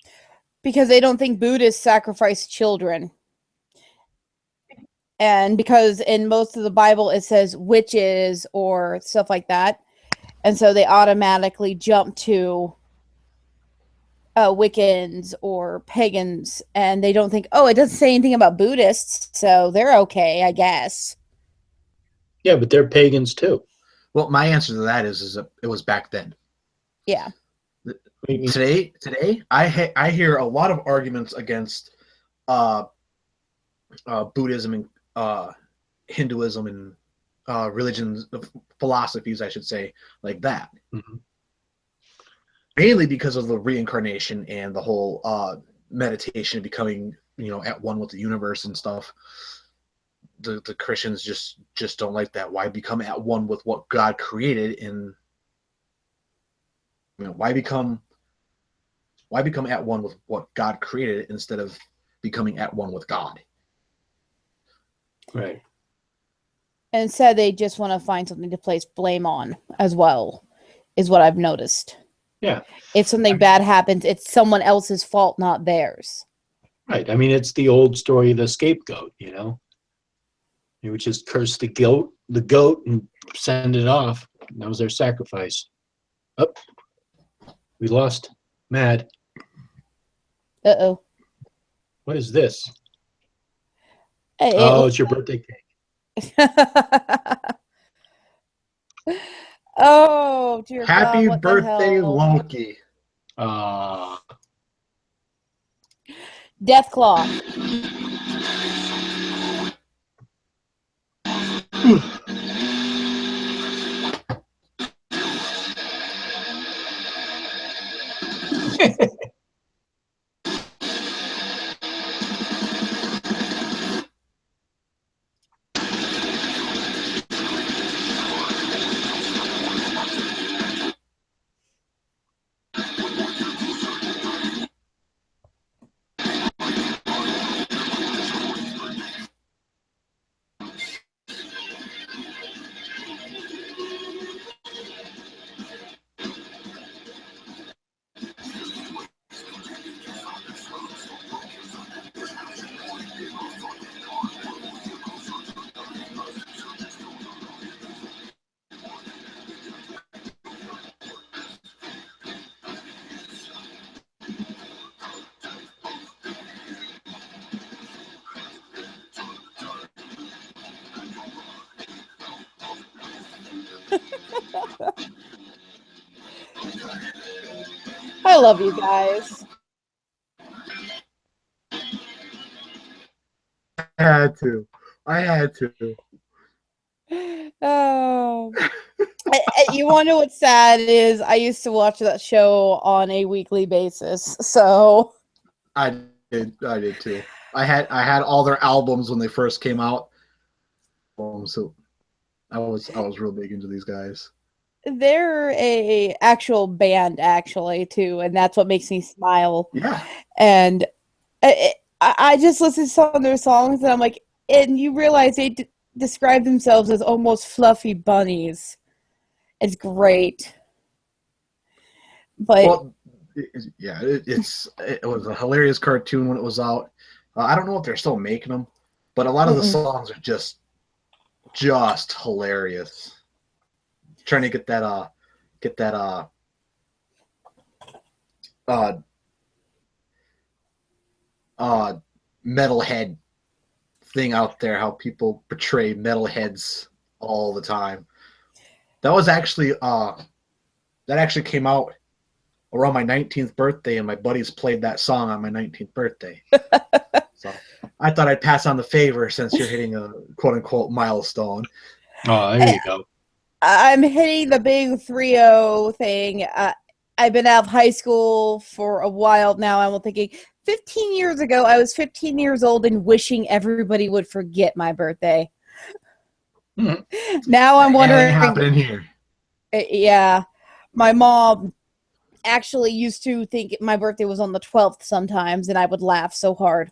Because they don't think Buddhists sacrifice children. And because in most of the Bible it says witches or stuff like that. And so they automatically jump to Wiccans or pagans. And they don't think, oh, it doesn't say anything about Buddhists. So they're okay, I guess. Yeah, but they're pagans too. Well, my answer to that is it was back then. Yeah. Today, I hear a lot of arguments against Buddhism and Hinduism and religions, philosophies, I should say, like that. Mm-hmm. Mainly because of the reincarnation and the whole meditation, becoming at one with the universe and stuff. The Christians just don't like that. Why become at one with what God created? And why become at one with what God created instead of becoming at one with God? Right. And instead, they just want to find something to place blame on as well, is what I've noticed. Yeah. If something bad happens, it's someone else's fault, not theirs. Right. I mean, it's the old story of the scapegoat, You would just curse the goat, and send it off. That was their sacrifice. Oh, we lost Mad. Uh-oh. What is this? Oh, it's your birthday cake. Oh, dear Happy God, what birthday, the hell? Loki. Deathclaw. I love you guys. I had to. Oh. You want to know what's sad is I used to watch that show on a weekly basis. So I did too. I had all their albums when they first came out. So I was real big into these guys. They're a actual band, actually, too, and that's what makes me smile. Yeah. And I just listen to some of their songs, and I'm like, and you realize they describe themselves as almost fluffy bunnies. It's great. But Well, it was a hilarious cartoon when it was out. I don't know if they're still making them, but a lot of the songs are just hilarious. Trying to get that metalhead thing out there, how people portray metalheads all the time. That was actually that actually came out around my 19th birthday, and my buddies played that song on my 19th birthday. So I thought I'd pass on the favor since you're hitting a quote-unquote milestone. Oh, there you go. I'm hitting the big 3-0 thing. I've been out of high school for a while now. I'm thinking 15 years ago, I was 15 years old and wishing everybody would forget my birthday. Now I'm wondering. It happening here. Yeah. My mom actually used to think my birthday was on the 12th sometimes, and I would laugh so hard.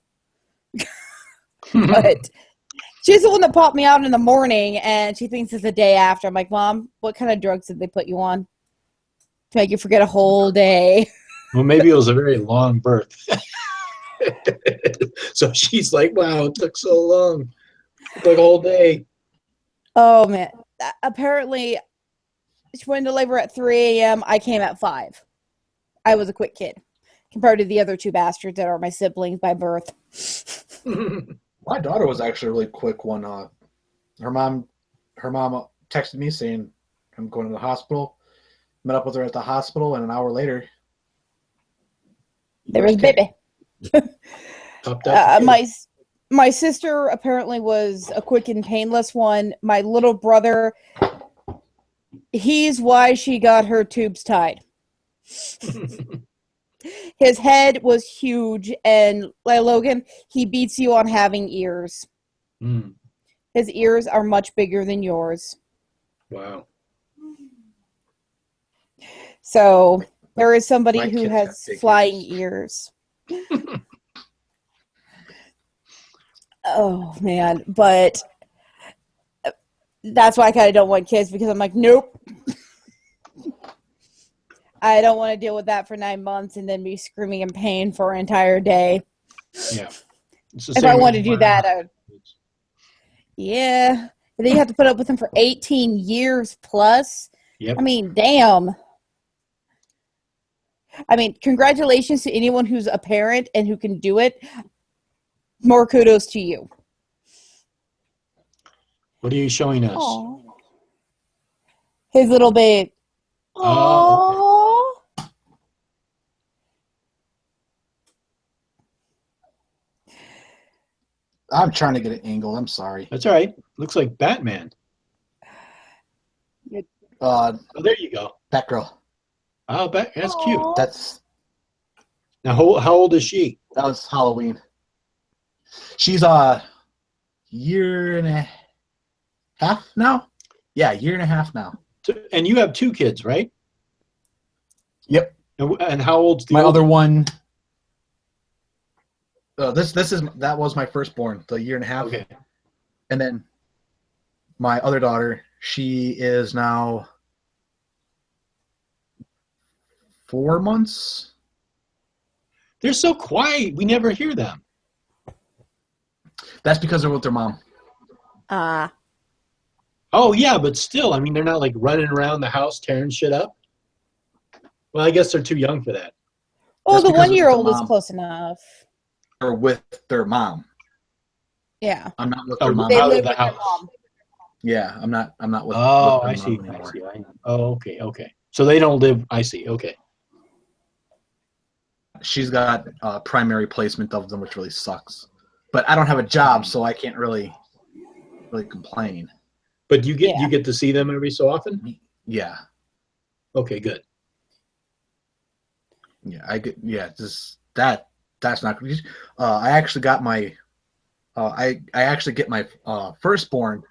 But she's the one that popped me out in the morning, and she thinks it's the day after. I'm like, Mom, what kind of drugs did they put you on to make you forget a whole day? Well, maybe it was a very long birth. So she's like, wow, it took so long. It took a whole day. Oh, man. Apparently, she went into labor at 3 a.m. I came at 5. I was a quick kid compared to the other two bastards that are my siblings by birth. My daughter was actually really quick when her mom texted me saying I'm going to the hospital. Met up with her at the hospital, and an hour later, there was baby. My sister apparently was a quick and painless one. My little brother, he's why she got her tubes tied. His head was huge, and like Logan, he beats you on having ears. His ears are much bigger than yours. Wow. So there is somebody who kids has got big flying ears. Oh, man. But that's why I kind of don't want kids, because I'm like, nope. I don't want to deal with that for 9 months and then be screaming in pain for an entire day. Yeah. If I wanted to do that, I would. Yeah. And then you have to put up with them for 18 years plus. Yep. I mean, damn. I mean, congratulations to anyone who's a parent and who can do it. More kudos to you. What are you showing us? Aww. His little babe. Oh, Aww. I'm trying to get an angle. I'm sorry. that's all right. Looks like Batman. Oh, there you go. Batgirl. Oh, that's cute. That's Now, how old is she? that was Halloween. She's a year and a half now. Yeah, year and a half now. And you have 2 kids, right? Yep. And how old's the My older other one. That was my firstborn, the year and a half. Okay. And then my other daughter, she is now 4 months. They're so quiet. We never hear them. That's because they're with their mom. Oh, yeah, but still, I mean, they're not like running around the house tearing shit up. Well, I guess they're too young for that. Oh, That's the because 1-year-old of is the close enough. Or with their mom. Yeah. I'm not with Oh, their mom. They out live of the with their house. mom. Yeah, I'm not with. Oh, with I their see. mom anymore. Oh, okay. So they don't live. I see. Okay. She's got primary placement of them, which really sucks. But I don't have a job, so I can't really complain. But you get to see them every so often? Yeah. Okay, good. Yeah, I get. Yeah, just that that's not. I actually got my. I actually get my firstborn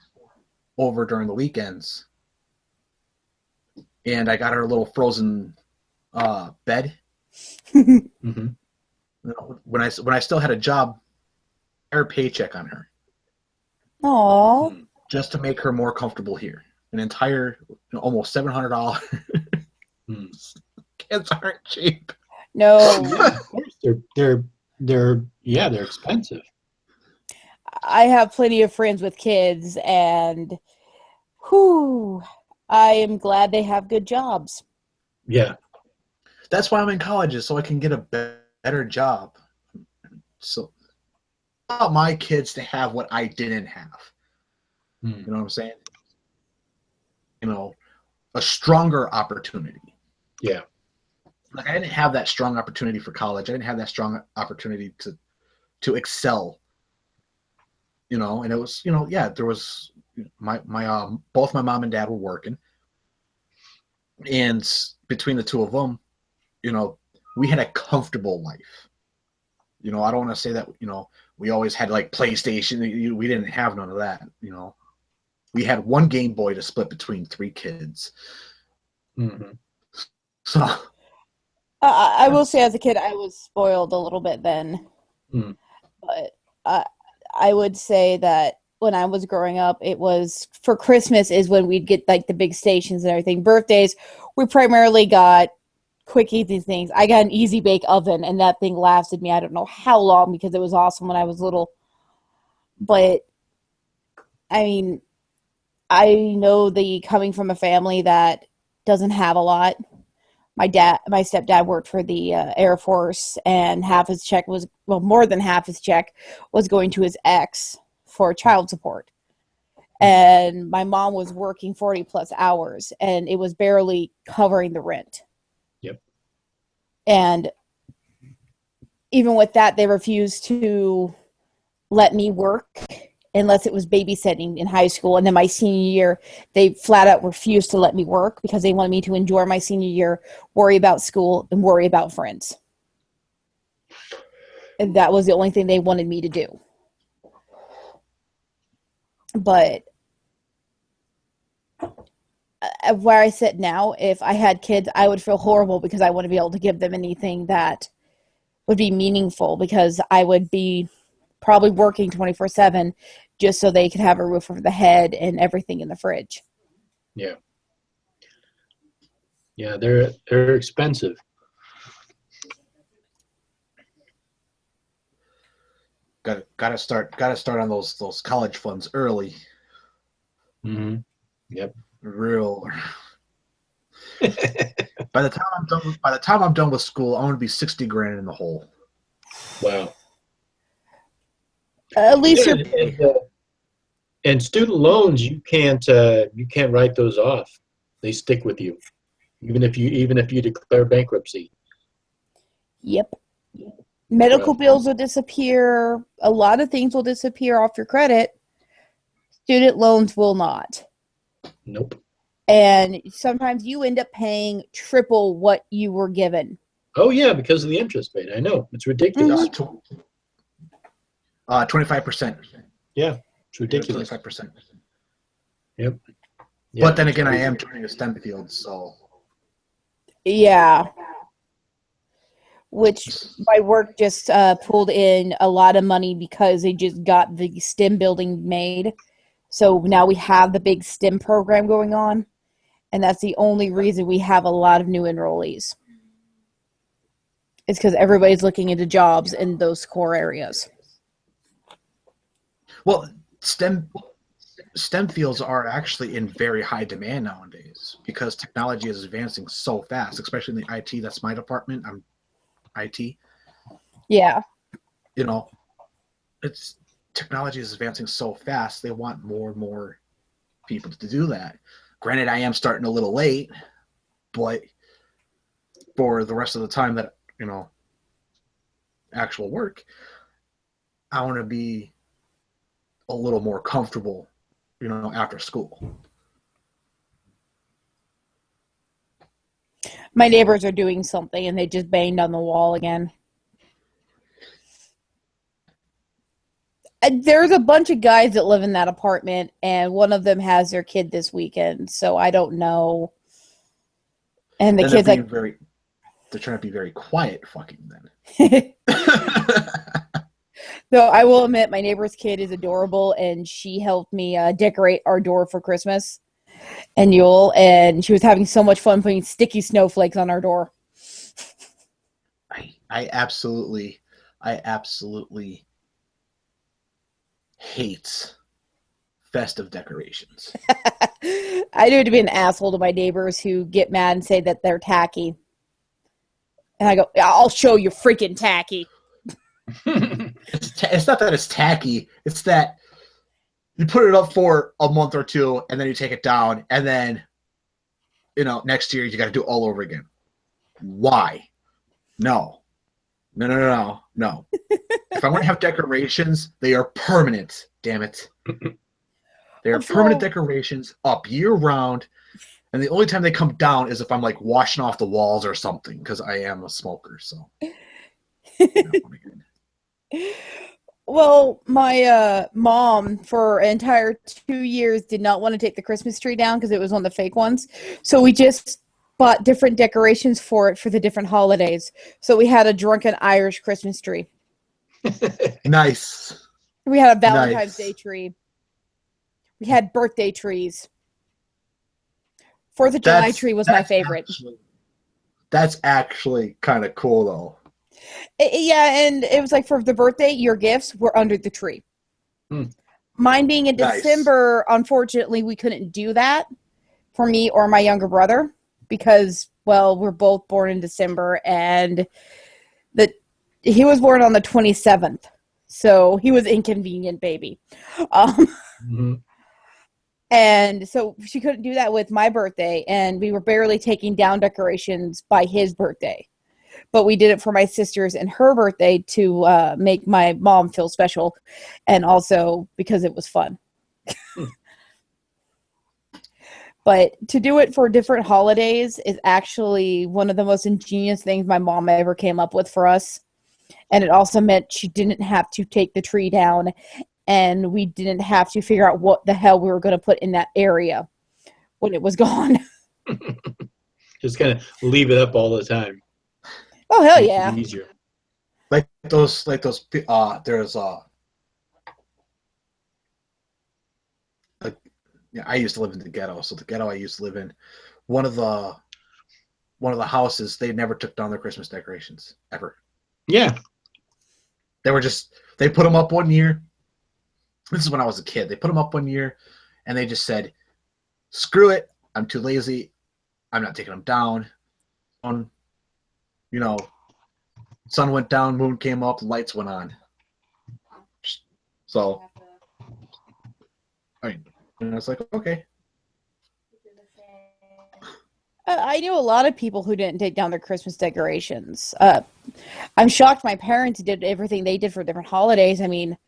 over during the weekends, and I got her a little frozen bed. Mm-hmm. When I still had a job, her paycheck on her Aw. just to make her more comfortable here. An entire almost $700. Kids aren't cheap. No. Yeah, of course they're expensive. I have plenty of friends with kids, and I am glad they have good jobs. Yeah. That's why I'm in college, is so I can get a better job. So I want my kids to have what I didn't have. You know what I'm saying? A stronger opportunity. Yeah. Like, I didn't have that strong opportunity for college. I didn't have that strong opportunity to excel. And it was, there was my both my mom and dad were working, and between the two of them, we had a comfortable life. I don't want to say that, we always had like PlayStation. We didn't have none of that. We had one Game Boy to split between 3 kids. Mm-hmm. So I will say, as a kid, I was spoiled a little bit then. But I would say that when I was growing up, it was for Christmas is when we'd get like the big stations and everything. Birthdays, we primarily got quick, easy things. I got an Easy Bake Oven, and that thing lasted me I don't know how long because it was awesome when I was little. But I mean, I know coming from a family that doesn't have a lot. My stepdad worked for the Air Force, and half his check was, well, more than half his check was going to his ex for child support. And my mom was working 40 plus hours, and it was barely covering the rent. Yep. And even with that, they refused to let me work unless it was babysitting in high school. And then my senior year, they flat out refused to let me work because they wanted me to enjoy my senior year, worry about school, and worry about friends. And that was the only thing they wanted me to do. But where I sit now, if I had kids, I would feel horrible because I wouldn't be able to give them anything that would be meaningful, because I would be probably working 24/7 just so they could have a roof over the head and everything in the fridge. Yeah. Yeah, they're expensive. Gotta start on those college funds early. Mm-hmm. Yep. Real. By the time I'm done with school, I'm gonna be 60 grand in the hole. Wow. At least and student loans, you can't write those off. They stick with you, even if you declare bankruptcy. Yep. Medical bills will disappear. A lot of things will disappear off your credit. Student loans will not. Nope. And sometimes you end up paying triple what you were given. Oh yeah, because of the interest rate. I know, it's ridiculous. 25%. Yeah, it's ridiculous. 25%. Yep. Yeah, But then again, I am joining a STEM field, so. Yeah. Which my work just pulled in a lot of money because they just got the STEM building made. So now we have the big STEM program going on. And that's the only reason we have a lot of new enrollees. It's because everybody's looking into jobs in those core areas. Well, STEM fields are actually in very high demand nowadays because technology is advancing so fast, especially in the IT. That's my department. I'm IT. Yeah. It's technology is advancing so fast. They want more and more people to do that. Granted, I am starting a little late, but for the rest of the time that, actual work, I want to be a little more comfortable, after school. My neighbors are doing something and they just banged on the wall again. There's a bunch of guys that live in that apartment, and one of them has their kid this weekend, so I don't know. And the kid's like, they're trying to be very quiet fucking then. So I will admit, my neighbor's kid is adorable, and she helped me decorate our door for Christmas and Yule, and she was having so much fun putting sticky snowflakes on our door. I absolutely hate festive decorations. I do to be an asshole to my neighbors who get mad and say that they're tacky. And I go, I'll show you freaking tacky. It's not that it's tacky. It's that you put it up for a month or two, and then you take it down, and then, next year you got to do it all over again. Why? No. If I want to have decorations, they are permanent. Damn it. They are permanent decorations up year round, and the only time they come down is if I'm like washing off the walls or something, because I am a smoker. So. Well, my mom for an entire 2 years did not want to take the Christmas tree down because it was one of the fake ones. So we just bought different decorations for it for the different holidays. So we had a drunken Irish Christmas tree. Nice. We had a Valentine's Day tree. We had birthday trees. 4th of July tree was my favorite. That's actually kind of cool, though. Yeah, and it was like for the birthday, your gifts were under the tree. Mine being in December, unfortunately, we couldn't do that for me or my younger brother because, well, we're both born in December, and he was born on the 27th, so he was inconvenient baby. And so she couldn't do that with my birthday, and we were barely taking down decorations by his birthday. But we did it for my sister's and her birthday to make my mom feel special, and also because it was fun. But to do it for different holidays is actually one of the most ingenious things my mom ever came up with for us. And it also meant she didn't have to take the tree down, and we didn't have to figure out what the hell we were going to put in that area when it was gone. Just kind of leave it up all the time. Oh, hell yeah. Easier. Like those, there's I used to live in the ghetto, so the ghetto I used to live in, one of the houses, they never took down their Christmas decorations ever. Yeah. They put them up one year. This is when I was a kid. They put them up one year, and they just said, screw it, I'm too lazy, I'm not taking them down. Sun went down, moon came up, lights went on. So, and I was like, okay. I knew a lot of people who didn't take down their Christmas decorations. I'm shocked my parents did everything they did for different holidays. I mean,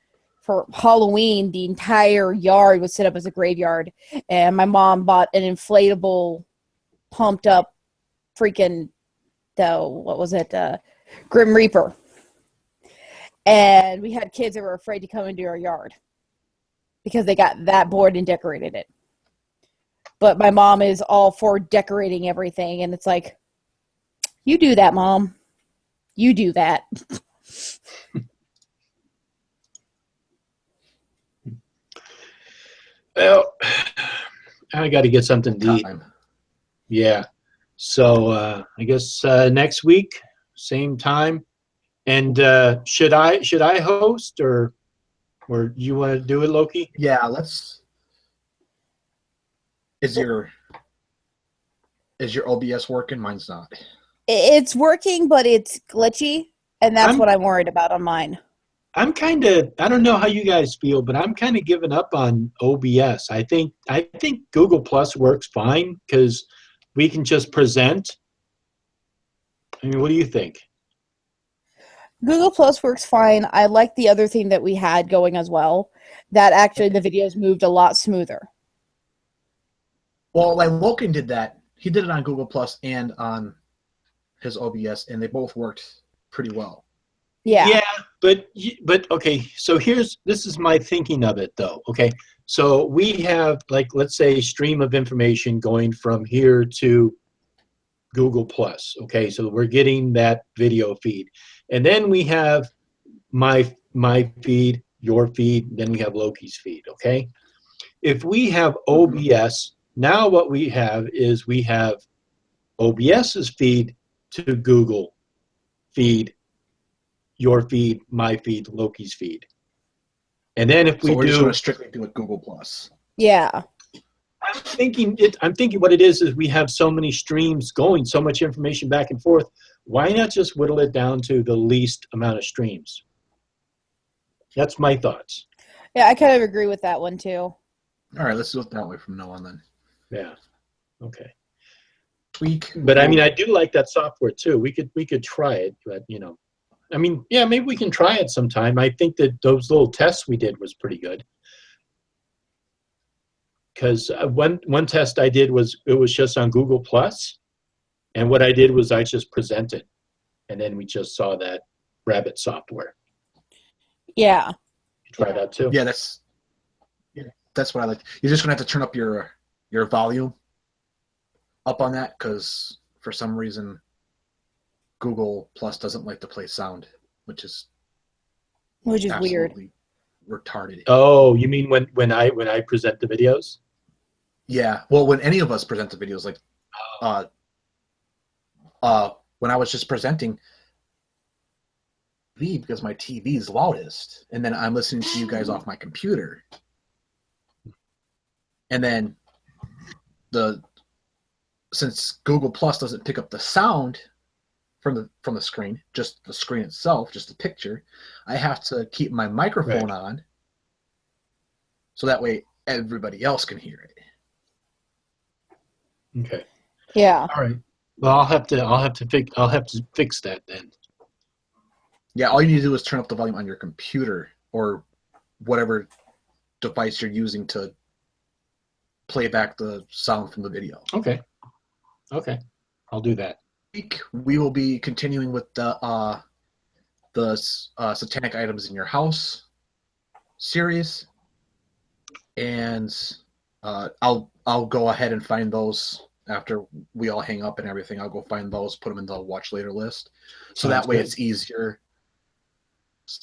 for Halloween, the entire yard was set up as a graveyard, and my mom bought an inflatable, pumped up, freaking, Grim Reaper. And we had kids that were afraid to come into our yard because they got that bored and decorated it. But my mom is all for decorating everything, and it's like, you do that, Mom. You do that. Well, I got to get something to eat. Yeah. So I guess next week, same time. And should I host or you want to do it, Loki? Yeah, let's. Is your OBS working? Mine's not. It's working, but it's glitchy, and that's what I'm worried about on mine. I don't know how you guys feel, but I'm kind of giving up on OBS. I think Google Plus works fine because we can just present. I mean, what do you think? Google Plus works fine. I like the other thing that we had going as well, that actually the videos moved a lot smoother. Well, like Logan did that. He did it on Google Plus and on his OBS, and they both worked pretty well. Yeah. but okay. So this is my thinking of it though. Okay, so we have like let's say stream of information going from here to Google Plus. Okay, so we're getting that video feed, and then we have my feed, your feed, then we have Loki's feed. Okay, if we have OBS, now what we have is we have OBS's feed to Google feed, your feed, my feed, Loki's feed. And then if we we're just do, going to strictly do it Google Plus. Yeah. I'm thinking what it is we have so many streams going, so much information back and forth. Why not just whittle it down to the least amount of streams? That's my thoughts. Yeah, I kind of agree with that one too. All right, let's do it that way from now on then. Yeah. Okay. Tweak. But I mean, I do like that software too. We could try it, but you know, I mean, yeah, maybe we can try it sometime. I think that those little tests we did was pretty good. Because one test I did was just on Google Plus, and what I did was I just presented, and then we just saw that Rabbit software. Yeah. You try that too. Yeah, that's what I like. You're just gonna have to turn up your volume up on that because for some reason Google Plus doesn't like to play sound, which is weird. absolutely retarded. Oh, you mean when I present the videos? Yeah. Well, when any of us present the videos, like when I was just presenting because my TV is loudest, and then I'm listening to you guys off my computer, and then since Google Plus doesn't pick up the sound from the screen, just the screen itself, just the picture, I have to keep my microphone on, so that way everybody else can hear it. Okay. Yeah. All right. Well, I'll have to fix that then. Yeah, all you need to do is turn up the volume on your computer or whatever device you're using to play back the sound from the video. Okay. Okay. I'll do that. We will be continuing with the Satanic Items in Your House series, and I'll go ahead and find those after we all hang up and everything. I'll go find those, put them in the watch later list, so that way it's easier.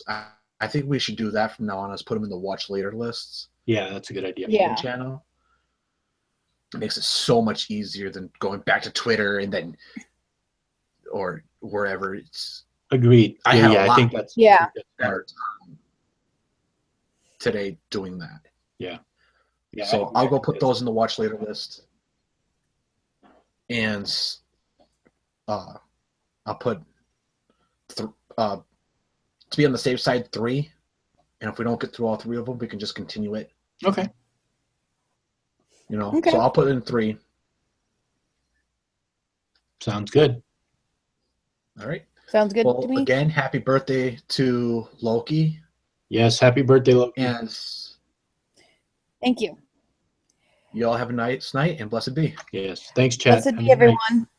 I think we should do that from now on. Is put them in the watch later lists. Yeah, that's a good idea. Yeah. Channel. It makes it so much easier than going back to Twitter and then or wherever. It's agreed. I think that's better today doing that. Yeah. So I'll go put those in the watch later list, and I'll put to be on the safe side 3, and if we don't get through all 3 of them, we can just continue it. Okay. You know, Okay. so I'll put it in 3. Sounds good. All right. Sounds good Well, to me. again, happy birthday to Loki. Yes, happy birthday, Loki. And Thank you. you all have a nice night, and blessed be. Yes. Thanks, Chad. Blessed be everyone.